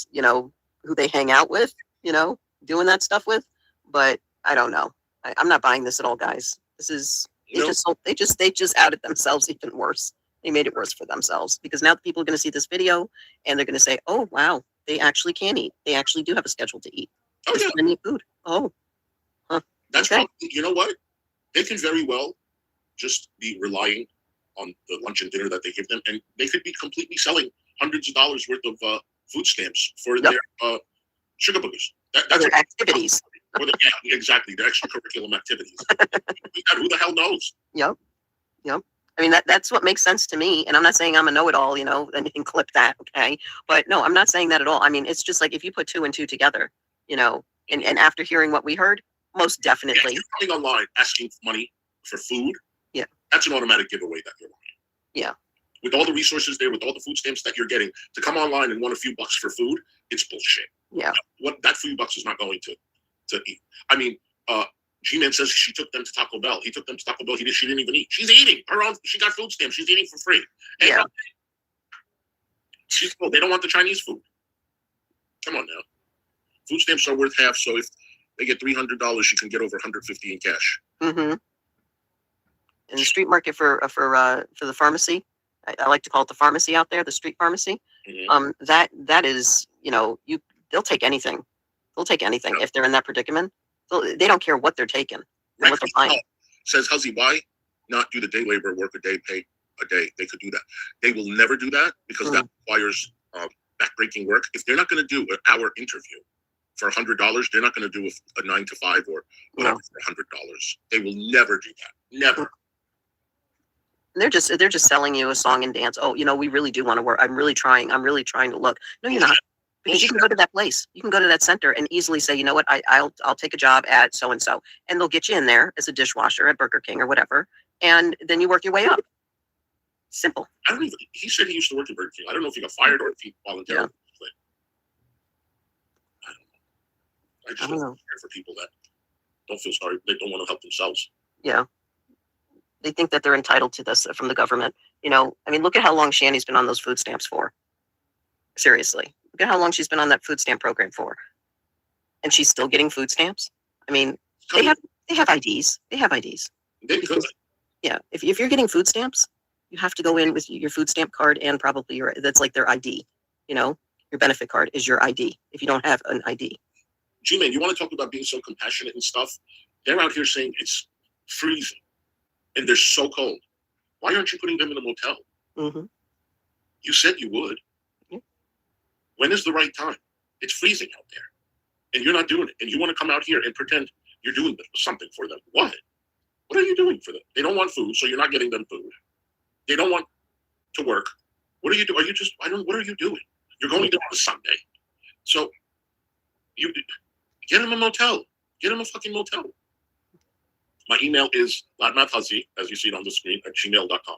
who they hang out with, doing that stuff with. But I don't know. I'm not buying this at all, guys. This is, No. they just outed themselves even worse. They made it worse for themselves because now people are going to see this video and they're going to say, oh, wow, they actually can eat. They actually do have a schedule to eat. Oh, There's yeah. plenty of food. Oh, That's okay. probably, you know what? They can very well just be relying on the lunch and dinner that they give them, and they could be completely selling hundreds of dollars worth of food stamps for Yep. their sugar boogers. That's other activities. Or yeah, exactly. The extracurricular activities. Who the hell knows? Yep. I mean, that's what makes sense to me. And I'm not saying I'm a know-it-all, and you can clip that, okay? But no, I'm not saying that at all. I mean, it's just like if you put 2 and 2 together, and after hearing what we heard, most definitely. Yeah, if you're coming online asking for money for food, yeah, that's an automatic giveaway that you're lying. Yeah. With all the resources there, with all the food stamps that you're getting, to come online and want a few bucks for food, it's bullshit. Yeah. What that few bucks is not going to eat. I mean, G-Man says she took them to Taco Bell. He took them to Taco Bell. She didn't even eat. She's eating her own. She got food stamps. She's eating for free. And yeah. They don't want the Chinese food. Come on now. Food stamps are worth half. So if they get $300, you can get over $150 in cash. Mm-hmm. In the street market for the pharmacy, I like to call it the pharmacy out there, the street pharmacy. Mm-hmm. That is, they'll take anything. They'll take anything if they're in that predicament. They don't care what they're taking, what they're buying. Says Huzzy, why not do the day labor, work a day, pay a day? They could do that. They will never do that because that requires backbreaking work. If they're not going to do an hour interview for $100, they're not going to do a 9 to 5 or whatever for $100. They will never do that. Never. They're just selling you a song and dance. Oh, we really do want to work. I'm really trying to look. No, you're not. Because you can go to that place. You can go to that center and easily say, you know what, I'll take a job at so and so, and they'll get you in there as a dishwasher at Burger King or whatever, and then you work your way up. Simple. He said he used to work at Burger King. I don't know if he got fired or if he voluntarily quit. I just don't care for people that don't feel sorry. They don't want to help themselves. Yeah. They think that they're entitled to this from the government. Look at how long Shanny's been on those food stamps for. Seriously. Look at how long she's been on that food stamp program for. And she's still getting food stamps. I mean, they have IDs. They have IDs. They could. Yeah. If you're getting food stamps, you have to go in with your food stamp card and probably that's like their ID. Your benefit card is your ID if you don't have an ID. G-Man, you want to talk about being so compassionate and stuff? They're out here saying it's freezing and they're so cold. Why aren't you putting them in a motel? Mm-hmm. You said you would. When is the right time? It's freezing out there, and you're not doing it. And you want to come out here and pretend you're doing something for them. What? What are you doing for them? They don't want food, so you're not getting them food. They don't want to work. What are you doing? What are you doing? You're going there on a Sunday. So you get them a motel. Get them a fucking motel. My email is ladmathhuzzy, as you see it on the screen, at gmail.com.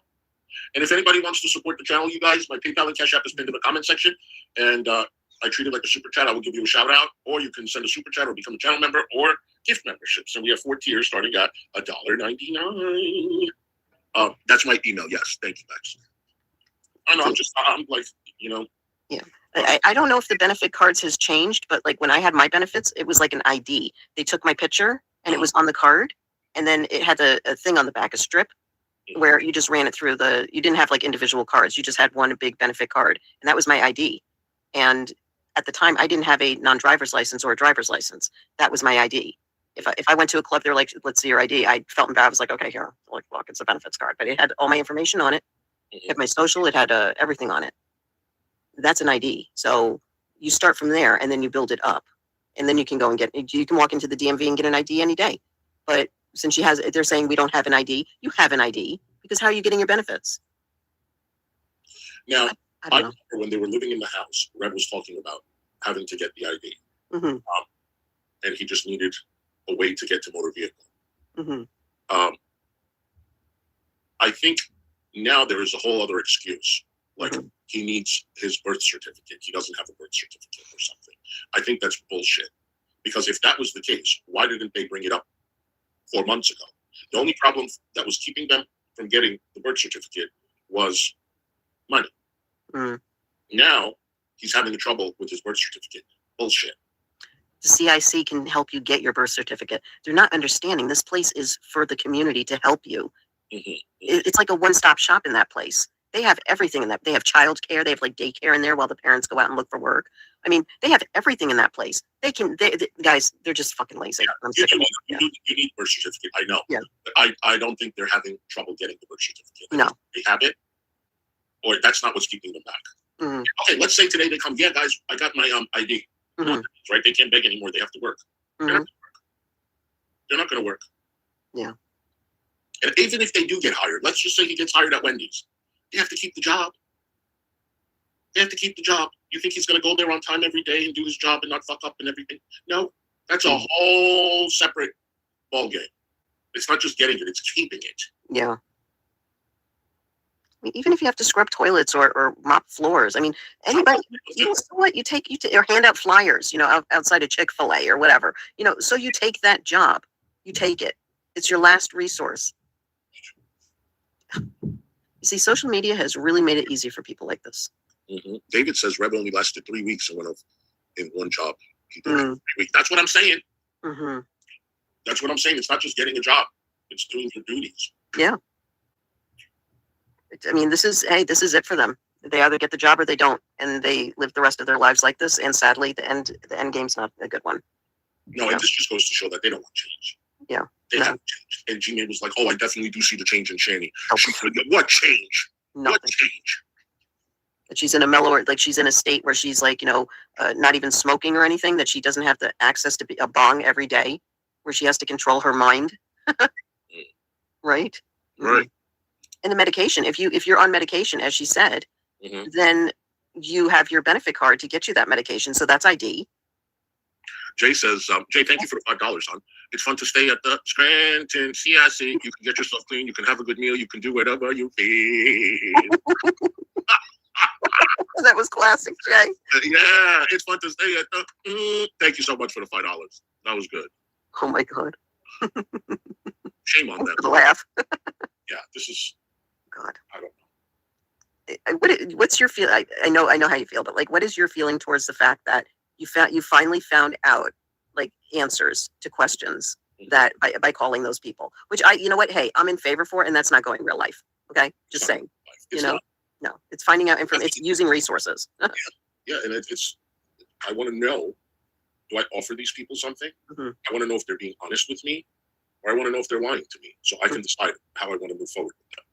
And if anybody wants to support the channel, you guys, my PayPal and Cash App is pinned in the comment section. And I treat it like a super chat. I will give you a shout out, or you can send a super chat or become a channel member or gift memberships. And we have 4 tiers starting at $1.99. That's my email. Yes. Thank you, guys. I know. I'm like, Yeah. I don't know if the benefit cards has changed, but like when I had my benefits, it was like an ID. They took my picture and it was on the card. And then it had a thing on the back, a strip, where you just ran it through you didn't have like individual cards. You just had one big benefit card. And that was my ID. And at the time I didn't have a non-driver's license or a driver's license. That was my ID. If I went to a club, they're like, let's see your ID. I felt bad. I was like, okay, here, look, it's a benefits card, but it had all my information on it. It had my social, it had everything on it. That's an ID. So you start from there and then you build it up. And then you can go and you can walk into the DMV and get an ID any day. But since they're saying we don't have an ID, you have an ID, because how are you getting your benefits? Now, I remember when they were living in the house, Red was talking about having to get the ID. Mm-hmm. And he just needed a way to get to motor vehicle. Mm-hmm. I think now there is a whole other excuse. Like he needs his birth certificate. He doesn't have a birth certificate or something. I think that's bullshit. Because if that was the case, why didn't they bring it up 4 months ago? The only problem that was keeping them from getting the birth certificate was money. Mm. Now he's having trouble with his birth certificate. Bullshit. The CIC can help you get your birth certificate. They're not understanding this place is for the community to help you. Mm-hmm. It's like a one-stop shop in that place. They have everything in that. They have childcare. They have like daycare in there while the parents go out and look for work. I mean, they have everything in that place. Guys, they're just fucking lazy. Yeah. You need birth certificate. I know. Yeah. But I don't think they're having trouble getting the birth certificate. No. They have it, or that's not what's keeping them back. Mm-hmm. Okay, let's say today they come. Yeah, guys, I got my ID. Mm-hmm. Right? They can't beg anymore. They have to work. Mm-hmm. They're not going to work. Yeah. And even if they do get hired, let's just say he gets hired at Wendy's, they have to keep the job. They have to keep the job. You think he's going to go there on time every day and do his job and not fuck up and everything? No, that's a whole separate ballgame. It's not just getting it; it's keeping it. Yeah. I mean, even if you have to scrub toilets or mop floors, I mean, anybody, you know, so what you take or hand out flyers, you know, outside of Chick-fil-A or whatever, you know, so you take that job, you take it. It's your last resource. You see, social media has really made it easy for people like this. Mm-hmm. David says Rev only lasted 3 weeks and went off in one job. He did it 3 weeks. That's what I'm saying. Mm-hmm. That's what I'm saying. It's not just getting a job; it's doing your duties. Yeah. I mean, this is it for them. They either get the job or they don't, and they live the rest of their lives like this. And sadly, the end game's not a good one. No, and this just goes to show that they don't want change. Yeah. They haven't changed. And G-Man was like, "Oh, I definitely do see the change in Shani." She said, "What change? Nothing. What change?" That she's in a mellower, like she's in a state where she's like, you know, not even smoking or anything. That she doesn't have the access to a bong every day, where she has to control her mind. Right. Right. And the medication, if you're on medication, as she said, then you have your benefit card to get you that medication. So that's ID. Jay says, Jay, thank you for the $5, hon. It's fun to stay at the Scranton CIC. You can get yourself clean. You can have a good meal. You can do whatever you feel. That was classic, Jay. Yeah, it's fun to stay at the. Thank you so much for the $5. That was good. Oh my God. Shame on them. The laugh. Yeah, this is. God. I don't know. What's your feel? I know how you feel, but like, what is your feeling towards the fact that you finally found out like answers to questions that by calling those people, which you know what? Hey, I'm in favor for, and that's not going real life. Okay, just saying. It's you know, not. no, it's finding out information. It's using resources. Yeah, and it's. I want to know. Do I offer these people something? I want to know if they're being honest with me, or I want to know if they're lying to me, so I can decide how I want to move forward with them.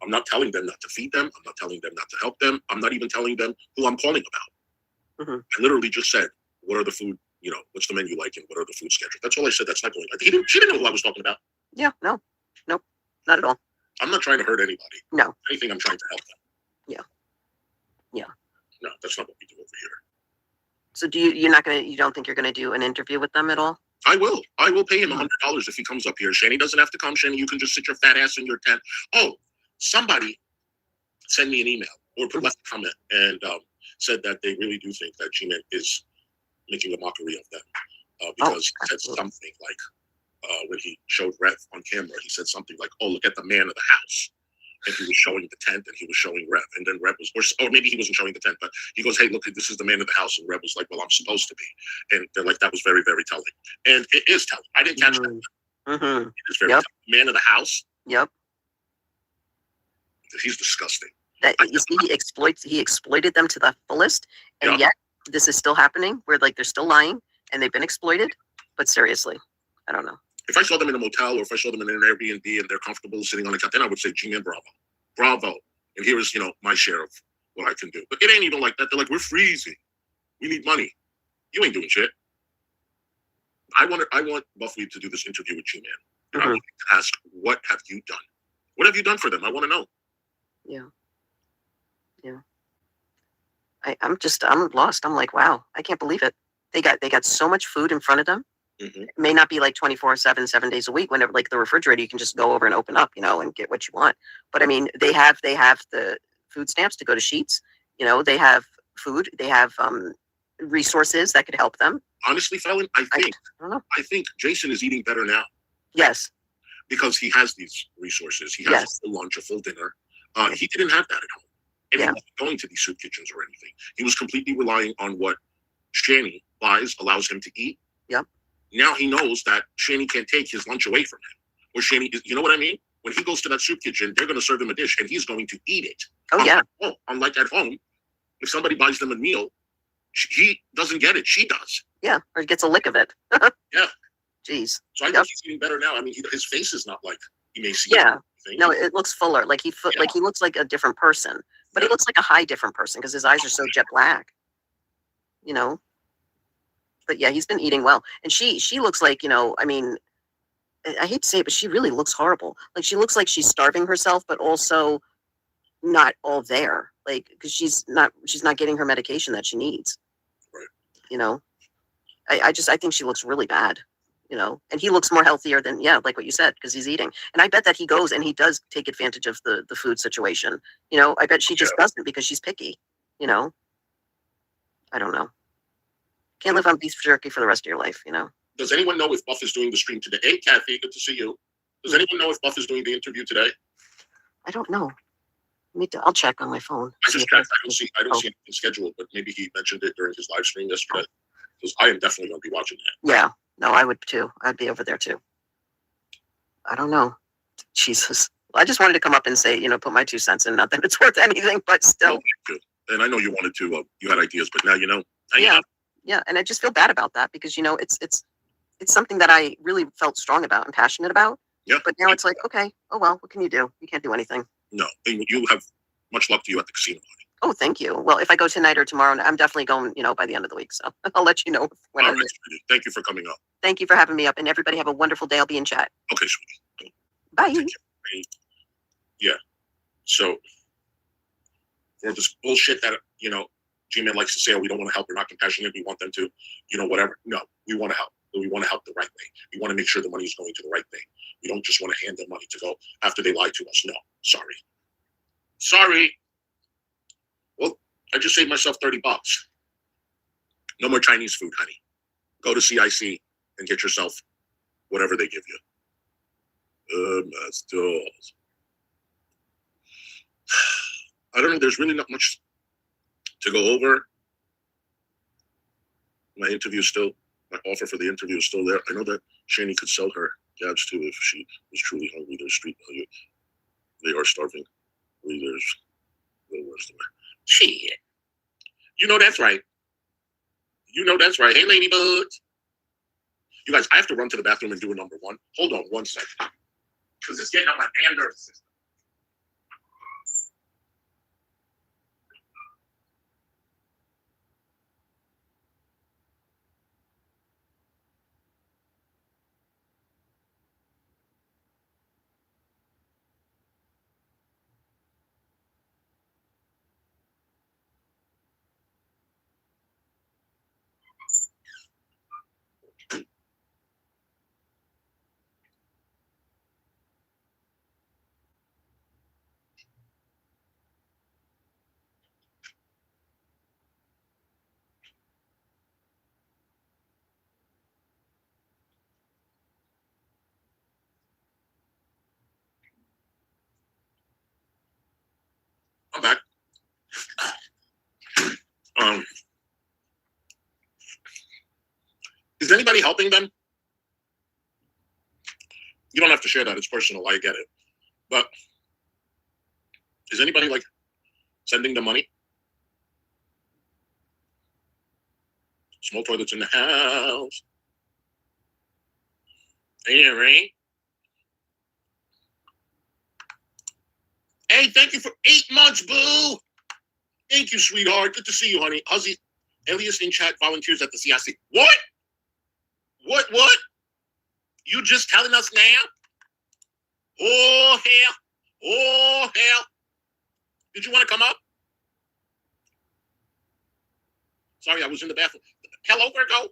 I'm not telling them not to feed them. I'm not telling them not to help them. I'm not even telling them who I'm calling about. I literally just said, what are the food, you know, what's the menu like and what are the food schedules? That's all I said. That's not going. She didn't know who I was talking about. Yeah, no, nope, not at all. I'm not trying to hurt anybody. No. If anything, I'm trying to help them. Yeah. No, that's not what we do over here. So you don't think you're gonna do an interview with them at all? I will. I will pay him $100 if he comes up here. Shani doesn't have to come. Shani, you can just sit your fat ass in your tent. Oh, somebody sent me an email or left a comment and said that they really do think that G-Man is making a mockery of them because he said something like when he showed Rev on camera, he said something like, "Oh, look at the man of the house." And he was showing the tent and he was showing Rev. And then Rev was, or maybe he wasn't showing the tent, but he goes, "Hey, look, this is the man of the house." And Rev was like, "Well, I'm supposed to be." And they're like, that was very, very telling. And it is telling. I didn't catch that. It is very telling. Man of the house. Yep. He's disgusting. That you see, he exploited them to the fullest, and yet this is still happening. Where like they're still lying and they've been exploited. But seriously, I don't know. If I saw them in a motel or if I saw them in an Airbnb and they're comfortable sitting on a couch, then I would say, G-Man, bravo. Bravo. And here is, you know, my share of what I can do. But it ain't even like that. They're like, we're freezing. We need money. You ain't doing shit. I want Buffy to do this interview with G-Man. And I want to ask, what have you done? What have you done for them? I want to know. Yeah. I'm lost. I'm like, wow, I can't believe it. They got so much food in front of them. It may not be like 24/7, 7 days a week. Whenever like the refrigerator, you can just go over and open up, you know, and get what you want. But I mean, they have the food stamps to go to Sheets. You know, they have food. They have resources that could help them. Honestly, Felon, I think Jason is eating better now. Yes. Because he has these resources. He has a full lunch, a full dinner. He didn't have that at home. And he wasn't going to these soup kitchens or anything. He was completely relying on what Shani buys, allows him to eat. Yep. Now he knows that Shani can't take his lunch away from him. Or Shani is, you know what I mean? When he goes to that soup kitchen, they're going to serve him a dish and he's going to eat it. Unlike at home, if somebody buys them a meal, he doesn't get it. She does. Yeah, or gets a lick of it. Yeah. Jeez. So I think he's eating better now. I mean, his face is not like emaciated. Yeah. No, it looks fuller. Like he looks like a different person, but he looks like a high different person because his eyes are so jet black. You know. But yeah, he's been eating well, and she looks like, you know, I mean, I hate to say it, but she really looks horrible. Like she looks like she's starving herself, but also not all there. Like because she's not getting her medication that she needs. Right. You know, I think she looks really bad. You know, and he looks more healthier than like what you said, because he's eating. And I bet that he goes and he does take advantage of the food situation. You know, I bet she just doesn't because she's picky. You know, I don't know. Can't live on beef jerky for the rest of your life. You know. Does anyone know if Buff is doing the stream today? Hey, Kathy, good to see you. Does anyone know if Buff is doing the interview today? I don't know. I'll check on my phone. I just checked. I don't see anything scheduled, but maybe he mentioned it during his live stream yesterday. Because I am definitely going to be watching that. Yeah. No, I would too. I'd be over there too. I don't know. Jesus. I just wanted to come up and say, put my 2 cents in. Not that it's worth anything, but still. Good. And I know you wanted to. You had ideas, but now you know. Yeah, and I just feel bad about that because it's something that I really felt strong about and passionate about. Yeah. But now it's like, okay, oh well, what can you do? You can't do anything. No, and you have much luck to you at the casino. Oh, thank you. Well, if I go tonight or tomorrow, I'm definitely going, by the end of the week. So I'll let you know when I'm there. Thank you for coming up. Thank you for having me up, and everybody have a wonderful day. I'll be in chat. Okay, sweetie. Okay. Bye. Yeah. So for this bullshit that Gmail likes to say, oh, we don't want to help, we're not compassionate, we want them to, whatever. No, we want to help. But we want to help the right way. We want to make sure the money is going to the right thing. We don't just want to hand them money to go after they lie to us. No, sorry. Well, I just saved myself $30. No more Chinese food, honey. Go to CIC and get yourself whatever they give you. I don't know. There's really not much to go over. My offer for the interview is still there. I know that Shani could sell her gabs too if she was truly hungry. There's street value. They are starving. There's the worst of it. Shit. That's right. That's right. Hey, ladybugs. You guys, I have to run to the bathroom and do a number one. Hold on 1 second. Because it's getting on my damn nervous system. I'm back. Is anybody helping them? You don't have to share that. It's personal. I get it. But is anybody sending them money? Small toilets in the house. Hey, Ray. Hey, thank you for 8 months, boo. Thank you, sweetheart. Good to see you, honey. How's Elias in chat volunteers at the CIC? What? What? You just telling us now? Oh, hell. Did you want to come up? Sorry, I was in the bathroom. Hello, Virgo.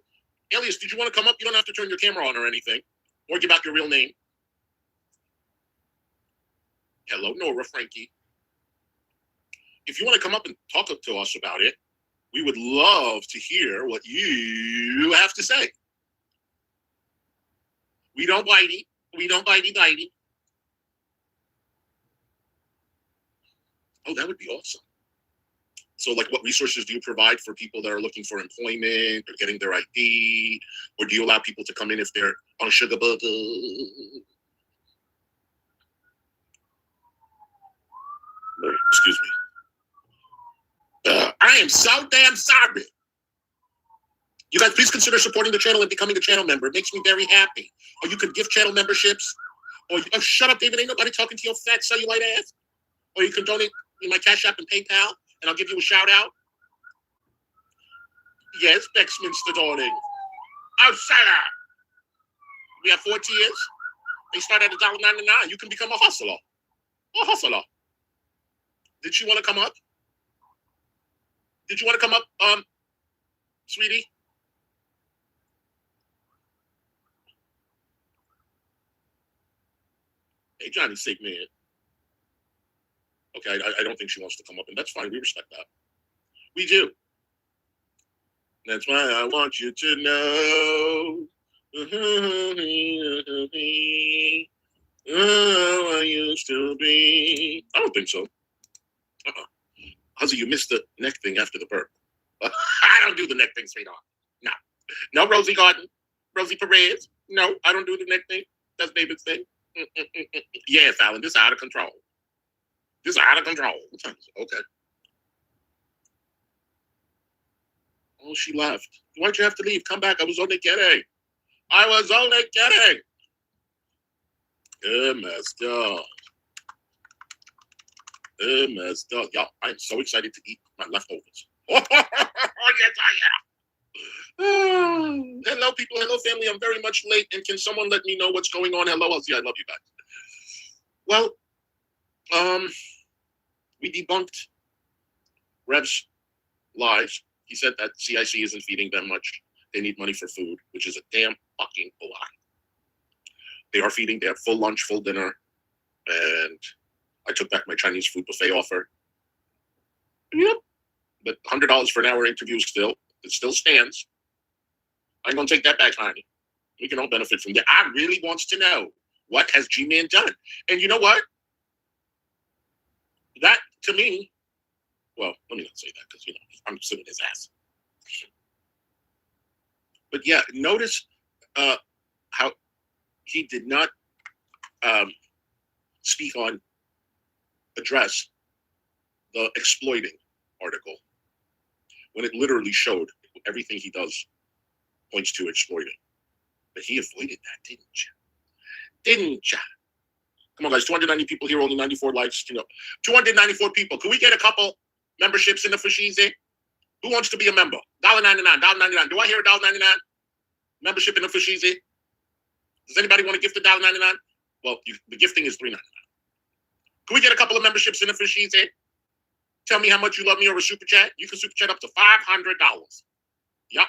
Elias, did you want to come up? You don't have to turn your camera on or anything. Or give out your real name. Hello, Nora, Frankie. If you want to come up and talk to us about it, we would love to hear what you have to say. We don't bitey. Oh, that would be awesome. So, what resources do you provide for people that are looking for employment or getting their ID? Or do you allow people to come in if they're on sugar burger? Excuse me. I am so damn sorry. You guys, please consider supporting the channel and becoming a channel member. It makes me very happy. Or you could gift channel memberships. Or shut up, David. Ain't nobody talking to your fat cellulite ass. Or you can donate in my Cash App and PayPal, and I'll give you a shout out. Yes, Bexminster, darling. Oh, shut up. We have 4 tiers. They start at $1.99. You can become a hustler. A hustler. Did you want to come up? Did you want to come up, sweetie? Hey, Johnny, sick man. Okay, I don't think she wants to come up, and that's fine. We respect that. We do. That's why I want you to know. Oh, I used to be. I don't think so. Huzzy, you missed the neck thing after the burp. I don't do the neck thing, sweetheart. No. No, Rosie Garden. Rosie Perez. No, I don't do the neck thing. That's David's thing. Yeah, Fallon, this is out of control. This is out of control. Okay. Oh, she left. Why'd you have to leave? Come back. I was only kidding. I was only kidding. Messed up. Messed up. Y'all, I'm so excited to eat my leftovers. Oh, yes, I am. Hello, people. Hello, family. I'm very much late, and can someone let me know what's going on? Hello, Elsie. I love you guys. Well, we debunked Rev's lies. He said that CIC isn't feeding them much. They need money for food, which is a damn fucking lie. They are feeding. They have full lunch, full dinner, and I took back my Chinese food buffet offer. Yep. But $100 for an hour interview it still stands. I'm gonna take that back, honey. We can all benefit from that. I really wants to know, what has G-Man done? And you know what? That, to me, well, let me not say that because, I'm suing his ass. But yeah, notice how he did not address the exploiting article when it literally showed everything he does points to exploiting. But he avoided that, didn't you? Didn't you? Come on, guys, 290 people here, only 94 likes. 294 people. Can we get a couple memberships in the Fashizi? Who wants to be a member? $1.99, $1.99. Do I hear $1.99? Membership in the Fashizi? Does anybody want to gift $1.99? Well, the gifting is $3.99. Can we get a couple of memberships in the Fashizi? Tell me how much you love me or a super chat. You can super chat up to $500. Yup.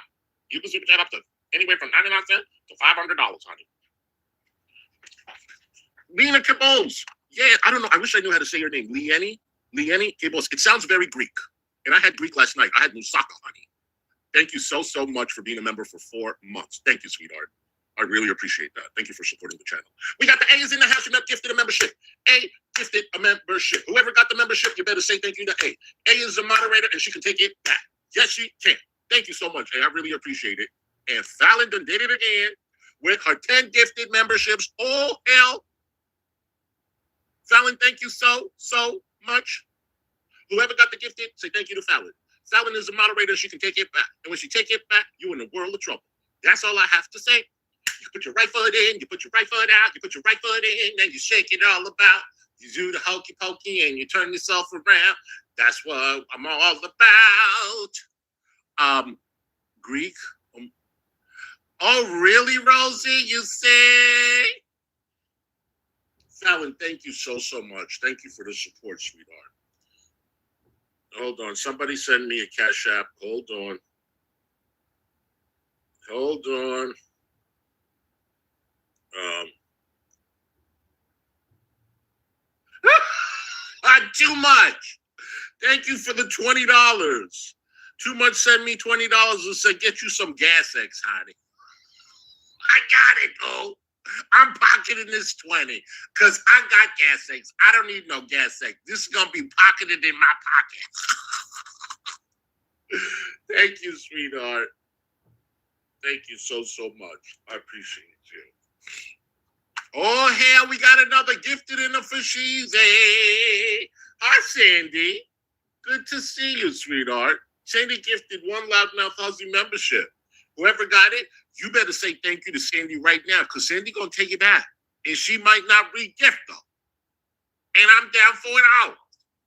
You can super chat up to anywhere from 99 cents to $500, honey. Lena Cabos. Yeah, I don't know. I wish I knew how to say your name. Lieni Cabos. It sounds very Greek. And I had Greek last night. I had moussaka, honey. Thank you so much for being a member for 4 months. Thank you, sweetheart. I really appreciate that. Thank you for supporting the channel. We got the A's in the house. You gifted a membership. A gifted a membership. Whoever got the membership, you better say thank you to A. A is the moderator, and she can take it back. Yes, she can. Thank you so much, A. I really appreciate it. And Fallon done did it again with her 10 gifted memberships. Oh, hell. Fallon, thank you so much. Whoever got the gifted, say thank you to Fallon. Fallon is the moderator. She can take it back. And when she take it back, you're in a world of trouble. That's all I have to say. You put your right foot in, you put your right foot out, you put your right foot in, then you shake it all about. You do the hokey pokey and you turn yourself around. That's what I'm all about. Greek. Oh, really, Rosie? You say? Fallon, thank you so much. Thank you for the support, sweetheart. Hold on. Somebody send me a Cash App. Hold on. Too much. Thank you for the $20. Too much send me $20 and say, get you some gas X, honey. I got it, though. I'm pocketing this 20 because I got gas X. I don't need no gas X. This is going to be pocketed in my pocket. Thank you, sweetheart. Thank you so much. I appreciate you. Oh, hell, we got another gifted in the Fashizi. Hi, Sandy. Good to see you, sweetheart. Sandy gifted one Loudmouth Huzzy membership. Whoever got it, you better say thank you to Sandy right now because Sandy going to take it back. And she might not re-gift though. And I'm down for an hour.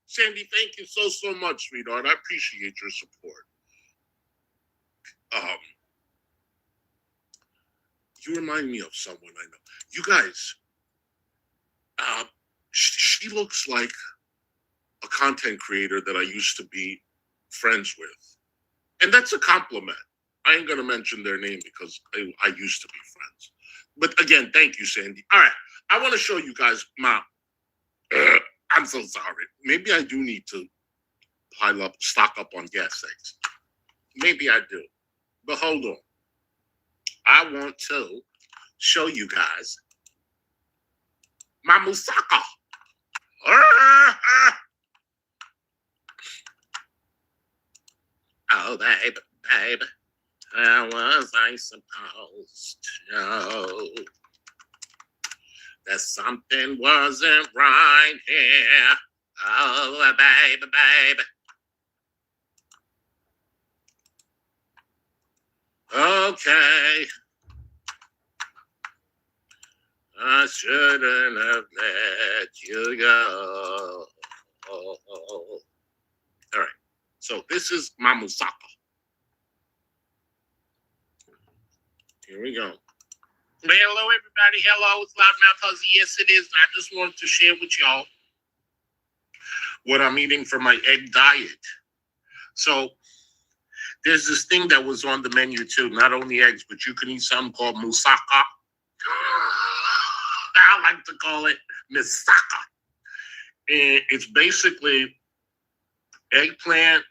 Sandy, thank you so much, sweetheart. I appreciate your support. You remind me of someone I know. You guys, She looks like a content creator that I used to be friends with. And that's a compliment. I ain't going to mention their name because I used to be friends. But again, thank you, Sandy. All right. I want to show you guys my... I'm so sorry. Maybe I do need to stock up on gas eggs. Maybe I do. But hold on. I want to show you guys my moussaka. Oh, baby, baby. How was I supposed to know that something wasn't right here? Oh, baby, baby. Okay. I shouldn't have let you go. All right. So this is my moussaka. Here we go. Hello, everybody. Hello, it's Loudmouth Huzzy. Yes, it is. I just wanted to share with y'all what I'm eating for my egg diet. So there's this thing that was on the menu too. Not only eggs, but you can eat something called moussaka. I like to call it moussaka. And it's basically eggplant,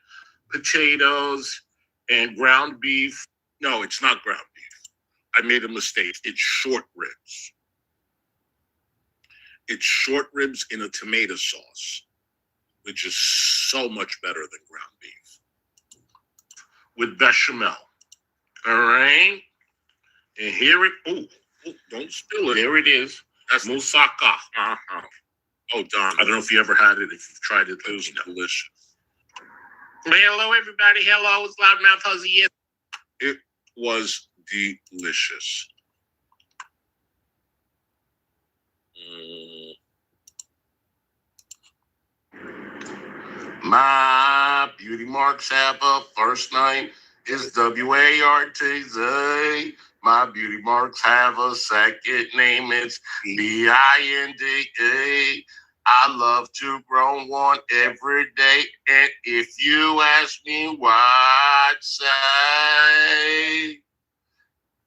potatoes, and ground beef. No, it's not ground beef. I made a mistake. It's short ribs. It's short ribs in a tomato sauce, which is so much better than ground beef. With bechamel. All right? And here it, don't spill it. Here it is. That's moussaka. Uh-huh. Oh, Don, I don't know if you ever had it. If you've tried it, it was delicious. Hello, everybody. Hello, it's Loudmouth Huzzy. Yes. It was delicious. My beauty marks have a first name. It's W-A-R-T-Z. My beauty marks have a second name. It's B-I-N-D-E. I love to grow one every day. And if you ask me why, I'd say,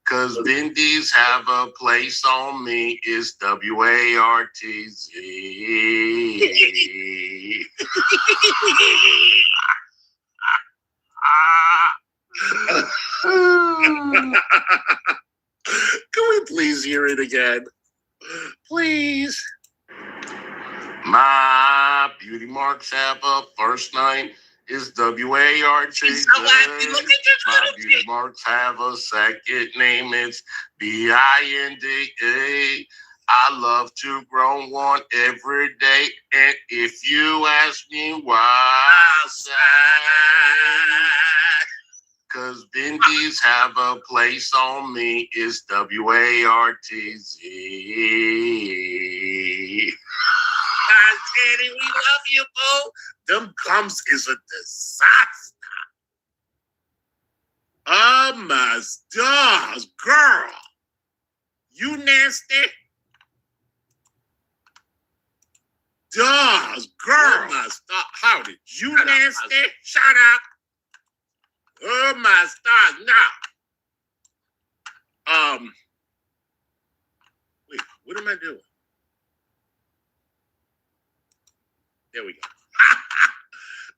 'cause Bindies have a place on me. It's W-A-R-T-Z. Can we please hear it again? Please. My beauty marks have a first name. It's W-A-R-T-Z. My beauty marks have a second name. It's B-I-N-D-E. I love to grow one every day. And if you ask me why, I'll say, 'cause Bindies have a place on me. It's W-A-R-T-Z. Daddy, we love you, boo. Them gums is a disaster. Oh my stars, girl. You nasty. Does, girl. Oh my stars. How did you nasty? Shut up. Oh my stars. Now. Wait, what am I doing? There we go.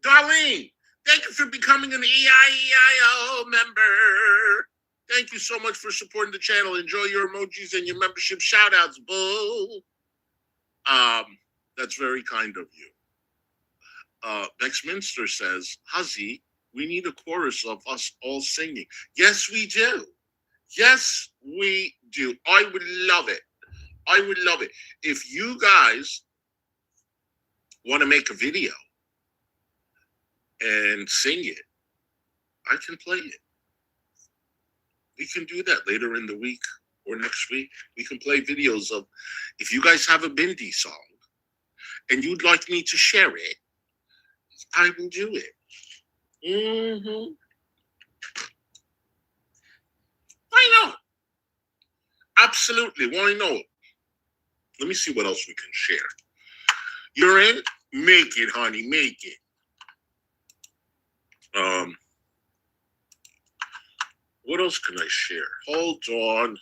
Darlene, thank you for becoming an EIEIO member. Thank you so much for supporting the channel. Enjoy your emojis and your membership shout outs, boo. That's very kind of you. Bex Minster says, Huzzy, we need a chorus of us all singing. Yes, we do. Yes, we do. I would love it. I would love it. If you guys want to make a video and sing it, I can play it. We can do that later in the week or next week. We can play videos of, if you guys have a Bindi song and you'd like me to share it, I will do it. Mm-hmm. Why not? Absolutely, why not? Let me see what else we can share. You're in? Make it, honey, make it. What else can I share? Hold on.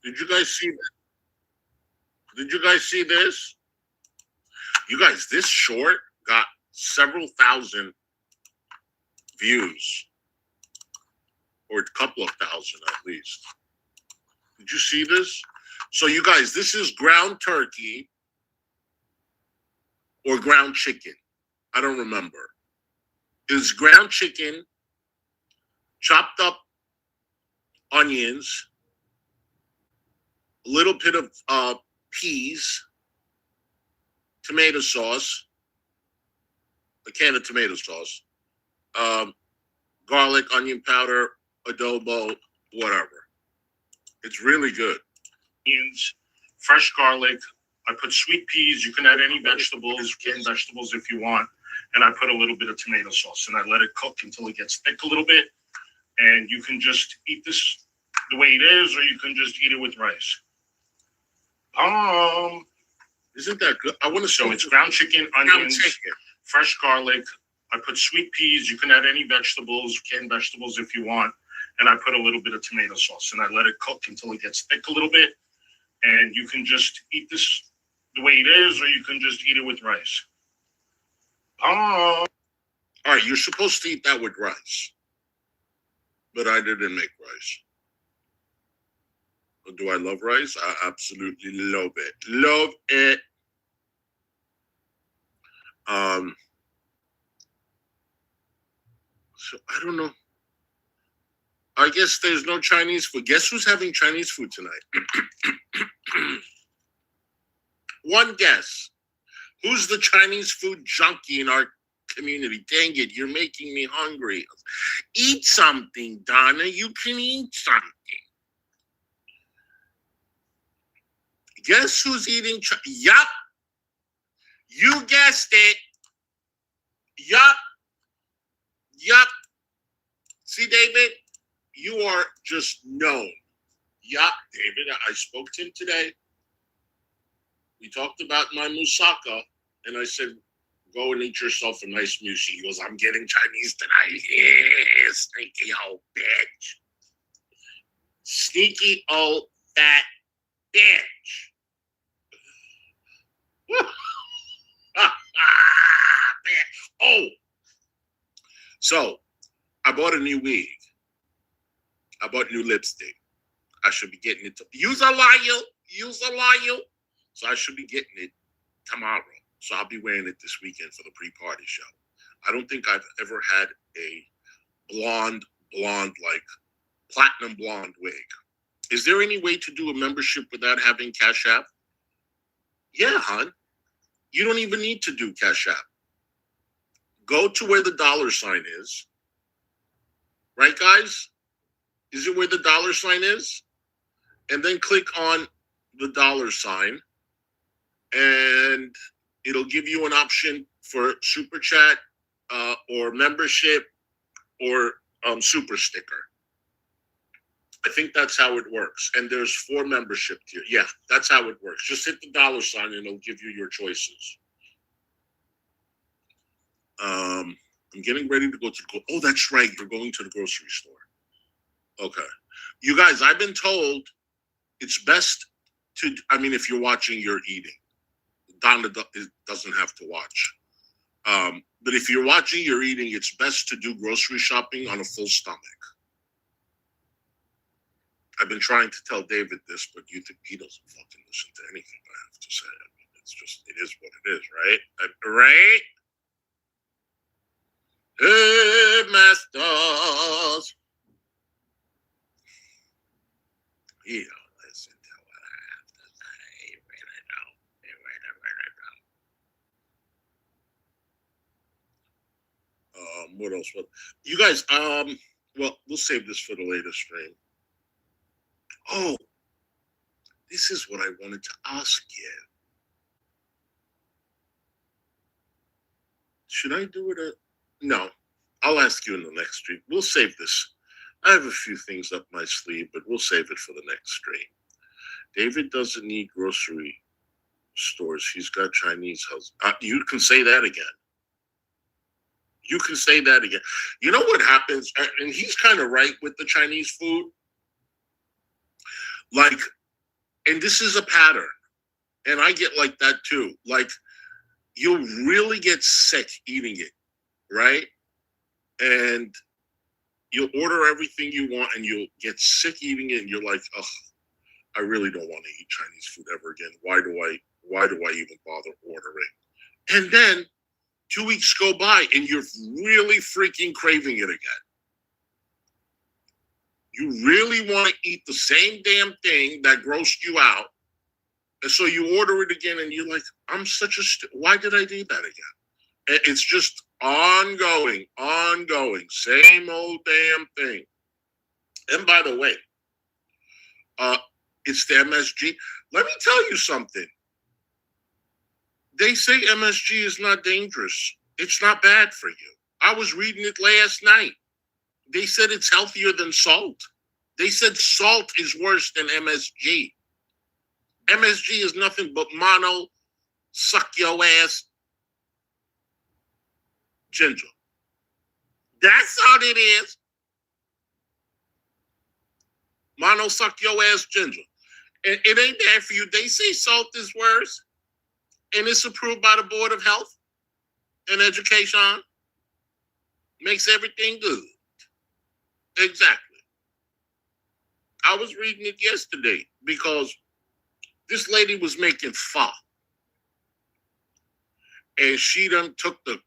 Did you guys see that? Did you guys see this? You guys, this short got several thousand views, or a couple of thousand at least. Did you see this? So you guys, this is ground turkey or ground chicken. I don't remember. It's ground chicken, chopped up onions, a little bit of peas, tomato sauce, a can of tomato sauce, garlic, onion powder, adobo, whatever. It's really good. Onions, fresh garlic. I put sweet peas. You can add any vegetables, canned vegetables if you want. And I put a little bit of tomato sauce and I let it cook until it gets thick a little bit. And you can just eat this the way it is, or you can just eat it with rice. Isn't that good? I want to show it's ground chicken, onions, fresh garlic. I put sweet peas. You can add any vegetables, canned vegetables if you want. And I put a little bit of tomato sauce and I let it cook until it gets thick a little bit. And you can just eat this the way it is, or you can just eat it with rice. All right, you're supposed to eat that with rice. But I didn't make rice. Do I love rice? I absolutely love it. Love it. So I don't know. I guess there's no Chinese food. Guess who's having Chinese food tonight? One guess. Who's the Chinese food junkie in our community? Dang it, you're making me hungry. Eat something, Donna. You can eat something. Guess who's eating? Yup. You guessed it. Yup. Yup. See, David? You are just known. Yup, David. I spoke to him today. We talked about my moussaka, and I said, go and eat yourself a nice mushi. He goes, I'm getting Chinese tonight. Yeah, sneaky old bitch. Sneaky old fat bitch. Oh, so I bought a new wig. I bought new lipstick. I should be getting it. Use a liar. So I should be getting it tomorrow. So I'll be wearing it this weekend for the pre-party show. I don't think I've ever had a blonde, like platinum blonde wig. Is there any way to do a membership without having Cash App? Yeah, hon. You don't even need to do Cash App. Go to where the $ is. Right, guys? Is it where the $ is? And then click on the $, and it'll give you an option for super chat or membership or super sticker. I think that's how it works. And there's 4 membership tiers. Yeah, that's how it works. Just hit the $ and it'll give you your choices. I'm getting ready to go to oh, that's right. You're going to the grocery store. Okay. You guys, I've been told it's best to, if you're watching, you're eating. Donna doesn't have to watch. But if you're watching, you're eating, it's best to do grocery shopping on a full stomach. I've been trying to tell David this, but you think he doesn't fucking listen to anything I have to say. It's just, it is what it is, right? Right? Hey, masters. You don't listen to what I have to say. You really don't. You really don't. What else? You guys, Well, we'll save this for the later stream. Oh, this is what I wanted to ask you. Should I do it? No, I'll ask you in the next stream. We'll save this. I have a few things up my sleeve, but we'll save it for the next stream. David doesn't need grocery stores. He's got Chinese house. You can say that again. You can say that again. You know what happens? And he's kind of right with the Chinese food. Like, and this is a pattern. And I get like that too. Like, you'll really get sick eating it, right? And you'll order everything you want and you'll get sick eating it and you're like, oh, I really don't want to eat Chinese food ever again. Why do I even bother ordering? And then 2 weeks go by and you're really freaking craving it again. You really want to eat the same damn thing that grossed you out. And so you order it again and you're like, I'm such a, why did I do that again? It's just ongoing, same old damn thing. And by the way, it's the MSG. Let me tell you something. They say MSG is not dangerous. It's not bad for you. I was reading it last night. They said it's healthier than salt. They said salt is worse than MSG. MSG is nothing but mono, suck your ass, ginger. That's all it is. Mono, suck your ass, ginger. And it ain't bad for you. They say salt is worse. And it's approved by the Board of Health and Education. Makes everything good. Exactly. I was reading it yesterday because this lady was making pho. And she done took the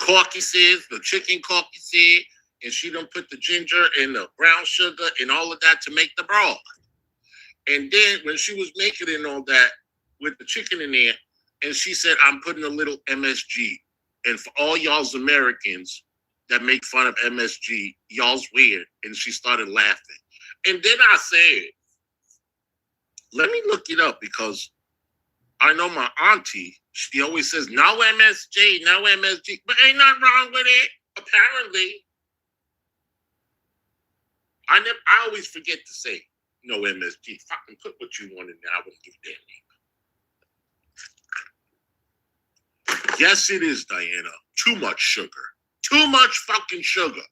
carcasses, the chicken carcasses, and she done put the ginger and the brown sugar and all of that to make the broth. And then when she was making it and all that with the chicken in there, and she said, I'm putting a little MSG. And for all y'all's Americans that make fun of MSG, y'all's weird. And she started laughing. And then I said, let me look it up because I know my auntie, she always says, no MSG, no MSG. But ain't nothing wrong with it, apparently. I always forget to say no MSG. Fucking put what you want in there. I wouldn't give a damn. Yes, it is, Diana. Too much sugar. Too much fucking sugar.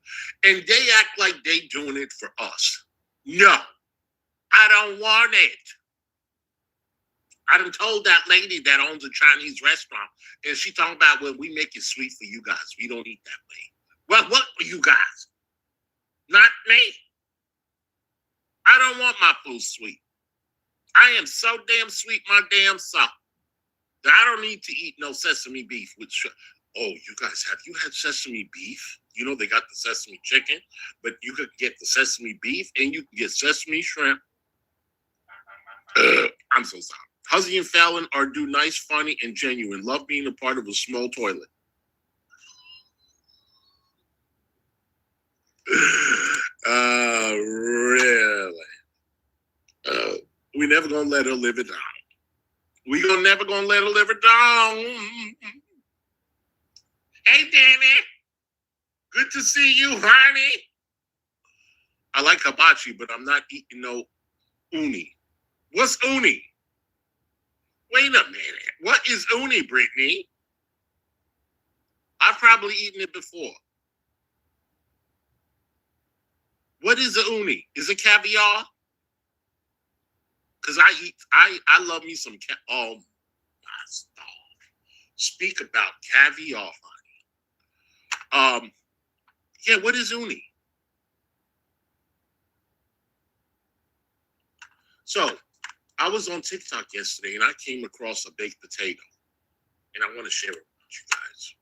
And they act like they doing it for us. No. I don't want it. I done told that lady that owns a Chinese restaurant, and she talking about, well, we make it sweet for you guys. We don't eat that way. Well, what for you guys? Not me. I don't want my food sweet. I am so damn sweet my damn self that I don't need to eat no sesame beef with oh, you guys, have you had sesame beef? You know, they got the sesame chicken, but you could get the sesame beef and you can get sesame shrimp. I'm so sorry. Huzzy and Fallon are do nice, funny, and genuine. Love being a part of a small toilet. Really? We never gonna let her live it down. We never gonna let her live it down. Hey, Danny. Good to see you, honey. I like hibachi, but I'm not eating no uni. What's uni? Wait a minute. What is uni, Brittany? I've probably eaten it before. What is a uni? Is it caviar? Because I love me some oh my God. Speak about caviar, honey. Yeah, what is uni? So I was on TikTok yesterday and I came across a baked potato. And I want to share it with you guys.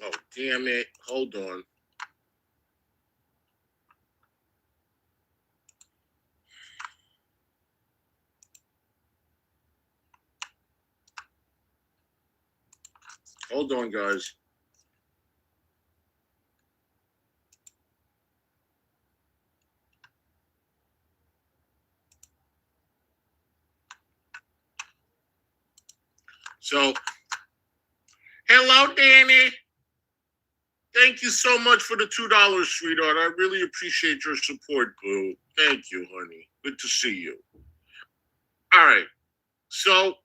Oh, damn it. Hold on. Hold on, guys. So, hello, Danny. Thank you so much for the $2, sweetheart. I really appreciate your support, boo. Thank you, honey. Good to see you. All right. So,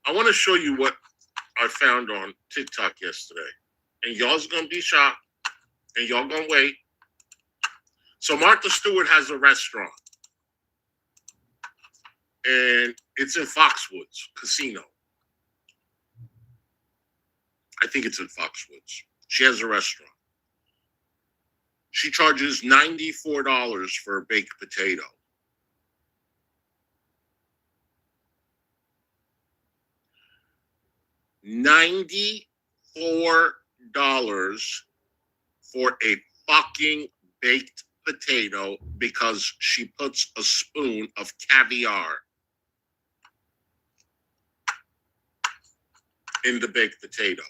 I want to show you what I found on TikTok yesterday. And y'all's going to be shocked. And y'all going to wait. So, Martha Stewart has a restaurant. And it's in Foxwoods Casino. I think it's in Foxwoods. She has a restaurant. She charges $94 for a baked potato. $94 for a fucking baked potato because she puts a spoon of caviar in the baked potato.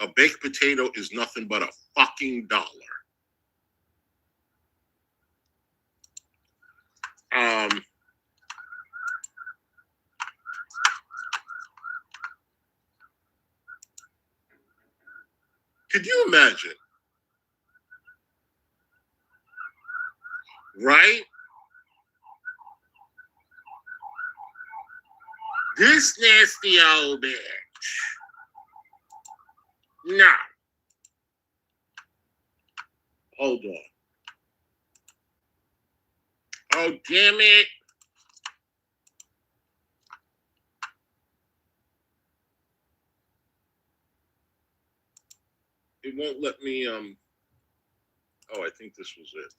A baked potato is nothing but a fucking dollar. Could you imagine? Right? This nasty old bitch. No. Hold on. Oh, damn it. It won't let me, oh, I think this was it.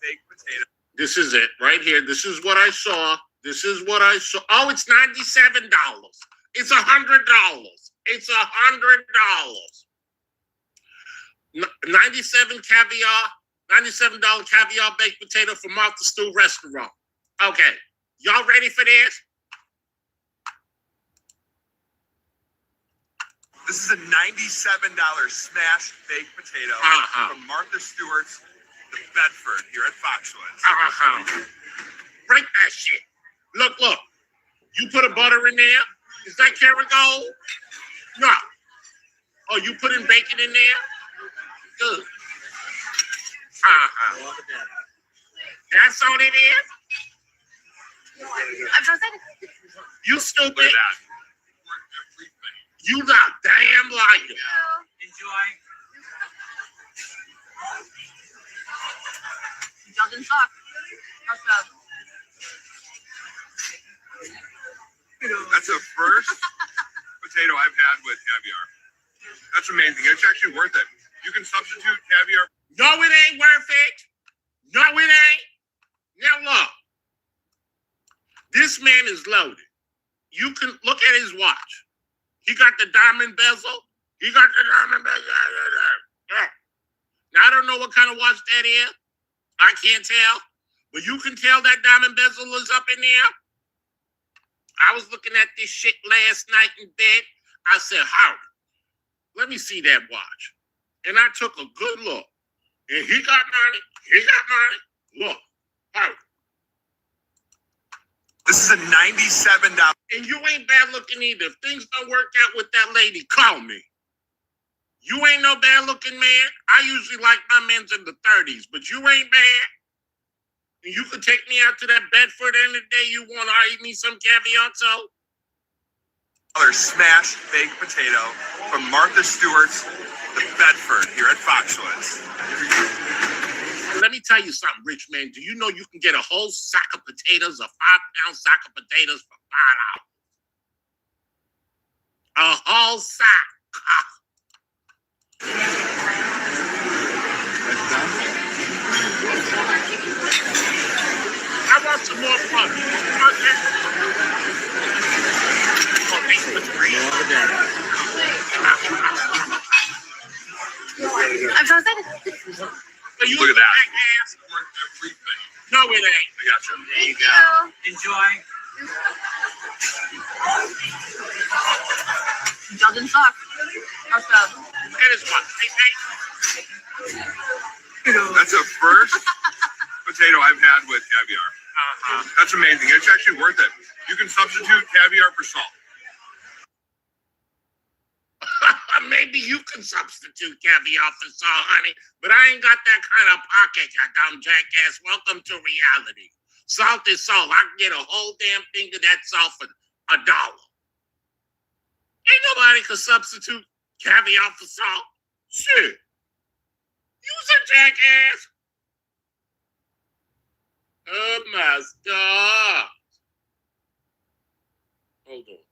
Baked potato. This is it, right here. This is what I saw. This is what I saw. Oh, it's $97. It's $100. It's $100. 97 caviar, $97 caviar baked potato from Martha Stewart restaurant. Okay, y'all ready for this? This is a $97 smashed baked potato from Martha Stewart's The Bedford here at Foxwoods. Break that shit. Look. You put a butter in there? Is that Kerrygold? No. Oh, you putting bacon in there? Good. That's all it is? You stupid. You not damn liar. Enjoy. Doesn't suck. That's the first potato I've had with caviar. That's amazing. It's actually worth it. You can substitute caviar. No, it ain't worth it. No, it ain't. Now look. This man is loaded. You can look at his watch. He got the diamond bezel. Yeah. Now, I don't know what kind of watch that is. I can't tell. But you can tell that diamond bezel is up in there. I was looking at this shit last night in bed. I said, Howard, let me see that watch. And I took a good look. And he got money. Look, Howard. This is a $97. And you ain't bad looking either. If things don't work out with that lady, call me. You ain't no bad looking man. I usually like my men's in the 30s, but you ain't bad. And you could take me out to that Bedford any day you want. I eat me some caviar, so. Smashed baked potato from Martha Stewart's The Bedford here at Foxwoods. Let me tell you something, rich man. Do you know you can get a whole sack of potatoes, a 5-pound sack of potatoes for $5? A whole sack. I want some more fun. Okay. Oh, thanks for the green. you Look at that. jackass. Worth everything. No, it ain't. I got you. There you go. Enjoy. Doesn't suck. Awesome. That is what. That's the first potato I've had with caviar. That's amazing. It's actually worth it. You can substitute caviar for salt. Maybe you can substitute caviar for salt, honey, but I ain't got that kind of pocket, you dumb jackass. Welcome to reality. Salt is salt. I can get a whole damn thing of that salt for $1. Ain't nobody can substitute caviar for salt. Shit. You's a jackass. Oh my God. Hold on.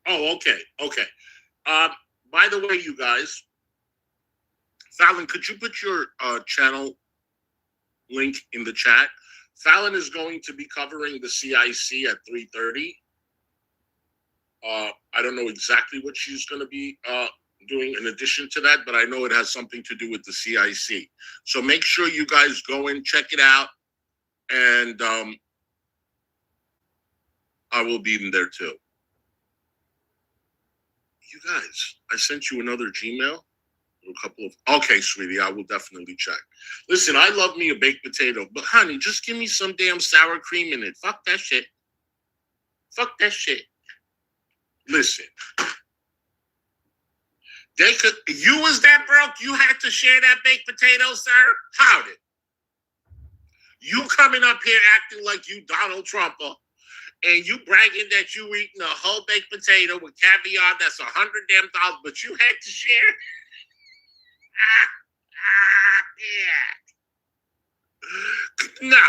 Oh, okay, okay. By the way, you guys, Fallon, could you put your channel link in the chat? Fallon is going to be covering the CIC at 3:30. I don't know exactly what she's going to be doing in addition to that, but I know it has something to do with the CIC. So make sure you guys go and check it out, and I will be in there too. You guys, I sent you another Gmail. A couple of okay, sweetie, I will definitely check. Listen, I love me a baked potato, but honey, just give me some damn sour cream in it. Fuck that shit. Fuck that shit. Listen, they could. You was that broke? You had to share that baked potato, sir? How did? You coming up here acting like you Donald Trumper, and you bragging that you eating a whole baked potato with caviar that's $100 damn, but you had to share. Yeah. No,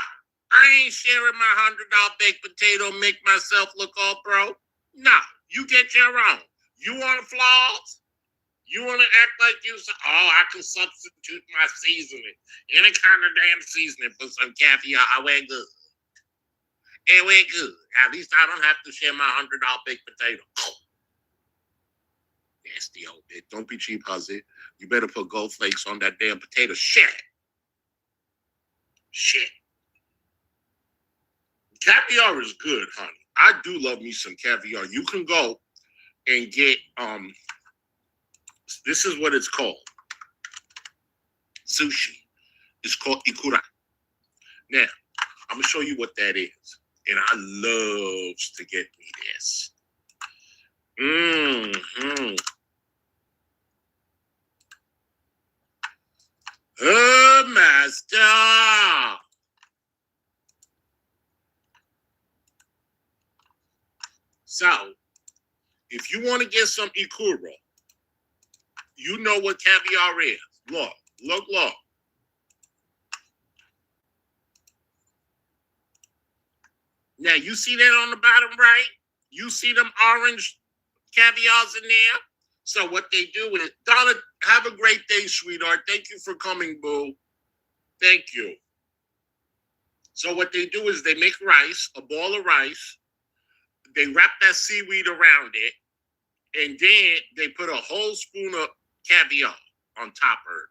I ain't sharing my $100 baked potato, make myself look all pro. No, you get your own. You want flaws? You want to act like you say, oh, I can substitute my seasoning. Any kind of damn seasoning for some caviar. I wear good. It wear good. At least I don't have to share my $100 baked potato. Nasty old bitch. Don't be cheap, hussy. You better put gold flakes on that damn potato. Shit. Shit. Caviar is good, honey. I do love me some caviar. You can go and get this is what it's called. Sushi. It's called ikura. Now, I'm gonna show you what that is. And I loves to get me this. Oh, master. So, if you want to get some ikura, you know what caviar is. Look, look, look. Now, you see that on the bottom right? You see them orange caviars in there? So what they do is, Donna, have a great day, sweetheart. Thank you for coming, boo. Thank you. So what they do is they make rice, a ball of rice. They wrap that seaweed around it. And then they put a whole spoon of caviar on top of it.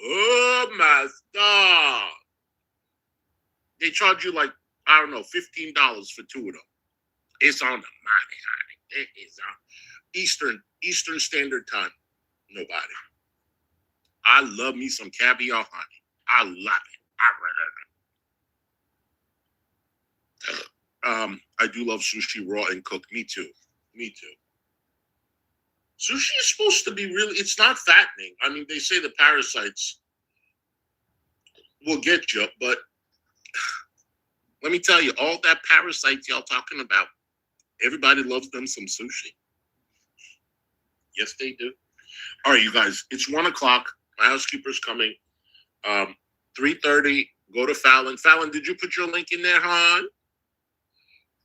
Oh, my God. They charge you like, I don't know, $15 for 2 of them. It's on the money, honey. It is on Eastern Standard Time. Nobody. I love me some caviar, honey. I love it. I do love sushi raw and cooked. Me too. Me too. Sushi is supposed to be really, it's not fattening. I mean, they say the parasites will get you, but let me tell you, all that parasites y'all talking about, everybody loves them some sushi. Yes, they do. All right, you guys, it's 1 o'clock. My housekeeper's coming. 3:30, go to Fallon. Fallon, did you put your link in there, hon?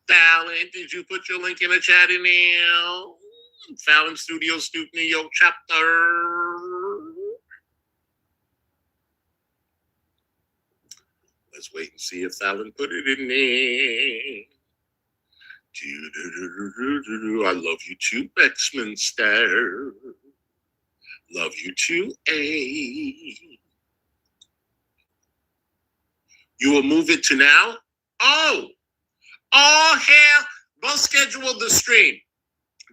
Fallon, did you put your link in the chat in there? Fallon Studio, Stoop, New York chapter. Let's wait and see if Fallon put it in there. I love you too, Bexminster. Love you too, A. You will move it to now? Oh, hell. Go schedule the stream.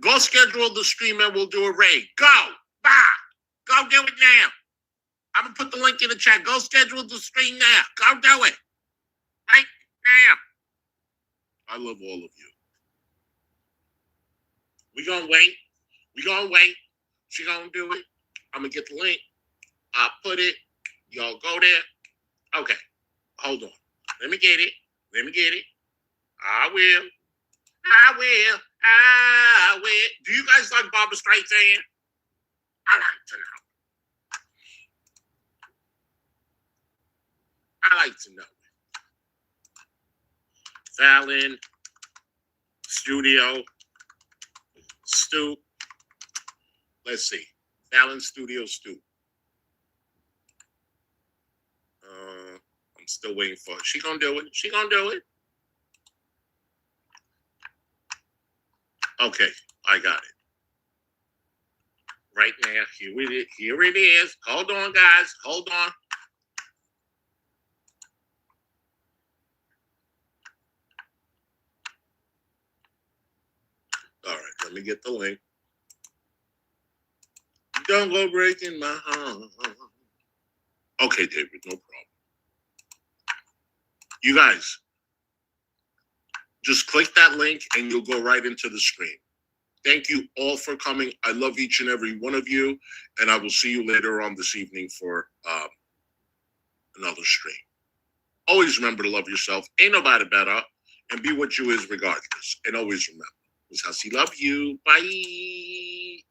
Go schedule the stream and we'll do a raid. Go. Bye. Go do it now. I'm going to put the link in the chat. Go schedule the stream now. Go do it. Right now. I love all of you. We gonna wait. She gonna do it. I'm gonna get the link. I'll put it. Y'all go there. Okay. Hold on. Let me get it. I will. Do you guys like Barbra Streisand? I like to know. Fallon, Studio, Stu. Let's see. Fallon, Studio, Stu. I'm still waiting for her. She gonna do it. Okay, I got it. Right now, here it is. Hold on, guys. Hold on. All right, let me get the link. Don't go breaking my heart. Okay, David, no problem. You guys, just click that link and you'll go right into the stream. Thank you all for coming. I love each and every one of you, and I will see you later on this evening for another stream. Always remember to love yourself. Ain't nobody better, and be what you is regardless. And always remember, Miss Hussey, love you. Bye.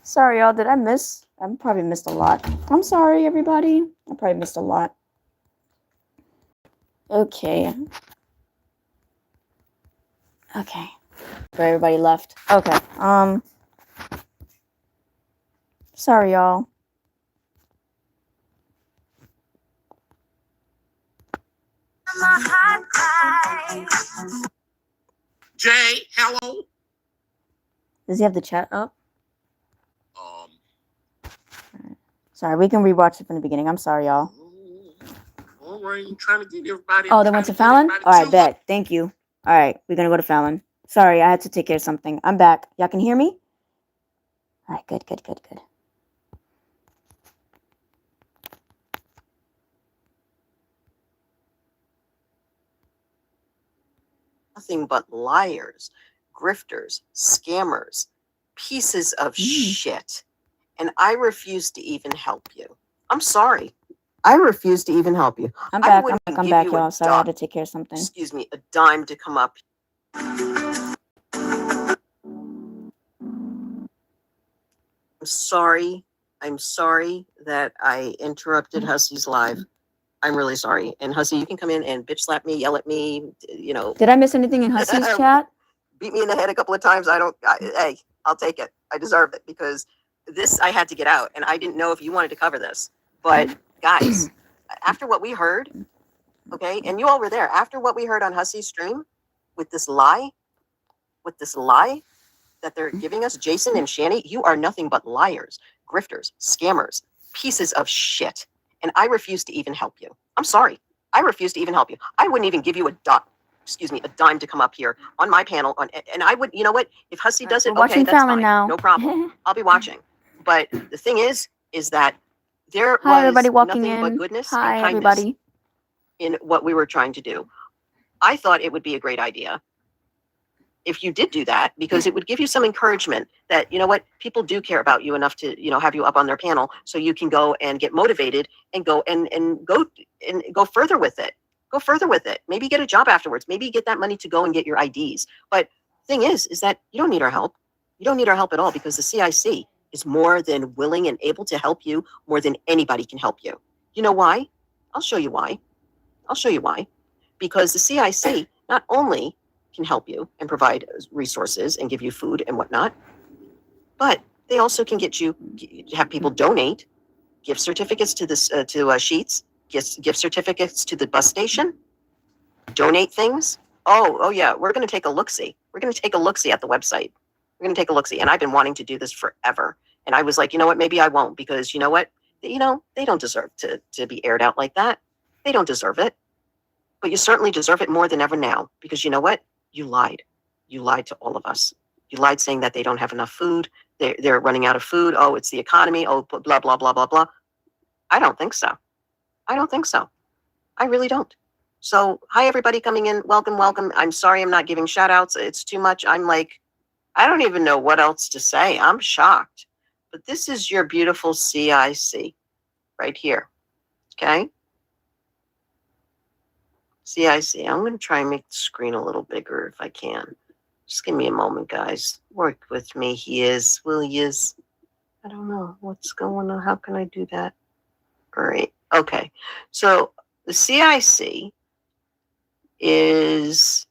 Sorry, y'all. Did I miss? I probably missed a lot. I'm sorry, everybody. I probably missed a lot. Okay. Okay. For everybody left. Okay. Sorry, y'all. Jay, hello. Does he have the chat up? Um, Sorry, we can rewatch it from the beginning. I'm sorry, y'all. all right, you trying to get everybody. Oh, they went to Fallon? Alright, bet. Thank you. Alright, we're gonna go to Fallon. Sorry, I had to take care of something. I'm back. Y'all can hear me? Alright, good. Nothing but liars, grifters, scammers, pieces of shit. And I refuse to even help you. I'm sorry. I refuse to even help you. I'm I back, wouldn't I'm give back, you a y'all. Sorry, I had dime- to take care of something. Excuse me, a dime to come up. I'm sorry. I'm sorry that I interrupted Hussey's live. I'm really sorry. And Hussey, you can come in and bitch slap me, yell at me, you know. Did I miss anything in Hussey's chat? Beat me in the head a couple of times. Hey, I'll take it. I deserve it because this I had to get out and I didn't know if you wanted to cover this. But guys, after what we heard, okay, and you all were there, after what we heard on Hussey's stream with this lie that they're giving us, Jason and Shani, you are nothing but liars, grifters, scammers, pieces of shit. And I refuse to even help you. I'm sorry. I refuse to even help you. I wouldn't even give you a dime to come up here on my panel. And I would, you know what? If Hussey does it, We're watching okay, that's Fallon fine. now. No problem. I'll be watching. But the thing is that there Hi, was everybody walking nothing but in. goodness Hi, and kindness everybody. in what we were trying to do. I thought it would be a great idea if you did do that, because it would give you some encouragement that, you know what, people do care about you enough to, you know, have you up on their panel so you can go and get motivated and go further with it. Go further with it. Maybe get a job afterwards. Maybe get that money to go and get your IDs. But thing is that you don't need our help. You don't need our help at all because the CIC is more than willing and able to help you more than anybody can help you. You know why? I'll show you why. Because the CIC not only can help you and provide resources and give you food and whatnot, but they also can have people donate gift certificates to this Sheets, gift certificates to the bus station, donate things. Oh yeah, we're going to take a look-see. We're going to take a look-see at the website. We're going to take a look-see. And I've been wanting to do this forever. And I was like, you know what, maybe I won't, because you know what? They don't deserve to be aired out like that. They don't deserve it. But you certainly deserve it more than ever now, because you know what? You lied. You lied to all of us. You lied saying that they don't have enough food. They're running out of food. Oh, it's the economy. Oh, blah, blah, blah, blah, blah. I don't think so. I really don't. So, hi, everybody coming in. Welcome, welcome. I'm sorry I'm not giving shout outs. It's too much. I'm like, I don't even know what else to say. I'm shocked. But this is your beautiful CIC right here. Okay? CIC. I'm going to try and make the screen a little bigger if I can. Just give me a moment, guys. Work with me. Will he? I don't know what's going on. How can I do that? All right. Okay. So the CIC is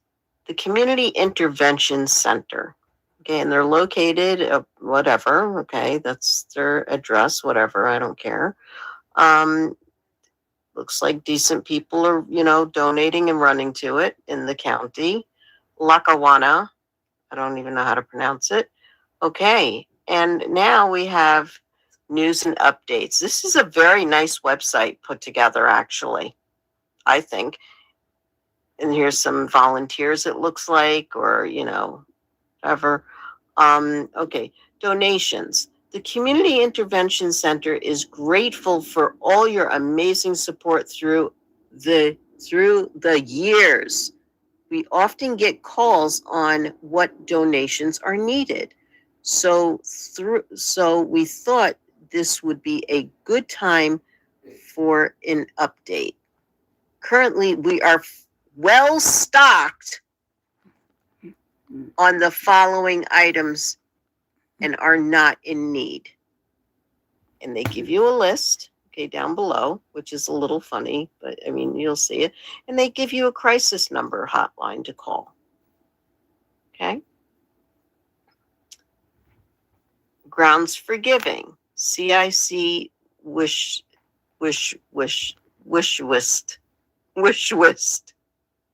the Community Intervention Center. Okay. And they're located, whatever. Okay. That's their address, whatever. I don't care. Looks like decent people are, donating and running to it in the county. Lackawanna. I don't even know how to pronounce it. Okay. And now we have news and updates. This is a very nice website put together, actually, I think. And here's some volunteers, it looks like, or, whatever. Okay. Donations. The Community Intervention Center is grateful for all your amazing support through the years. We often get calls on what donations are needed. So we thought this would be a good time for an update. Currently, we are well stocked on the following items and are not in need. And they give you a list, okay, down below, which is a little funny, but I mean, you'll see it. And they give you a crisis number hotline to call. Okay. Grounds for giving. CIC wish list.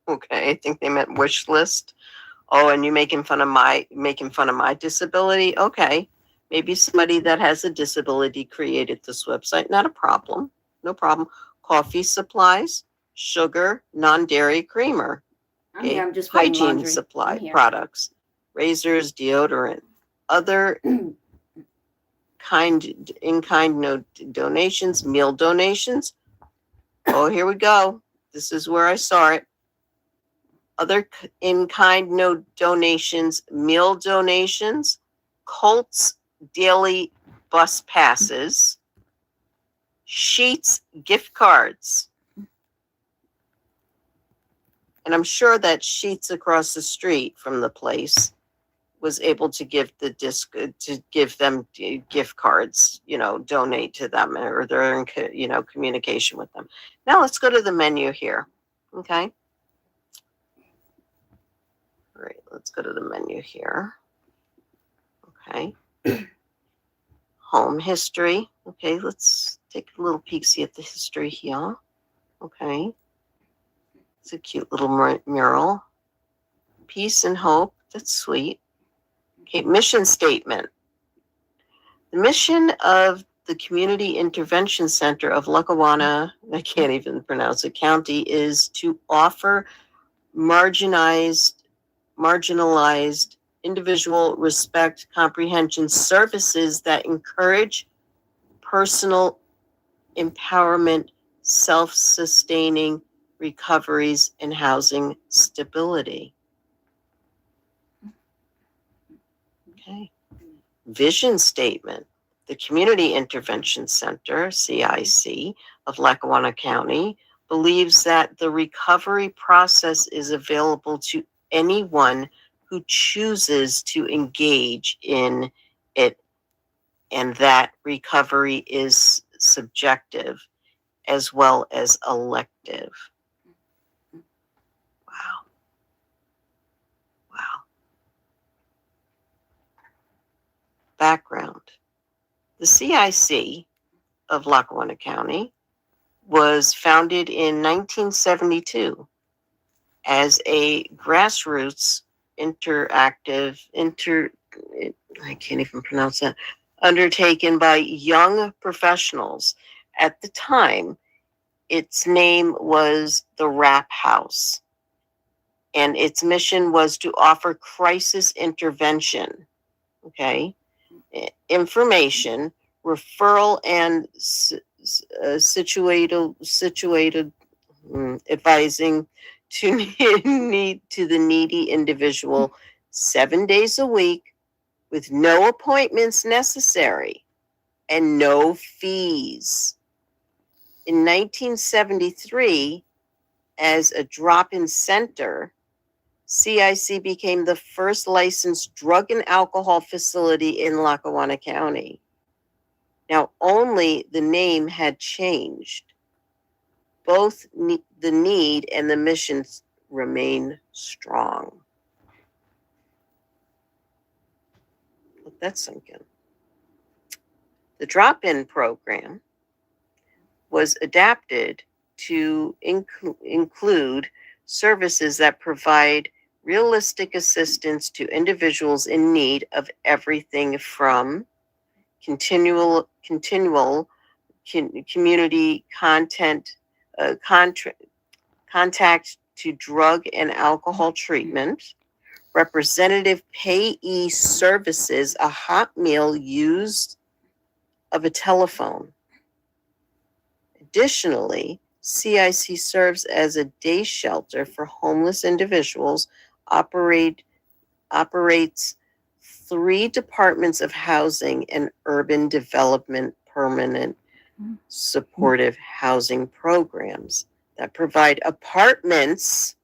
Okay, I think they meant wish list. Oh, and you making fun of my disability? Okay. Maybe somebody that has a disability created this website. Not a problem. No problem. Coffee supplies, sugar, non-dairy creamer. I'm here. I'm just folding Hygiene laundry. supply I'm here. products, razors, deodorant, other in-kind donations, meal donations. Oh, here we go. This is where I saw it. Other in-kind donations, meal donations, Colts daily bus passes, Sheets gift cards. And I'm sure that Sheets across the street from the place was able to give them gift cards, donate to them, or they're in communication with them. Now let's go to the menu here. Okay. All right, let's go to the menu here. Okay. Home history. Okay, let's take a little peek-see at the history here. Okay. It's a cute little mural. Peace and hope. That's sweet. Okay, mission statement. The mission of the Community Intervention Center of Lackawanna, I can't even pronounce it, County, is to offer marginalized individual respect comprehension services that encourage personal empowerment, self-sustaining recoveries, and housing stability. Okay. Vision statement. The Community Intervention Center, CIC, of Lackawanna County believes that the recovery process is available to anyone who chooses to engage in it, and that recovery is subjective as well as elective. Wow. Wow. Background. The CIC of Lackawanna County was founded in 1972 as a grassroots I can't even pronounce that, undertaken by young professionals. At the time, its name was the Wrap House, and its mission was to offer crisis intervention, okay, information, referral, and situated advising to the needy individual 7 days a week with no appointments necessary and no fees. In 1973, as a drop-in center, CIC became the first licensed drug and alcohol facility in Lackawanna County. Now, only the name had changed. Both the need and the missions remain strong. Let that sink in. The drop-in program was adapted to include services that provide realistic assistance to individuals in need of everything from continual community contact to drug and alcohol treatment, representative payee services, a hot meal used of a telephone. Additionally, CIC serves as a day shelter for homeless individuals, operates 3 departments of housing and urban development permanent supportive housing programs that provide apartments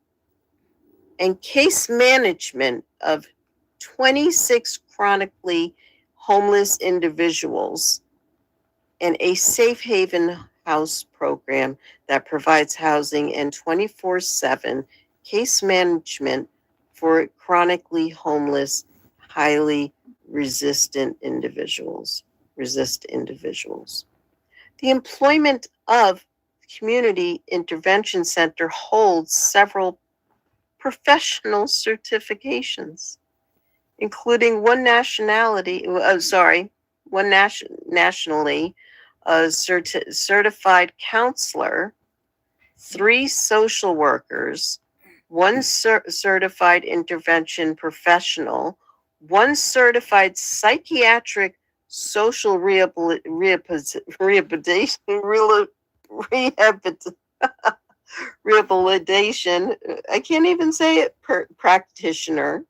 and case management of 26 chronically homeless individuals and a safe haven house program that provides housing and 24/7 case management for chronically homeless, highly resistant individuals. The employment of Community Intervention Center holds several professional certifications, including one nationally certified counselor, 3 social workers, 1 certified intervention professional, 1 certified psychiatric social rehabilitation I can't even say it, practitioner,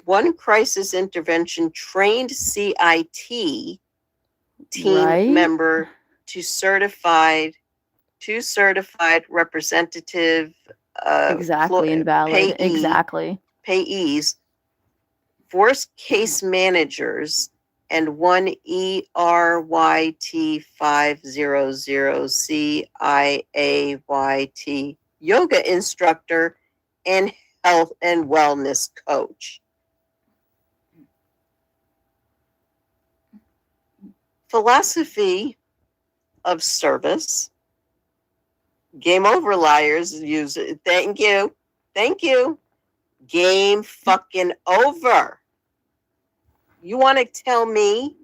1 crisis intervention trained CIT team Right? member, 2 certified representative Exactly invalid. Exactly. payees, 4 case managers, and 1 ERYT 500 CIAYT yoga instructor and health and wellness coach. Philosophy of service. Game over, liars. Use it. Thank you. Game fucking over. You want to tell me?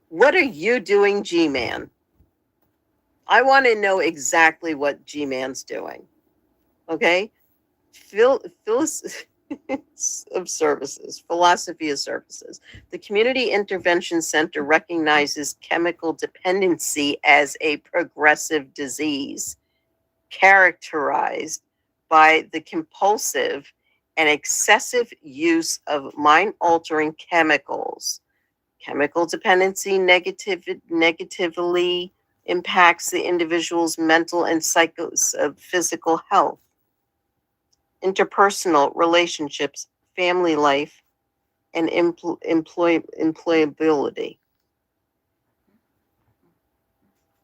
What are you doing, G-Man? I want to know exactly what G-Man's doing. Okay? Philosophy of services. The Community Intervention Center recognizes chemical dependency as a progressive disease characterized by the compulsive and excessive use of mind-altering chemicals. Chemical dependency negatively impacts the individual's mental and physical health, interpersonal relationships, family life, and employability.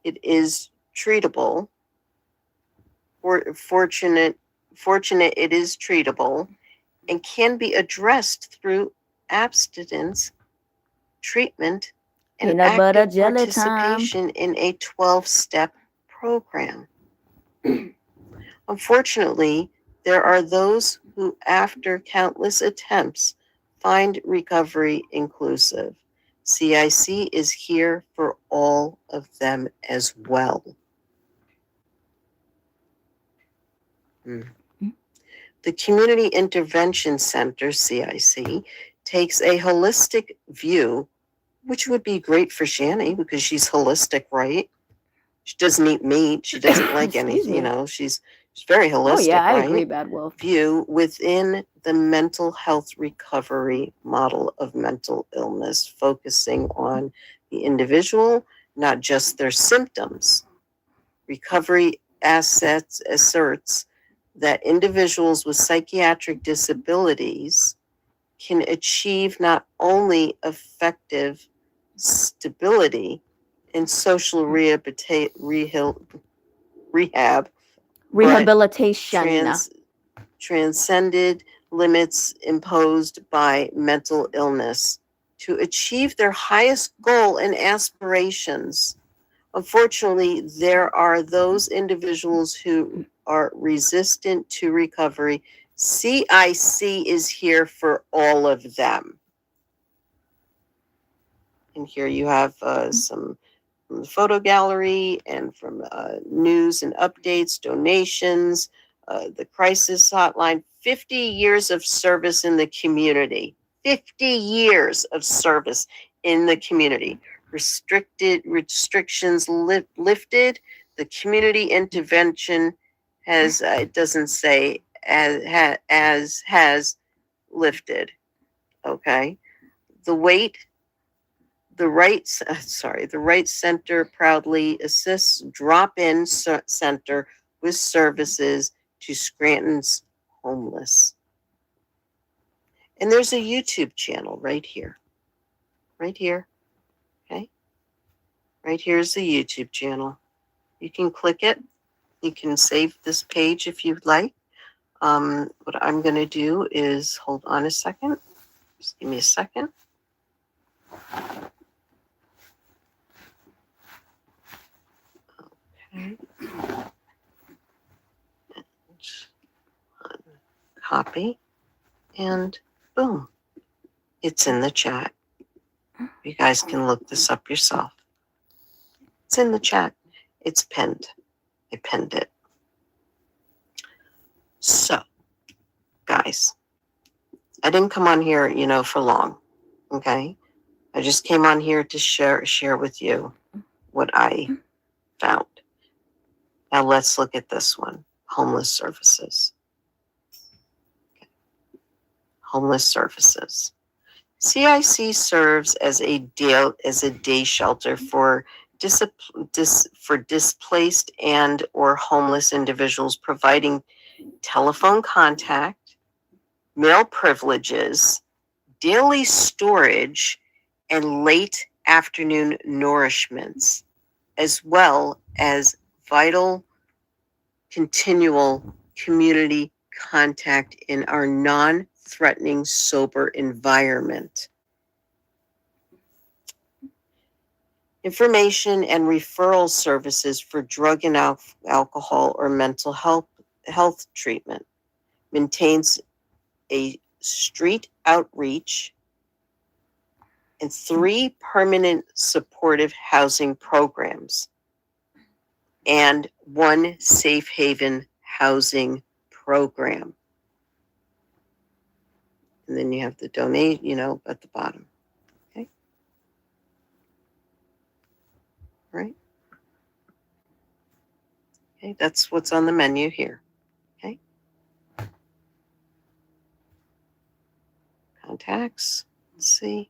It is treatable. Fortunate it is treatable and can be addressed through abstinence, treatment, and Peanut butter active jelly time. participation in a 12-step program. Unfortunately, there are those who, after countless attempts, find recovery inclusive. CIC is here for all of them as well. The Community Intervention Center, CIC, takes a holistic view, which would be great for Shani because she's holistic, right? She doesn't eat meat. She doesn't like Excuse anything, me. She's very holistic, Oh yeah, I right? agree, Bad Wolf. View within the mental health recovery model of mental illness, focusing on the individual, not just their symptoms. Recovery asserts that individuals with psychiatric disabilities can achieve not only effective stability in social Rehabilitation. Transcended limits imposed by mental illness to achieve their highest goal and aspirations. Unfortunately, there are those individuals who are resistant to recovery. CIC is here for all of them. And here you have some from the photo gallery and from news and updates, donations, the crisis hotline, 50 years of service in the community. 50 years of service in the community. Restrictions lifted. The community intervention has, it doesn't say has lifted. Okay. The Right Center proudly assists drop-in center with services to Scranton's homeless. And there's a YouTube channel right here. Right here. Okay. Right here is the YouTube channel. You can click it. You can save this page if you'd like. What I'm going to do is hold on a second. Just give me a second. Okay. Copy. And boom. It's in the chat. You guys can look this up yourself. It's in the chat. It's pinned. I pinned it. So, guys, I didn't come on here, for long. Okay? I just came on here to share with you what I found. Now let's look at this one. Homeless services. Okay. Homeless services. CIC serves as a day shelter for displaced and or homeless individuals, providing telephone contact, meal privileges, daily storage, and late afternoon nourishments, as well as vital continual community contact in our non-threatening sober environment. Information and referral services for drug and alcohol or mental health treatment. Maintains a street outreach and 3 permanent supportive housing programs and 1 safe haven housing program. And then you have the donate, at the bottom. Okay. Right. Okay, that's what's on the menu here. Okay. Contacts. Let's see.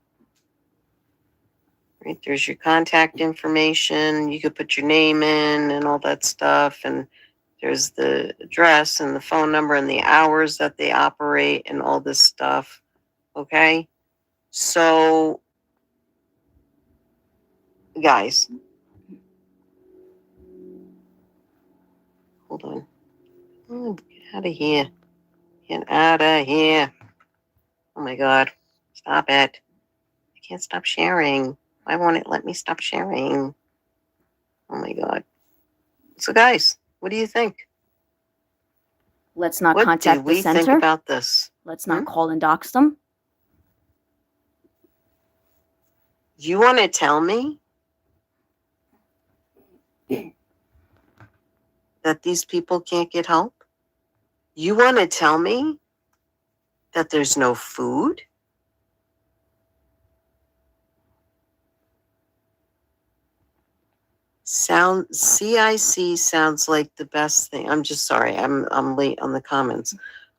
Right, there's your contact information. You could put your name in and all that stuff. And there's the address and the phone number and the hours that they operate and all this stuff. Okay. So, guys, hold on. Oh, get out of here. Get out of here. Oh my God. Stop it. I can't stop sharing. Why won't it let me stop sharing? Oh my God. So guys, what do you think? Let's not What contact do we the center. think about this? Let's not call and dox them. You want to tell me that these people can't get help? You want to tell me that there's no food? CIC sounds like the best thing. I'm just sorry. I'm late on the comments.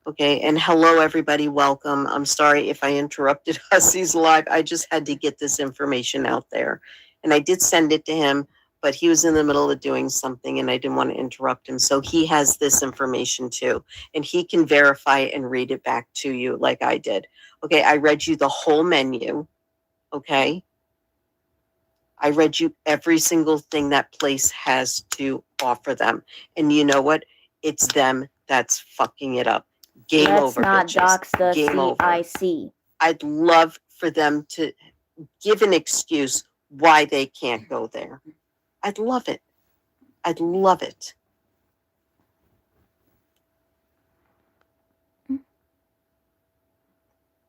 Okay, and hello everybody, welcome. I'm sorry if I interrupted Hussey's live. I just had to get this information out there. And I did send it to him, but he was in the middle of doing something and I didn't want to interrupt him. So he has this information too. And he can verify and read it back to you like I did. Okay, I read you the whole menu. Okay. I read you every single thing that place has to offer them. And you know what? It's them that's fucking it up. Game over, Let's not bitches. dox the Game over. CIC. I'd love for them to give an excuse why they can't go there. I'd love it. I'd love it.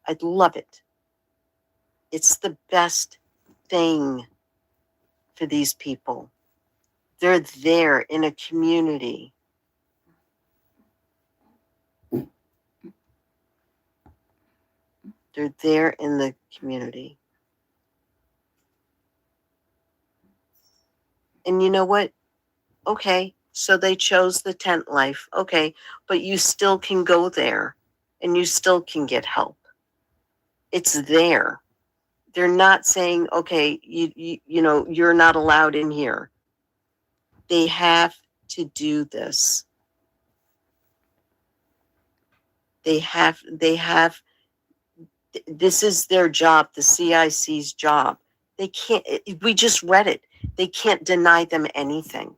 I'd love it. It's the best thing for these people. They're there in a community. They're there in the community. And you know what? Okay, so they chose the tent life. Okay, but you still can go there and you still can get help. It's there. They're not saying, okay, you know, you're not allowed in here. They have to do this. They have This is their job, the CIC's job. They can't, we just read it. They can't deny them anything.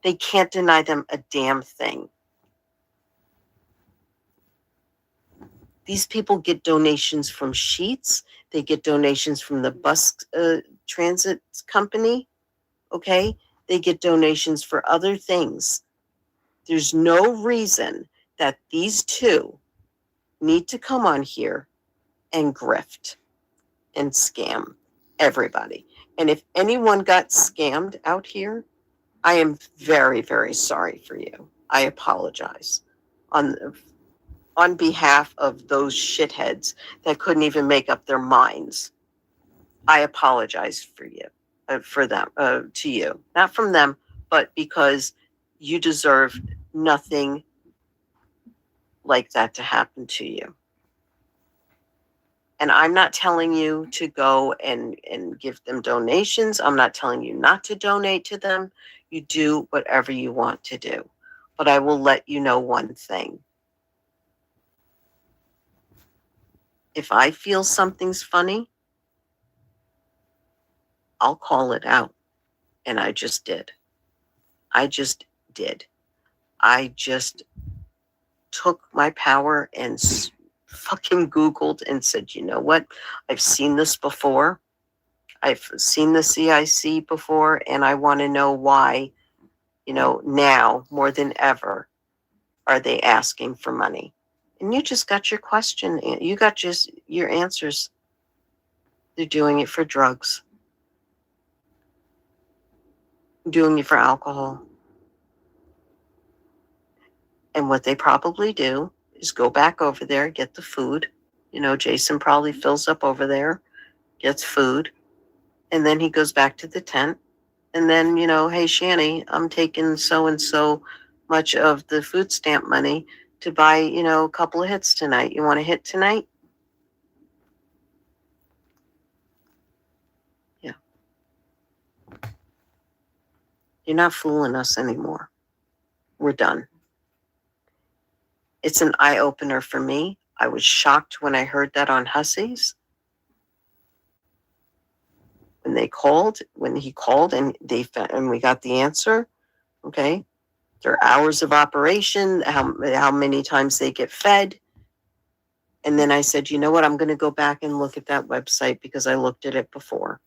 They can't deny them a damn thing. These people get donations from Sheetz. They get donations from the bus transit company. Okay? They get donations for other things. There's no reason that these two need to come on here and grift and scam everybody. And if anyone got scammed out here, I am very, very sorry for you. I apologize on behalf of those shitheads that couldn't even make up their minds. I apologize for you, for them, to you, not from them, but because you deserve nothing like that to happen to you. And I'm not telling you to go and give them donations. I'm not telling you not to donate to them. You do whatever you want to do. But I will let you know one thing. If I feel something's funny, I'll call it out. And I just did. I just did. I just took my power and fucking Googled and said, you know what? I've seen this before. I've seen the CIC before, and I want to know why, now more than ever, are they asking for money? And you just got your question. You got just your answers. They're doing it for drugs. Doing it for alcohol. And what they probably do is go back over there, get the food. Jason probably fills up over there, gets food, and then he goes back to the tent. And then, hey, Shani, I'm taking so-and-so much of the food stamp money to buy, a couple of hits tonight. You want a hit tonight? Yeah. You're not fooling us anymore. We're done. It's an eye-opener for me. I was shocked when I heard that on Hussies. When he called and we got the answer, okay? Their hours of operation, how many times they get fed. And then I said, you know what? I'm going to go back and look at that website because I looked at it before.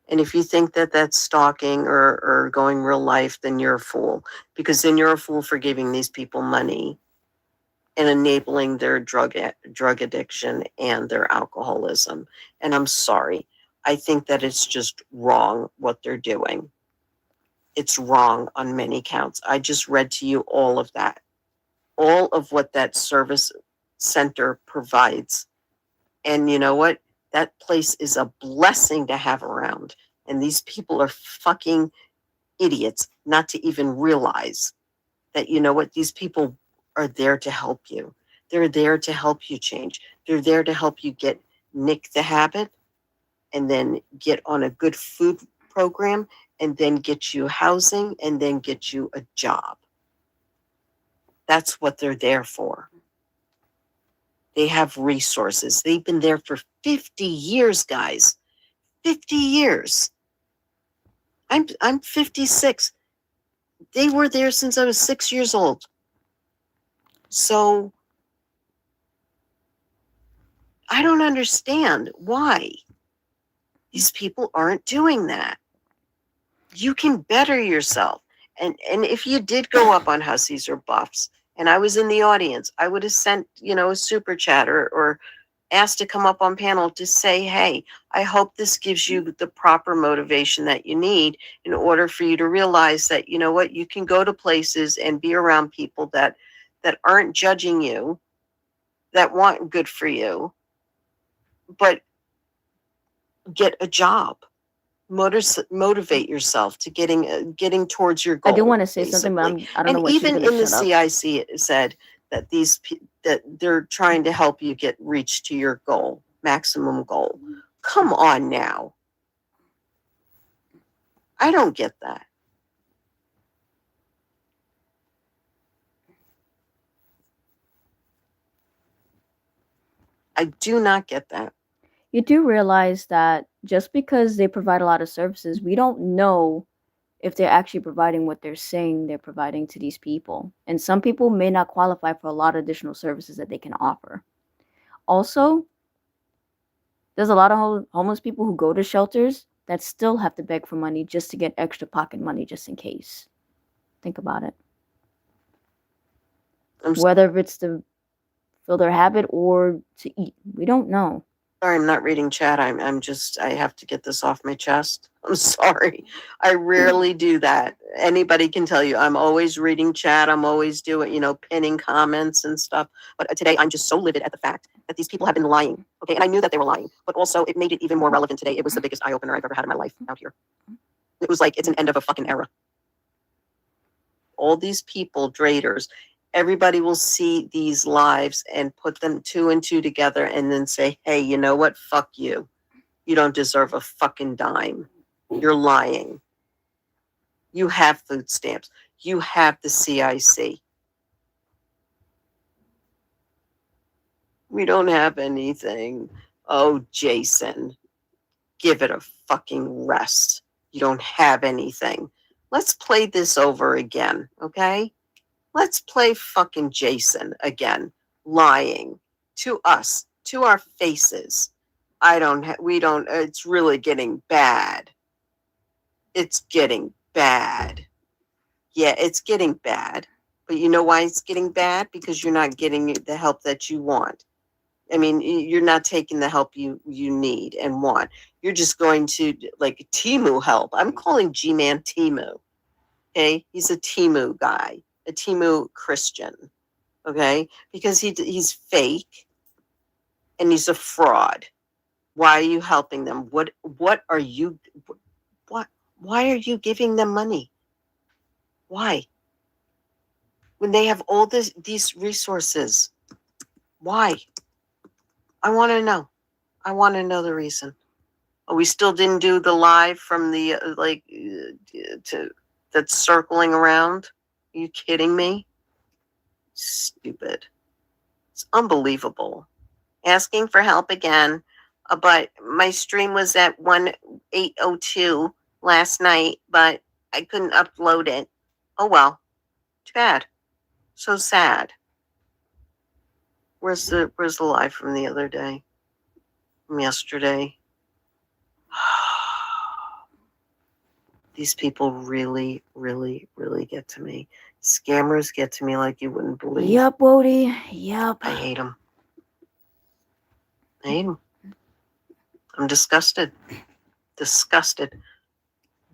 And if you think that that's stalking or going real life, then you're a fool. Because then you're a fool for giving these people money and enabling their drug addiction and their alcoholism. And I'm sorry. I think that it's just wrong what they're doing. It's wrong on many counts. I just read to you all of that. All of what that service center provides. And you know what? That place is a blessing to have around. And these people are fucking idiots not to even realize that, you know what? These people are there to help you. They're there to help you change. They're there to help you nick the habit and then get on a good food program and then get you housing and then get you a job. That's what they're there for. They have resources. They've been there for 50 years, guys. 50 years. I'm 56. They were there since I was 6 years old. So I don't understand why these people aren't doing that. You can better yourself. And if you did go up on Hussies or Buffs, and I was in the audience, I would have sent, a super chat or asked to come up on panel to say, hey, I hope this gives you the proper motivation that you need in order for you to realize that, you know what, you can go to places and be around people that aren't judging you, that want good for you, but get a job. Motivate yourself to getting towards your goal. I do want to say something, but I don't know what even in the shut up. CIC it said that that they're trying to help you reach to your goal, maximum goal. Come on now. I don't get that. I do not get that. You do realize that just because they provide a lot of services, we don't know if they're actually providing what they're saying they're providing to these people. And some people may not qualify for a lot of additional services that they can offer. Also, there's a lot of homeless people who go to shelters that still have to beg for money just to get extra pocket money just in case. Think about it. Whether it's to fill their habit or to eat, we don't know. Sorry, I'm not reading chat. I have to get this off my chest. I'm sorry. I rarely do that. Anybody can tell you I'm always reading chat. I'm always doing, pinning comments and stuff. But today I'm just so livid at the fact that these people have been lying. Okay. And I knew that they were lying, but also it made it even more relevant today. It was the biggest eye opener I've ever had in my life out here. It was like, it's an end of a fucking era. All these people, traders, everybody will see these lives and put them 2 and 2 together and then say, hey, you know what? Fuck you. You don't deserve a fucking dime. You're lying. You have food stamps. You have the CIC. We don't have anything. Oh, Jason, give it a fucking rest. You don't have anything. Let's play this over again, okay? Let's play fucking Jason again, lying to us, to our faces. It's really getting bad. It's getting bad. Yeah, it's getting bad. But you know why it's getting bad? Because you're not getting the help that you want. I mean, you're not taking the help you need and want. You're just going to, like, Temu help. I'm calling G-Man Temu. Okay? He's a Temu guy, a Temu Christian. Okay? Because he's fake and he's a fraud. Why are you helping them? Why are you giving them money? Why? When they have all these resources. Why? I want to know. I want to know the reason. Oh, we still didn't do the live from the that's circling around. Are you kidding me? Stupid. It's unbelievable. Asking for help again, but my stream was at 1802 last night, but I couldn't upload it. Oh well. Too bad. So sad. Where's the live from the other day? From yesterday? These people really, really, really get to me. Scammers get to me like you wouldn't believe. Yep, Wody. Yep. I hate them. I hate them. I'm disgusted. Disgusted.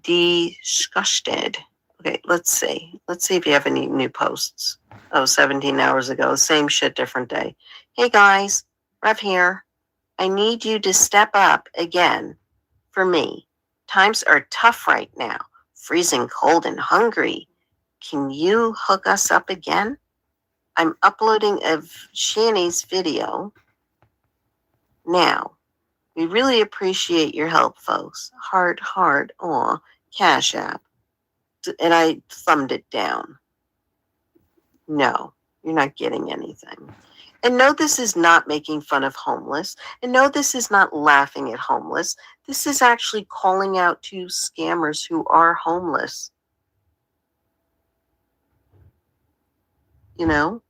Disgusted. Okay, let's see. Let's see if you have any new posts. Oh, 17 hours ago. Same shit, different day. Hey guys, Rev here. I need you to step up again for me. Times are tough right now. Freezing cold and hungry. Can you hook us up again? I'm uploading a Shani's video now. We really appreciate your help, folks. Heart, aw, Cash App. And I thumbed it down. No, you're not getting anything. And no, this is not making fun of homeless. And no, this is not laughing at homeless. This is actually calling out to scammers who are homeless. You know?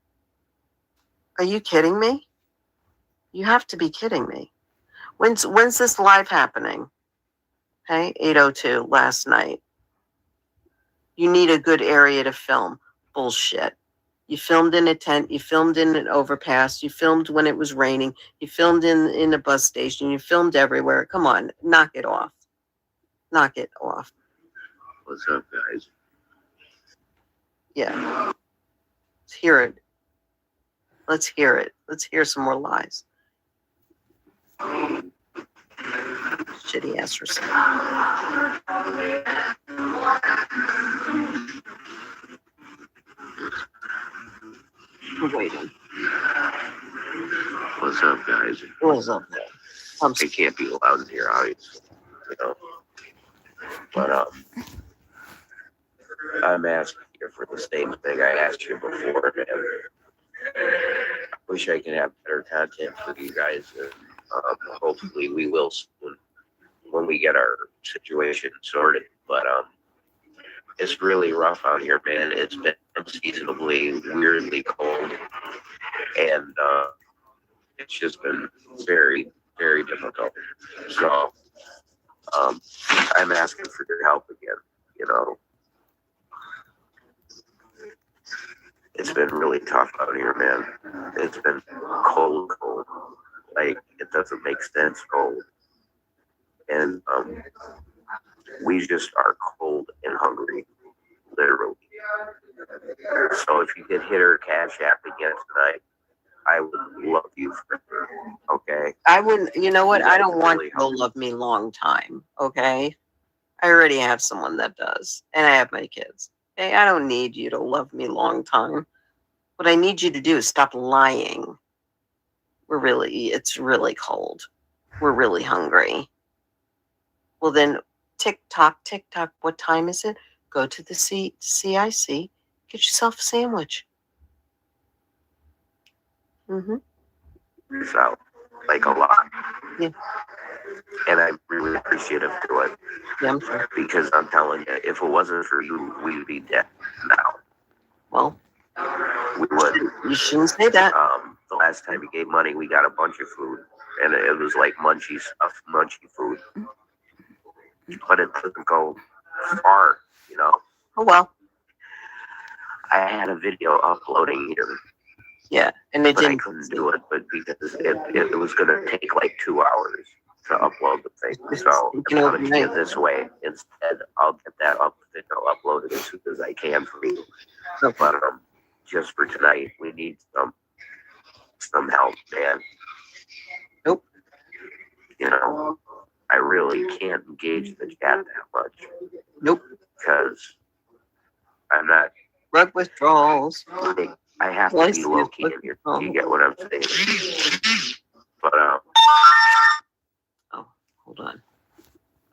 Are you kidding me? You have to be kidding me. When's this live happening? Okay, 8:02 last night. You need a good area to film. Bullshit. You filmed in a tent. You filmed in an overpass. You filmed when it was raining. You filmed in a bus station. You filmed everywhere. Come on, knock it off. Knock it off. What's up, guys? Yeah. Let's hear it. Let's hear it. Let's hear some more lies. Shitty ass receipt. I'm waiting. What's up, guys? What's up there? They can't be allowed in here, obviously. You know. But I'm asking you for the same thing I asked you before. wish I could have better content for you guys. Hopefully we will soon when we get our situation sorted. But it's really rough out here, man. It's been unseasonably weirdly cold, and it's just been very, very difficult. So I'm asking for your help again. You know, it's been really tough out here, man. It's been cold. Like, it doesn't make sense cold. And we just are cold and hungry, literally. So if you could hit her Cash App again tonight, I would love you for her. Okay? I wouldn't, you know what? I don't want you to love me long time. Okay? I already have someone that does. And I have my kids. Okay? I don't need you to love me long time. What I need you to do is stop lying. It's really cold. We're really hungry. Well, then, tick tock, what time is it? Go to the CIC, get yourself a sandwich. So, like, a lot. Yeah. And I'm really appreciative to it. Yeah, I'm sure. Because I'm telling you, if it wasn't for you, we'd be dead now. Well, we would. You shouldn't say that. The last time he gave money, we got a bunch of food, and it was like munchy stuff, munchy food. But it doesn't go far, you know. Oh well. I had a video uploading here. Yeah, and it didn't. I couldn't do it, but because it was going to take like 2 hours to upload the thing. So I'm going to do it this way instead. I'll get that uploaded as soon as I can for you. Okay. But just for tonight, we need some help, man. Nope. You know, I really can't engage the chat that much. Nope. Because I'm not. Drug withdrawals. I have to be low key in here. You get what I'm saying? But oh, hold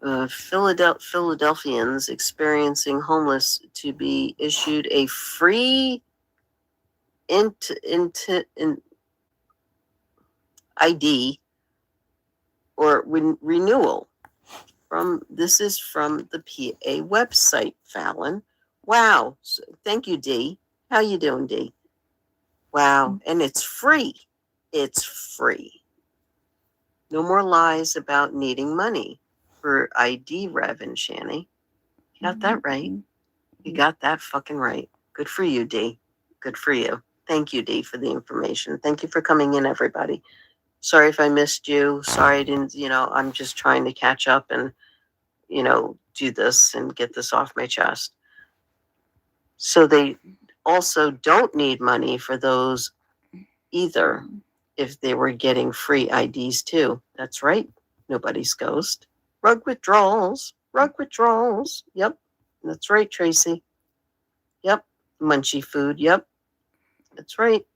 on. Philadelphians experiencing homeless to be issued a free ID or renewal. This is from the PA website, Fallon. Wow. So, thank you, Dee. How you doing, Dee? Wow. And it's free. It's free. No more lies about needing money for ID, Rev and Shani. You got that right. You got that fucking right. Good for you, Dee. Good for you. Thank you, Dee, for the information. Thank you for coming in, everybody. Sorry if I missed you. Sorry I didn't, I'm just trying to catch up and, do this and get this off my chest. So they also don't need money for those either if they were getting free IDs too. That's right. Nobody's ghost. Rug withdrawals. Yep. That's right, Tracy. Yep. Munchy food. Yep. That's right.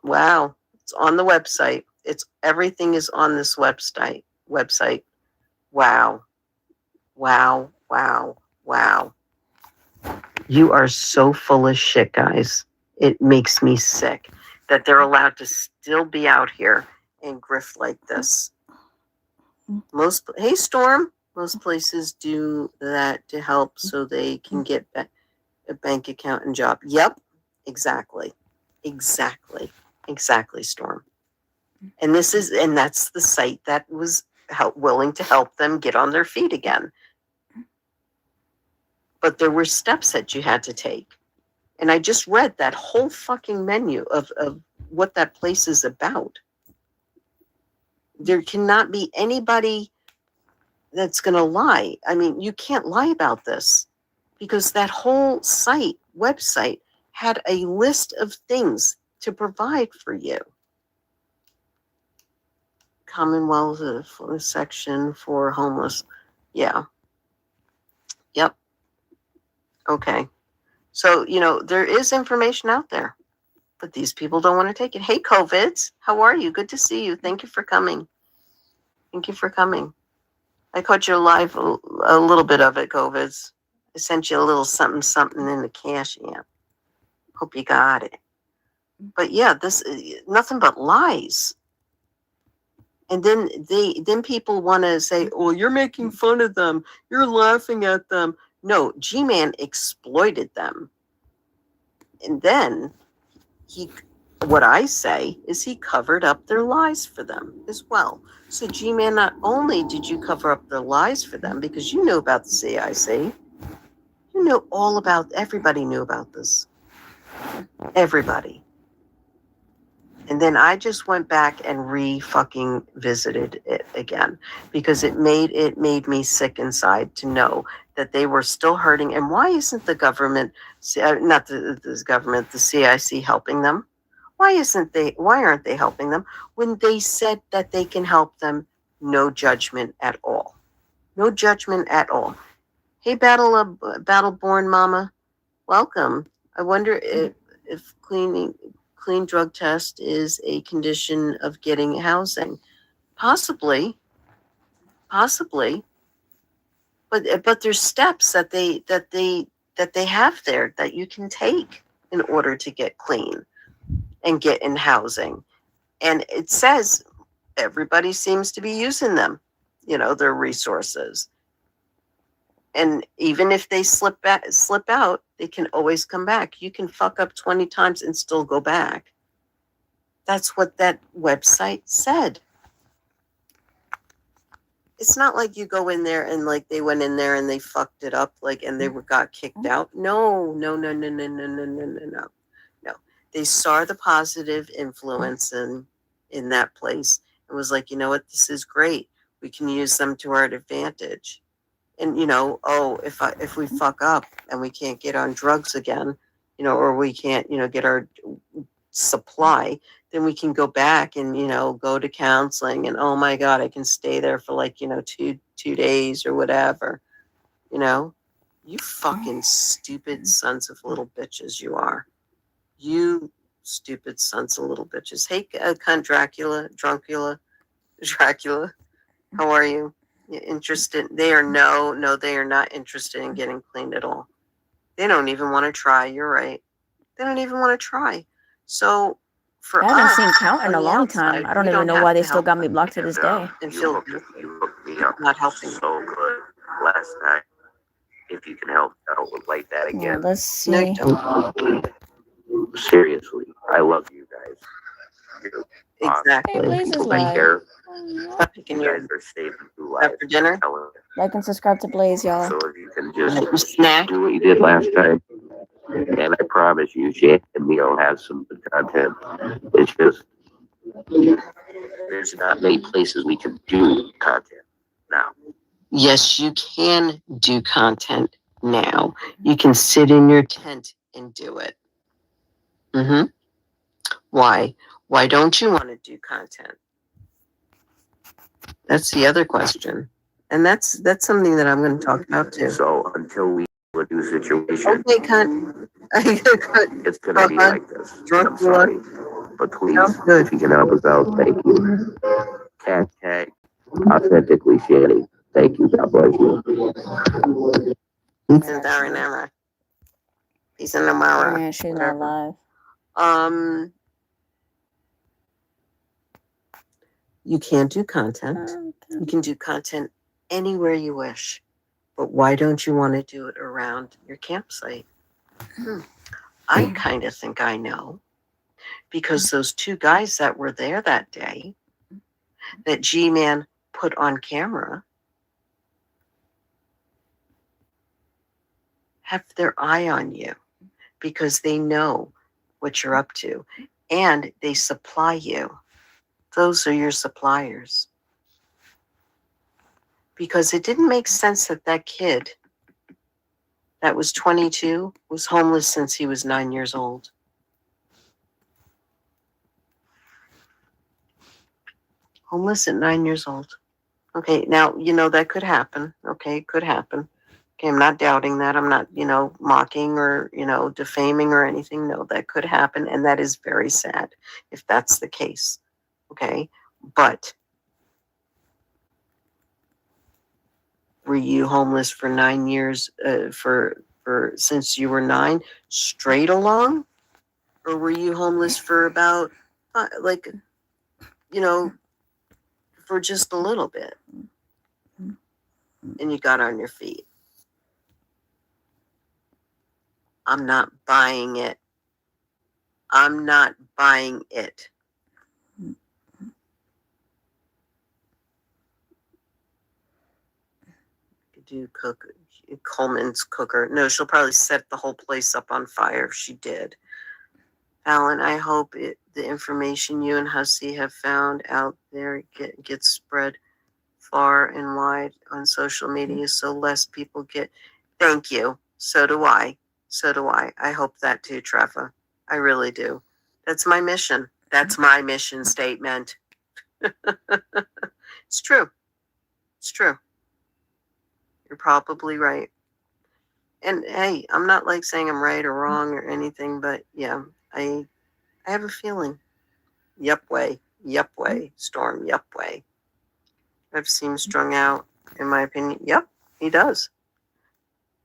Wow. It's on the website. Everything is on this website. Wow. You are so full of shit, guys. It makes me sick that they're allowed to still be out here and grift like this. Hey, Storm. Most places do that to help so they can get a bank account and job. Yep, exactly, Storm. And that's the site that was willing to help them get on their feet again. But there were steps that you had to take. And I just read that whole fucking menu of what that place is about. There cannot be anybody that's going to lie. I mean, you can't lie about this because that whole website had a list of things to provide for you. Commonwealth section for homeless. Yeah. Yep. Okay. So, there is information out there, but these people don't want to take it. Hey, COVIDs, how are you? Good to see you. Thank you for coming. I caught you live a little bit of it, COVIDs. I sent you a little something in the Cash App. Hope you got it. But yeah, this nothing but lies. And then people want to say, "Oh, you're making fun of them. You're laughing at them." No, G-Man exploited them. And then what I say is he covered up their lies for them as well. So G-Man, not only did you cover up their lies for them because you knew about the CIC, you knew all about, everybody knew about this. Everybody. And then I just went back and re-fucking visited it again because it made me sick inside to know that they were still hurting. And why isn't the government, not the government, the CIC helping them? Why aren't they helping them when they said that they can help them? No judgment at all. No judgment at all. Hey, Battleborn Mama, welcome. I wonder if clean drug test is a condition of getting housing. Possibly. But there's steps that they have there that you can take in order to get clean and get in housing. And it says everybody seems to be using them, their resources. And even if they slip out, they can always come back. You can fuck up 20 times and still go back. That's what that website said. It's not like you go in there and like they went in there and they fucked it up, and they got kicked out. No. They saw the positive influence in that place and was like, you know what, this is great. We can use them to our advantage. And if we fuck up and we can't get on drugs again, or we can't, get our supply, then we can go back and go to counseling. And oh my God, I can stay there for 2 days or whatever. You fucking stupid sons of little bitches, you are. You stupid sons of little bitches. Hey, cunt Dracula. How are you? Interested? They are they are not interested in getting cleaned at all. They don't even want to try. You're right. They don't even want to try. So for I haven't us, seen Count in on a the long outside, time. I don't we even know have why to they still help got me them blocked to this day. and You feel hooked me up not helping. so good last night. If you can help out like that Yeah, again. let's see. No, you don't. Seriously, I love you guys. You're awesome. Exactly. Hey, Blaze is People that live. care. Stop picking You your guys are saving two lives. after dinner. I'm telling you. Like and subscribe to Blaze, y'all. So if you can just Snack. do what you did last time, and I promise you, Shan and me will have some good content. It's just there's not many places we can do content now. Yes, you can do content now. You can sit in your tent and do it. Why? Why don't you want to do content? That's the other question. And that's something that I'm going to talk about too. So until we do a new situation, Okay, cunt. it's gonna be like this. And I'm sorry, but please, if you can help us out, thank you. Hashtag authentically Shanny. Thank you. God bless you. He's in Darinara. He's in Amara. Yeah, she's not live. You can do content. You can do content anywhere you wish. But why don't you want to do it around your campsite? I kind of think I know. Because those two guys that were there that day, that G-Man put on camera, have their eye on you because they know what you're up to and they supply you. Those are your suppliers. Because it didn't make sense that that kid that was 22 was homeless since he was 9 years old. Homeless at 9 years old. Okay, now, that could happen. Okay, it could happen. Okay, I'm not doubting that. I'm not, mocking or, defaming or anything. No, that could happen. And that is very sad if that's the case. Okay, but were you homeless for 9 years, for since you were 9, straight along? Or were you homeless for about, like, you know, for just a little bit? And you got on your feet. I'm not buying it. I'm not buying it. Do cook Coleman's cooker. No, she'll probably set the whole place up on fire if she did. Alan, I hope the information you and Hussey have found out there gets spread far and wide on social media so less people get. Thank you. So do I. So do I. I hope that too, Trevor. I really do. That's my mission. That's my mission statement. It's true. It's true. You're probably right. And hey, I'm not like saying I'm right or wrong or anything, but yeah, I have a feeling. Yep way, Storm, yep way. I've seen him strung out, in my opinion. Yep, he does.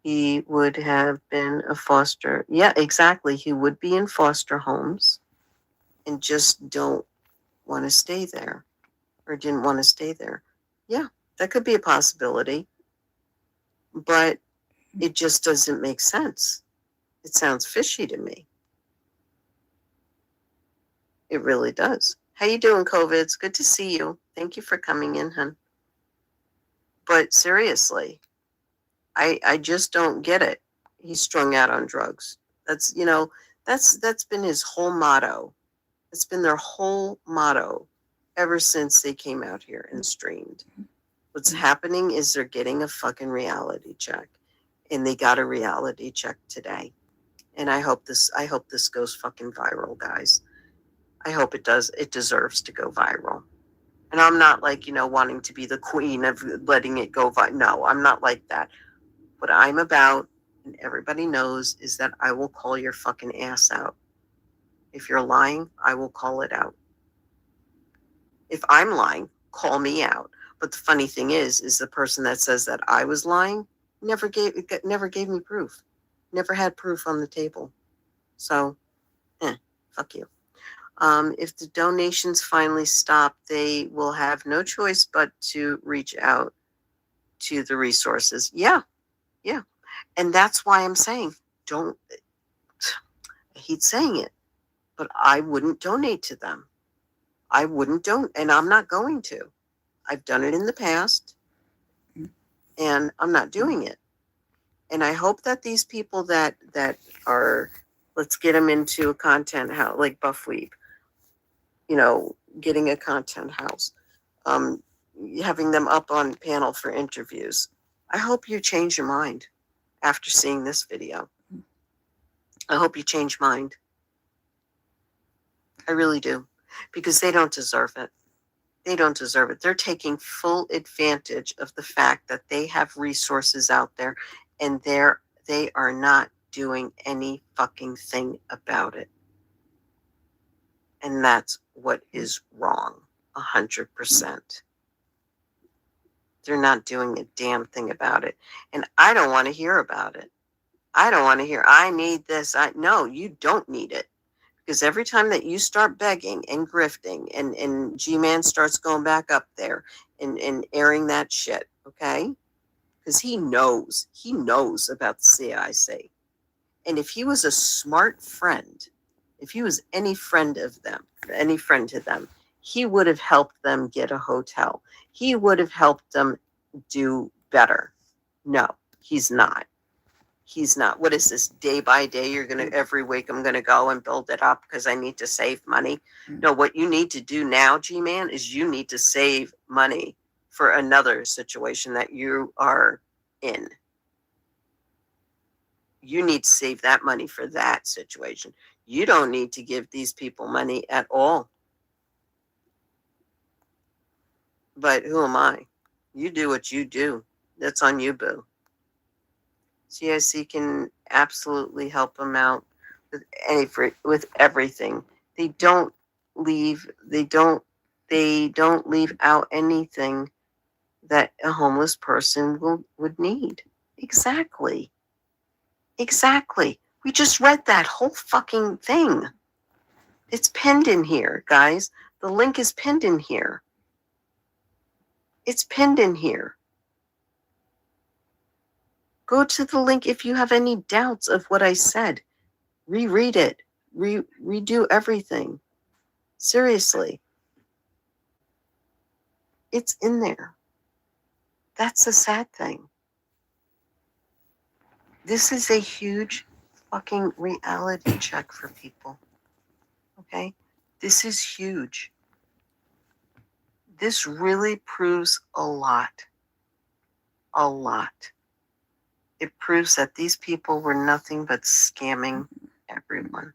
He would have been a foster. Yeah, exactly. He would be in foster homes and just don't want to stay there or didn't want to stay there. Yeah, that could be a possibility. But it just doesn't make sense. It sounds fishy to me. It really does. How you doing, COVID? It's good to see you. Thank you for coming in, hon. But seriously, I just don't get it. He's strung out on drugs. That's been his whole motto. It's been their whole motto ever since they came out here and streamed. What's happening is they're getting a fucking reality check. And they got a reality check today. And I hope this goes fucking viral, guys. I hope it does. It deserves to go viral. And I'm not like, wanting to be the queen of letting it go viral. No, I'm not like that. What I'm about, and everybody knows, is that I will call your fucking ass out. If you're lying, I will call it out. If I'm lying, call me out. But the funny thing is the person that says that I was lying never gave me proof. Never had proof on the table. So, fuck you. If the donations finally stop, they will have no choice but to reach out to the resources. Yeah. And that's why I'm saying, I hate saying it, but I wouldn't donate to them. I wouldn't and I'm not going to. I've done it in the past, and I'm not doing it. And I hope that these people that are, let's get them into a content house, like Buff Weep, getting a content house, having them up on panel for interviews. I hope you change your mind after seeing this video. I hope you change mind. I really do, because they don't deserve it. They don't deserve it. They're taking full advantage of the fact that they have resources out there, and they are not doing any fucking thing about it. And that's what is wrong, 100%. They're not doing a damn thing about it. And I don't want to hear about it. I don't want to hear, I need this. No, you don't need it. Because every time that you start begging and grifting and G-Man starts going back up there and airing that shit, okay? Because he knows about the CIC. And if he was a smart friend, if he was any friend to them, he would have helped them get a hotel. He would have helped them do better. No, he's not. He's not. What is this? Day by day, every week I'm going to go and build it up because I need to save money. No, what you need to do now, G-Man, is you need to save money for another situation that you are in. You need to save that money for that situation. You don't need to give these people money at all. But who am I? You do what you do. That's on you, boo. CIC can absolutely help them out with everything. They don't leave out anything that a homeless person would need. Exactly. We just read that whole fucking thing. It's pinned in here, guys. The link is pinned in here. It's pinned in here. Go to the link if you have any doubts of what I said. Reread it. Redo everything. Seriously. It's in there. That's the sad thing. This is a huge fucking reality check for people. Okay? This is huge. This really proves a lot. A lot. It proves that these people were nothing but scamming everyone.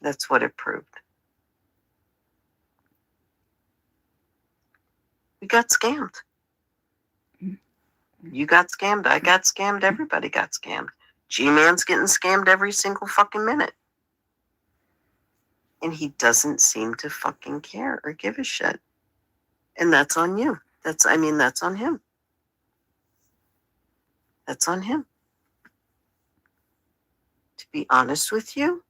That's what it proved. We got scammed. You got scammed. I got scammed. Everybody got scammed. G-Man's getting scammed every single fucking minute. And he doesn't seem to fucking care or give a shit. And that's on you. That's on him. That's on him. To be honest with you,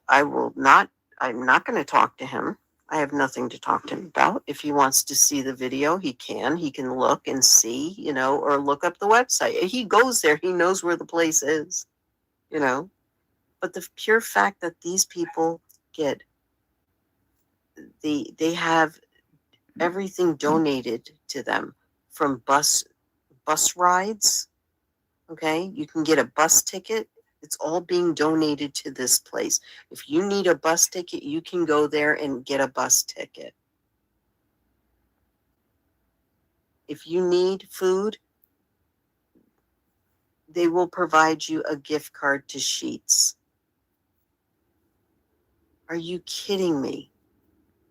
I'm not going to talk to him. I have nothing to talk to him about. If he wants to see the video, he can. He can look and see, or look up the website. He goes there. He knows where the place is, But the pure fact that these people they have everything donated to them, from bus rides. Okay, you can get a bus ticket. It's all being donated to this place. If you need a bus ticket, you can go there and get a bus ticket. If you need food, they will provide you a gift card to Sheetz. Are you kidding me?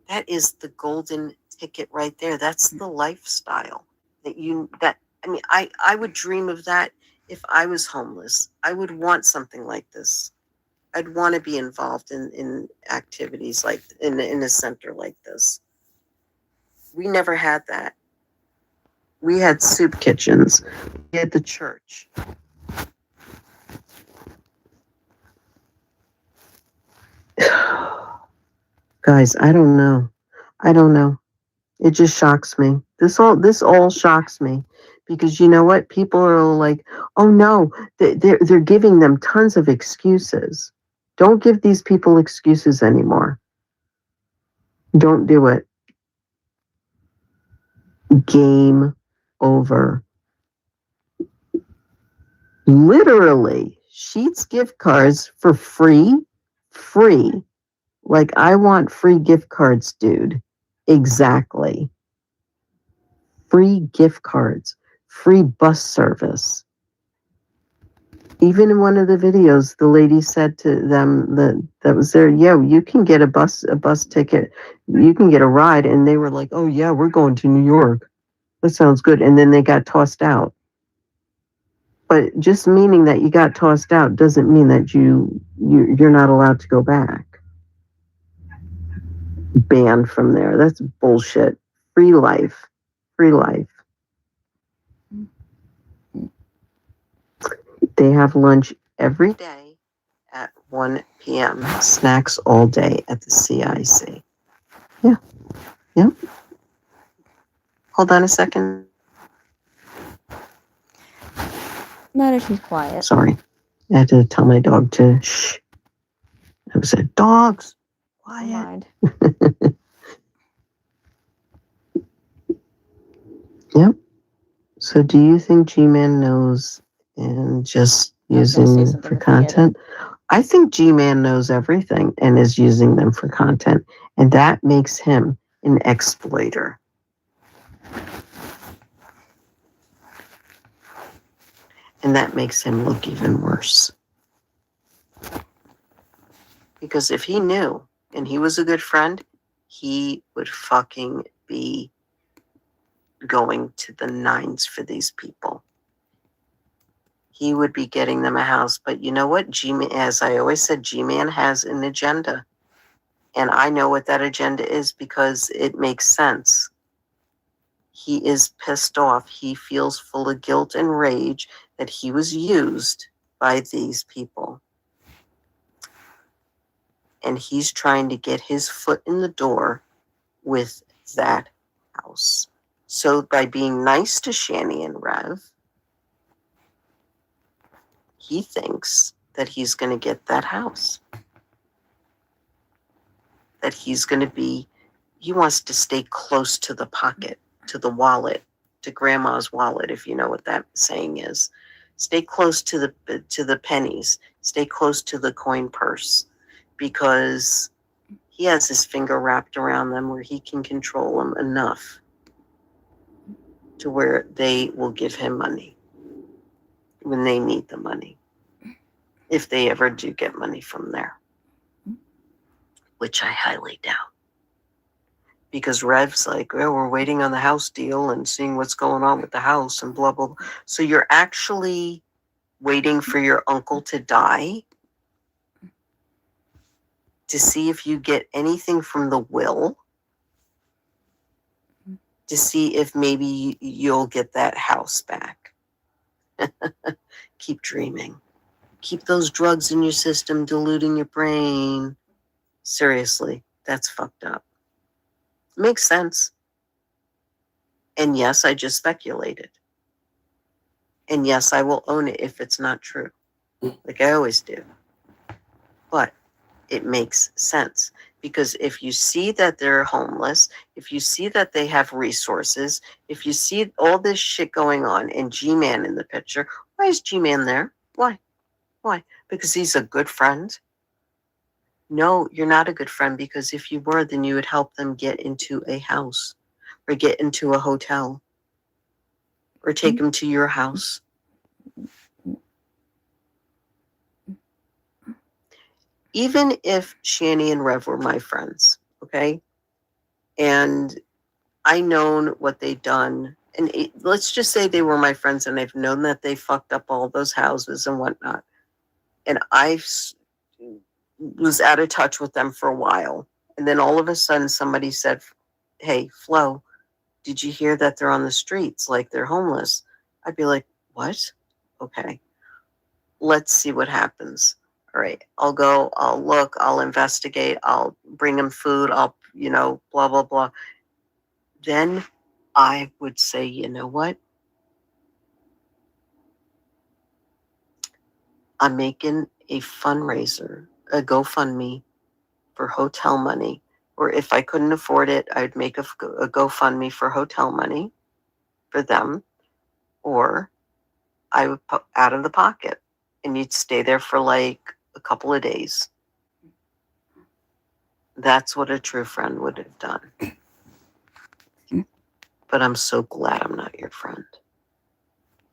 That is the golden ticket right there. That's the lifestyle I would dream of that if I was homeless. I would want something like this. I'd want to be involved in activities like in a center like this. We never had that. We had soup kitchens. We had the church. Guys, I don't know. It just shocks me. This all shocks me, because you know what? People are like, "Oh no, they're giving them tons of excuses." Don't give these people excuses anymore. Don't do it. Game over. Literally, Sheetz gift cards for free. Like, I want free gift cards, dude. Exactly. Free gift cards, free bus service. Even in one of the videos, the lady said to them that was there, "Yo, you can get a bus ticket. You can get a ride." And they were like, "Oh yeah, we're going to New York. That sounds good." And then they got tossed out. But just meaning that you got tossed out doesn't mean that you're not allowed to go back. Banned from there. That's bullshit. Free life. They have lunch every day at 1 p.m. Snacks all day at the CIC. Yeah. Yep. Hold on a second. Now that she's quiet. Sorry. I had to tell my dog to shh. I said, "Dogs, quiet." Yep. So do you think G-Man knows and just using for content? I think G-Man knows everything and is using them for content. And that makes him an exploiter. And that makes him look even worse. Because if he knew and he was a good friend, he would fucking be going to the nines for these people. He would be getting them a house. But you know what? G-Man, as I always said, G-Man has an agenda. And I know what that agenda is because it makes sense. He is pissed off. He feels full of guilt and rage that he was used by these people. And he's trying to get his foot in the door with that house. So by being nice to Shani and Rev, he thinks that he's going to get that house. That he's going to be, he wants to stay close to the pocket, to the wallet, to grandma's wallet, if you know what that saying is. Stay close to the pennies. Stay close to the coin purse, because he has his finger wrapped around them where he can control them enough to where they will give him money when they need the money, if they ever do get money from there, which I highly doubt. Because Rev's like, oh, we're waiting on the house deal and seeing what's going on with the house and blah, blah, blah. So you're actually waiting for your uncle to die to see if you get anything from the will, to see if maybe you'll get that house back. Keep dreaming. Keep those drugs in your system, diluting your brain. Seriously, that's fucked up. Makes sense. And yes, I just speculated. And yes, I will own it if it's not true, like I always do. But it makes sense, because if you see that they're homeless, if you see that they have resources, if you see all this shit going on and G-Man in the picture, why is G-Man there? Why? Why? Because he's a good friend? No, you're not a good friend, because if you were, then you would help them get into a house or get into a hotel or take them to your house. Even if Shani and Rev were my friends, okay, and I known what they'd done, and let's just say they were my friends and I've known that they fucked up all those houses and whatnot, and I was out of touch with them for a while, and then all of a sudden somebody said, hey, Flo, did you hear that they're on the streets, like they're homeless? I'd be like, what? Okay, let's see what happens. All right, I'll go, I'll look, I'll investigate, I'll bring them food, I'll, blah, blah, blah. Then I would say, you know what? I'm making a fundraiser, a GoFundMe for hotel money. Or if I couldn't afford it, I'd make a GoFundMe for hotel money for them. Or I would put out of the pocket, and you'd stay there for like a couple of days. That's what a true friend would have done. But I'm so glad I'm not your friend.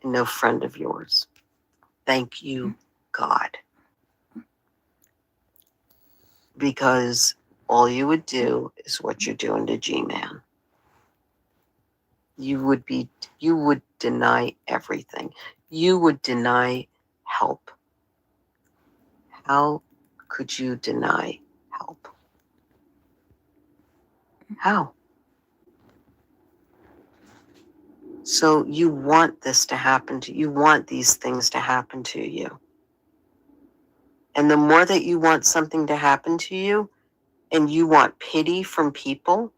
And no friend of yours. Thank you, God. Because all you would do is what you're doing to G-Man. You would deny everything. You would deny help. How could you deny help? How? So you want this to happen to you. You want these things to happen to you. And the more that you want something to happen to you, and you want pity from people,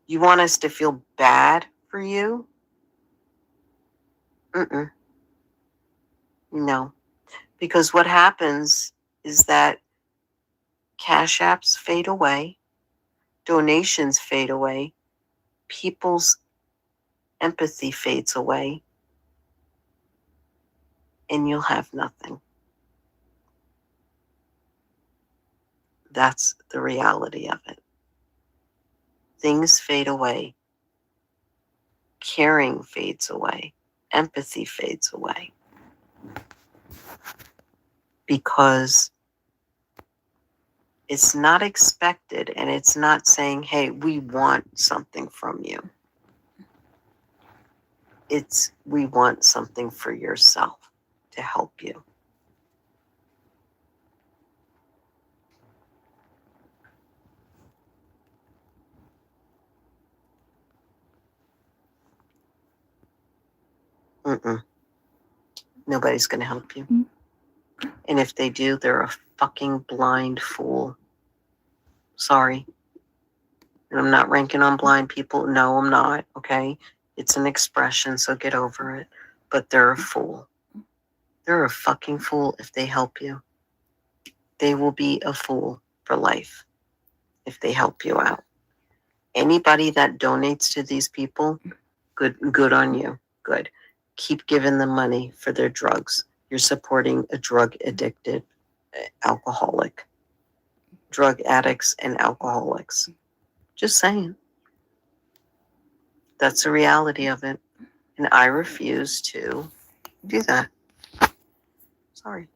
you want us to feel bad for you? No. Because what happens is that cash apps fade away, donations fade away, people's empathy fades away, and you'll have nothing. That's the reality of it. Things fade away. Caring fades away. Empathy fades away. Because it's not expected, and it's not saying, hey, we want something from you. It's, we want something for yourself to help you. Nobody's going to help you. And if they do, they're a fucking blind fool. Sorry. And I'm not ranking on blind people. No, I'm not. Okay. It's an expression, so get over it. But they're a fool. They're a fucking fool if they help you. They will be a fool for life if they help you out. Anybody that donates to these people, good on you. Good. Keep giving them money for their drugs. You're supporting a drug addicted alcoholic. Drug addicts and alcoholics. Just saying. That's the reality of it. And I refuse to do that. Sorry.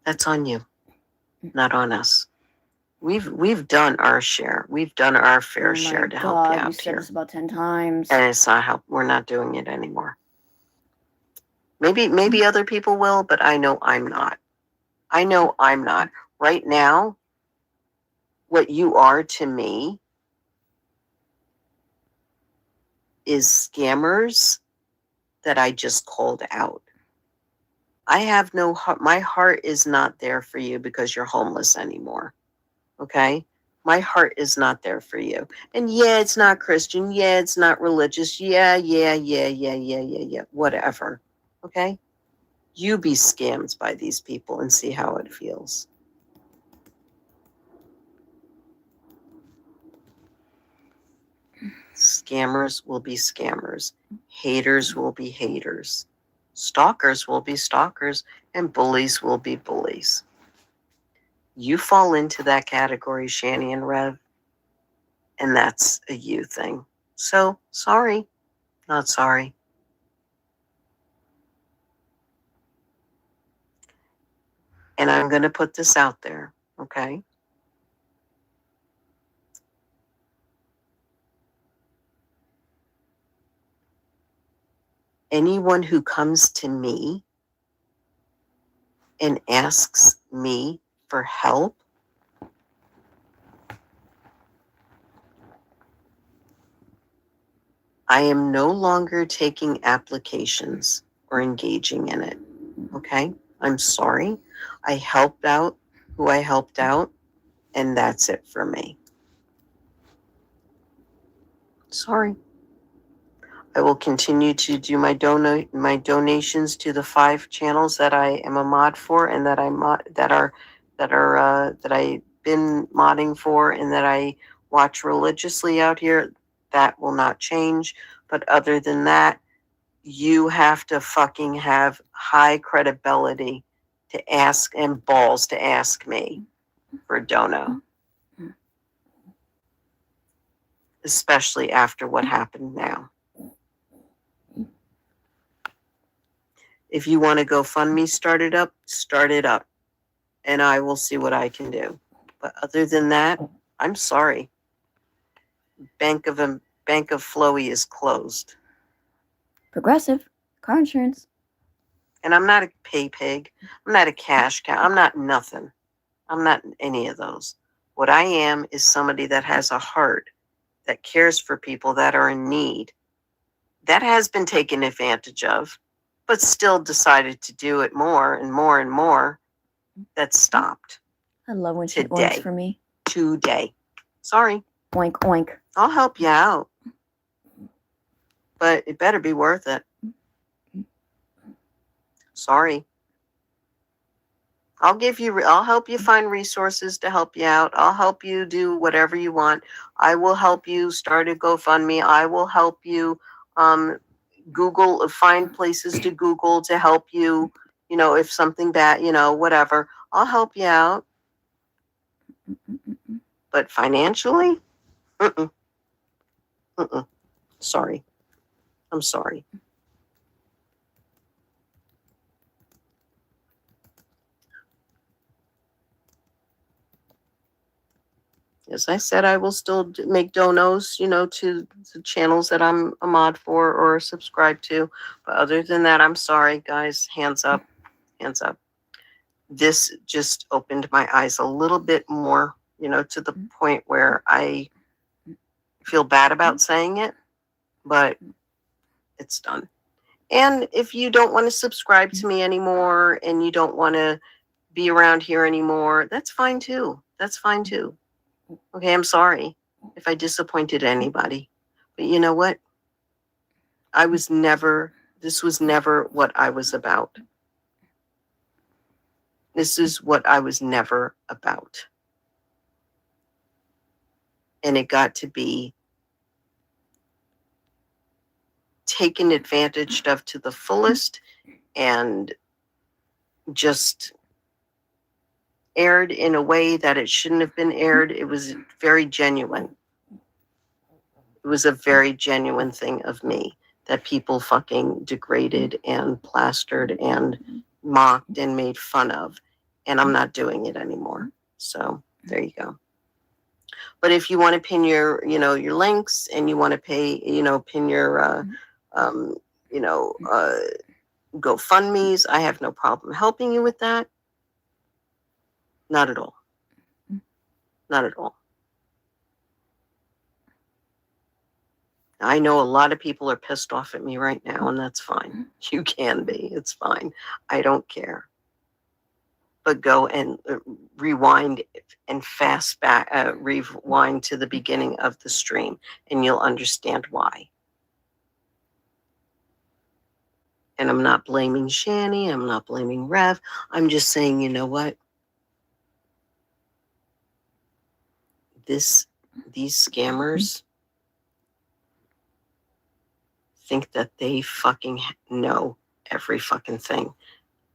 That's on you, not on us. We've done our share. We've done our fair share to help you You out said here. this about 10 times. And it's not help. We're not doing it anymore. Maybe other people will, but I know I'm not. I know I'm not. Right now, what you are to me is scammers that I just called out. I have no heart. My heart is not there for you because you're homeless anymore. Okay? My heart is not there for you. And yeah, it's not Christian. Yeah, it's not religious. Yeah. Whatever. Okay? You be scammed by these people and see how it feels. Scammers will be scammers. Haters will be haters. Stalkers will be stalkers. And bullies will be bullies. You fall into that category, Shani and Rev. And that's a you thing. So, sorry. Not sorry. And I'm going to put this out there, okay? Anyone who comes to me and asks me for help, I am no longer taking applications or engaging in it, okay? I'm sorry. I helped out who I helped out, and that's it for me. Sorry. I will continue to do my donations to the 5 channels that I am a mod for, and that I've been modding for, and that I watch religiously out here. That will not change. But other than that, you have to fucking have high credibility to ask and balls to ask me for a dono. Especially after what happened now. If you want to GoFundMe, start it up. And I will see what I can do. But other than that, I'm sorry. Bank of Flowy is closed. Progressive. Car insurance. And I'm not a pay pig. I'm not a cash cow. I'm not nothing. I'm not any of those. What I am is somebody that has a heart, that cares for people that are in need. That has been taken advantage of, but still decided to do it more and more and more. That stopped. I love when she oinks for me. Today. Sorry. Oink, oink. I'll help you out. But it better be worth it. Sorry. I'll help you find resources to help you out. I'll help you do whatever you want. I will help you start a GoFundMe. I will help you find places to Google to help you, if something bad, whatever. I'll help you out. But financially, sorry. I'm sorry. As I said, I will still make donos, to the channels that I'm a mod for or subscribe to. But other than that, I'm sorry, guys. Hands up. Hands up. This just opened my eyes a little bit more, to the point where I feel bad about saying it, but it's done. And if you don't want to subscribe to me anymore and you don't want to be around here anymore, that's fine too. That's fine too. Okay, I'm sorry if I disappointed anybody. But you know what? This was never what I was about. This is what I was never about. And it got to be taken advantage of to the fullest and just aired in a way that it shouldn't have been aired. It was very genuine. It was a very genuine thing of me that people fucking degraded and plastered and mocked and made fun of. And I'm not doing it anymore. So there you go. But if you want to pin your, your links and you want to pay, pin your, GoFundMe's, I have no problem helping you with that. Not at all. Not at all. I know a lot of people are pissed off at me right now, and that's fine. You can be. It's fine. I don't care. But go and rewind and fast back, rewind to the beginning of the stream, and you'll understand why. And I'm not blaming Shani. I'm not blaming Rev. I'm just saying, you know what? These scammers think that they fucking know every fucking thing.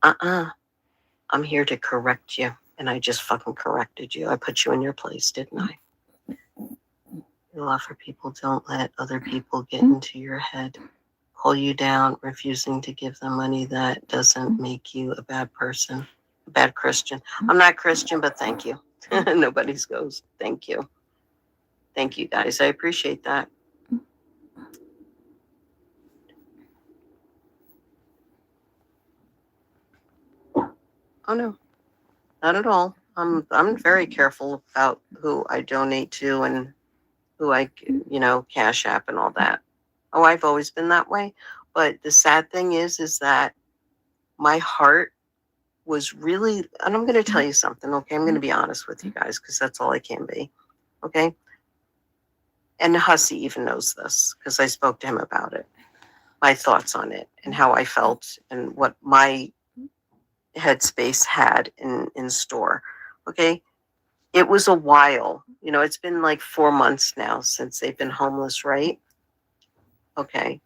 I'm here to correct you, and I just fucking corrected you. I put you in your place, didn't I? A lot of people don't let other people get into your head, pull you down, refusing to give them money. That doesn't make you a bad person, a bad Christian. I'm not Christian, but thank you. Nobody's goes. Thank you. Thank you, guys. I appreciate that. Oh no, not at all. I'm very careful about who I donate to and who I, Cash App and all that. Oh, I've always been that way. But the sad thing is that my heart was really, and I'm going to tell you something, okay? I'm going to be honest with you guys because that's all I can be, okay? And Hussey even knows this because I spoke to him about it, my thoughts on it and how I felt and what my headspace had in store, okay? It was a while. It's been like 4 months now since they've been homeless, right? Okay.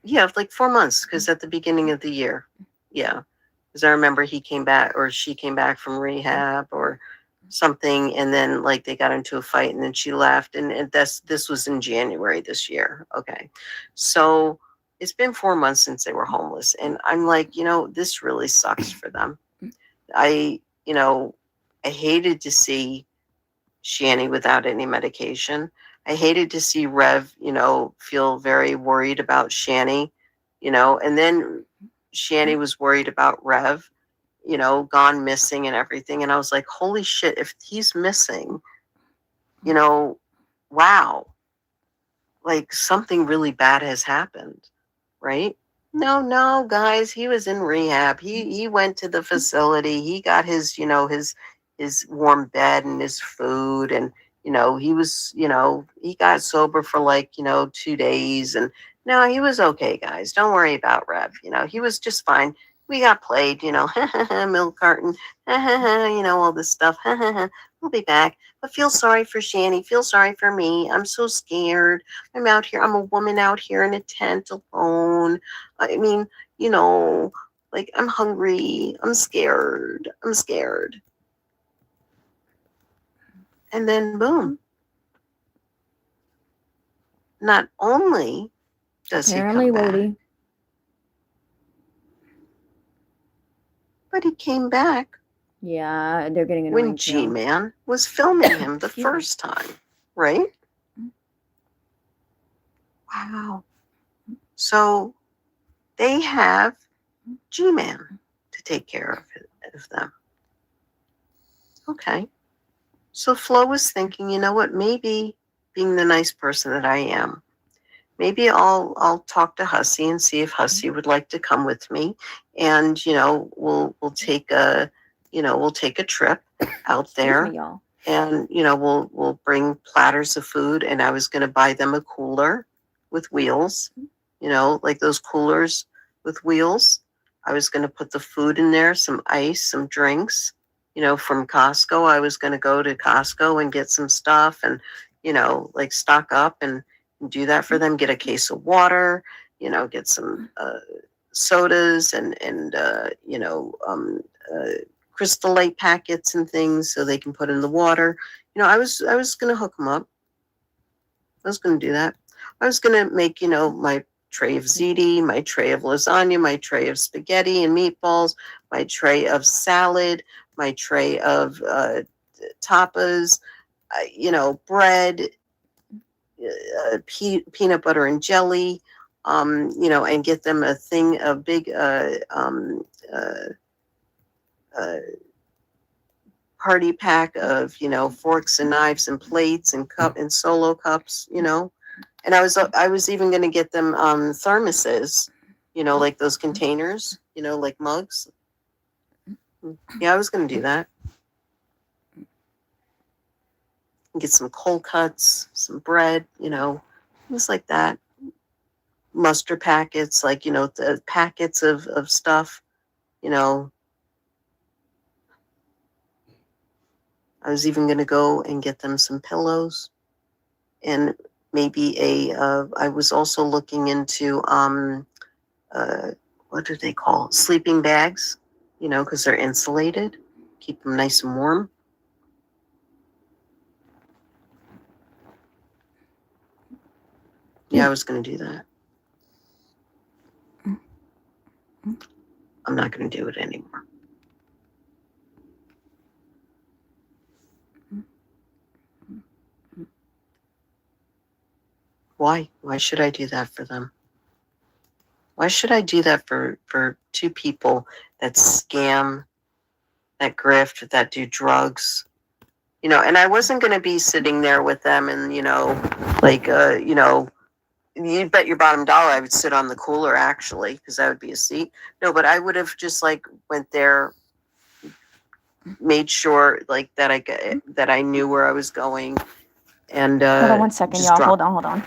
Yeah, like 4 months because at the beginning of the year, yeah. Because I remember he came back or she came back from rehab or something, and then like they got into a fight and then she left, and this was in January this year. Okay. So it's been 4 months since they were homeless, and I'm like, this really sucks for them. I hated to see Shani without any medication. I hated to see Rev, feel very worried about Shani, and then Shani was worried about Rev, gone missing and everything. And I was like, holy shit, if he's missing, wow, like something really bad has happened, right? No, guys, he was in rehab. He went to the facility. He got his, his warm bed and his food, and he was, he got sober for like 2 days, and no, he was okay, guys. Don't worry about Rev. He was just fine. We got played, milk carton, all this stuff. We'll be back. But feel sorry for Shani. Feel sorry for me. I'm so scared. I'm out here. I'm a woman out here in a tent alone. I mean, like I'm hungry. I'm scared. And then boom. Not only does Apparently, he come back, Wody. but he came back Yeah, they're getting annoying when too. G-Man was filming him the first time, right? Wow. So they have G-Man to take care of them. Okay. So Flo was thinking, maybe being the nice person that I am, maybe I'll talk to Hussy and see if Hussy would like to come with me, and we'll take a trip out Excuse there, me, y'all. and we'll bring platters of food, and I was going to buy them a cooler with wheels, like those coolers with wheels. I was going to put the food in there, some ice, some drinks, from Costco. I was going to go to Costco and get some stuff and, like stock up and do that for them, get a case of water, get some sodas and Crystal Light packets and things so they can put in the water. I was going to hook them up. I was going to do that. I was going to make, my tray of ziti, my tray of lasagna, my tray of spaghetti and meatballs, my tray of salad, my tray of tapas, bread, peanut butter and jelly, and get them a big party pack of forks and knives and plates and cup and solo cups, and I was even going to get them thermoses, like those containers, like mugs. Yeah, I was going to do that. Get some cold cuts, some bread, things like that. Mustard packets, like the packets of stuff, I was even going to go and get them some pillows and maybe I was also looking into what do they call it? Sleeping bags, because they're insulated, keep them nice and warm. Yeah, I was going to do that. I'm not going to do it anymore. Why? Why should I do that for them? Why should I do that for two people that scam, that grift, that do drugs? And I wasn't going to be sitting there with them and, like, you bet your bottom dollar I would sit on the cooler, actually, because that would be a seat. No, but I would have just, like, went there, made sure, like, that I knew where I was going, and Hold on 1 second, just y'all. drop Hold on.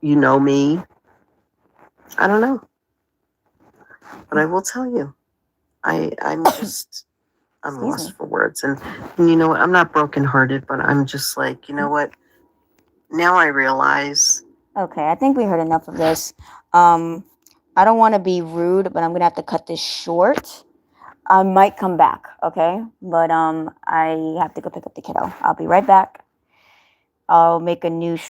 you know me. I don't know. But I will tell you, I'm Excuse lost me. for words. And you know what? I'm not brokenhearted, but I'm just like, you know what? Now I realize. Okay, I think we heard enough of this. I don't want to be rude, but I'm gonna have to cut this short. I might come back, okay? But I have to go pick up the kiddo. I'll be right back. I'll make a new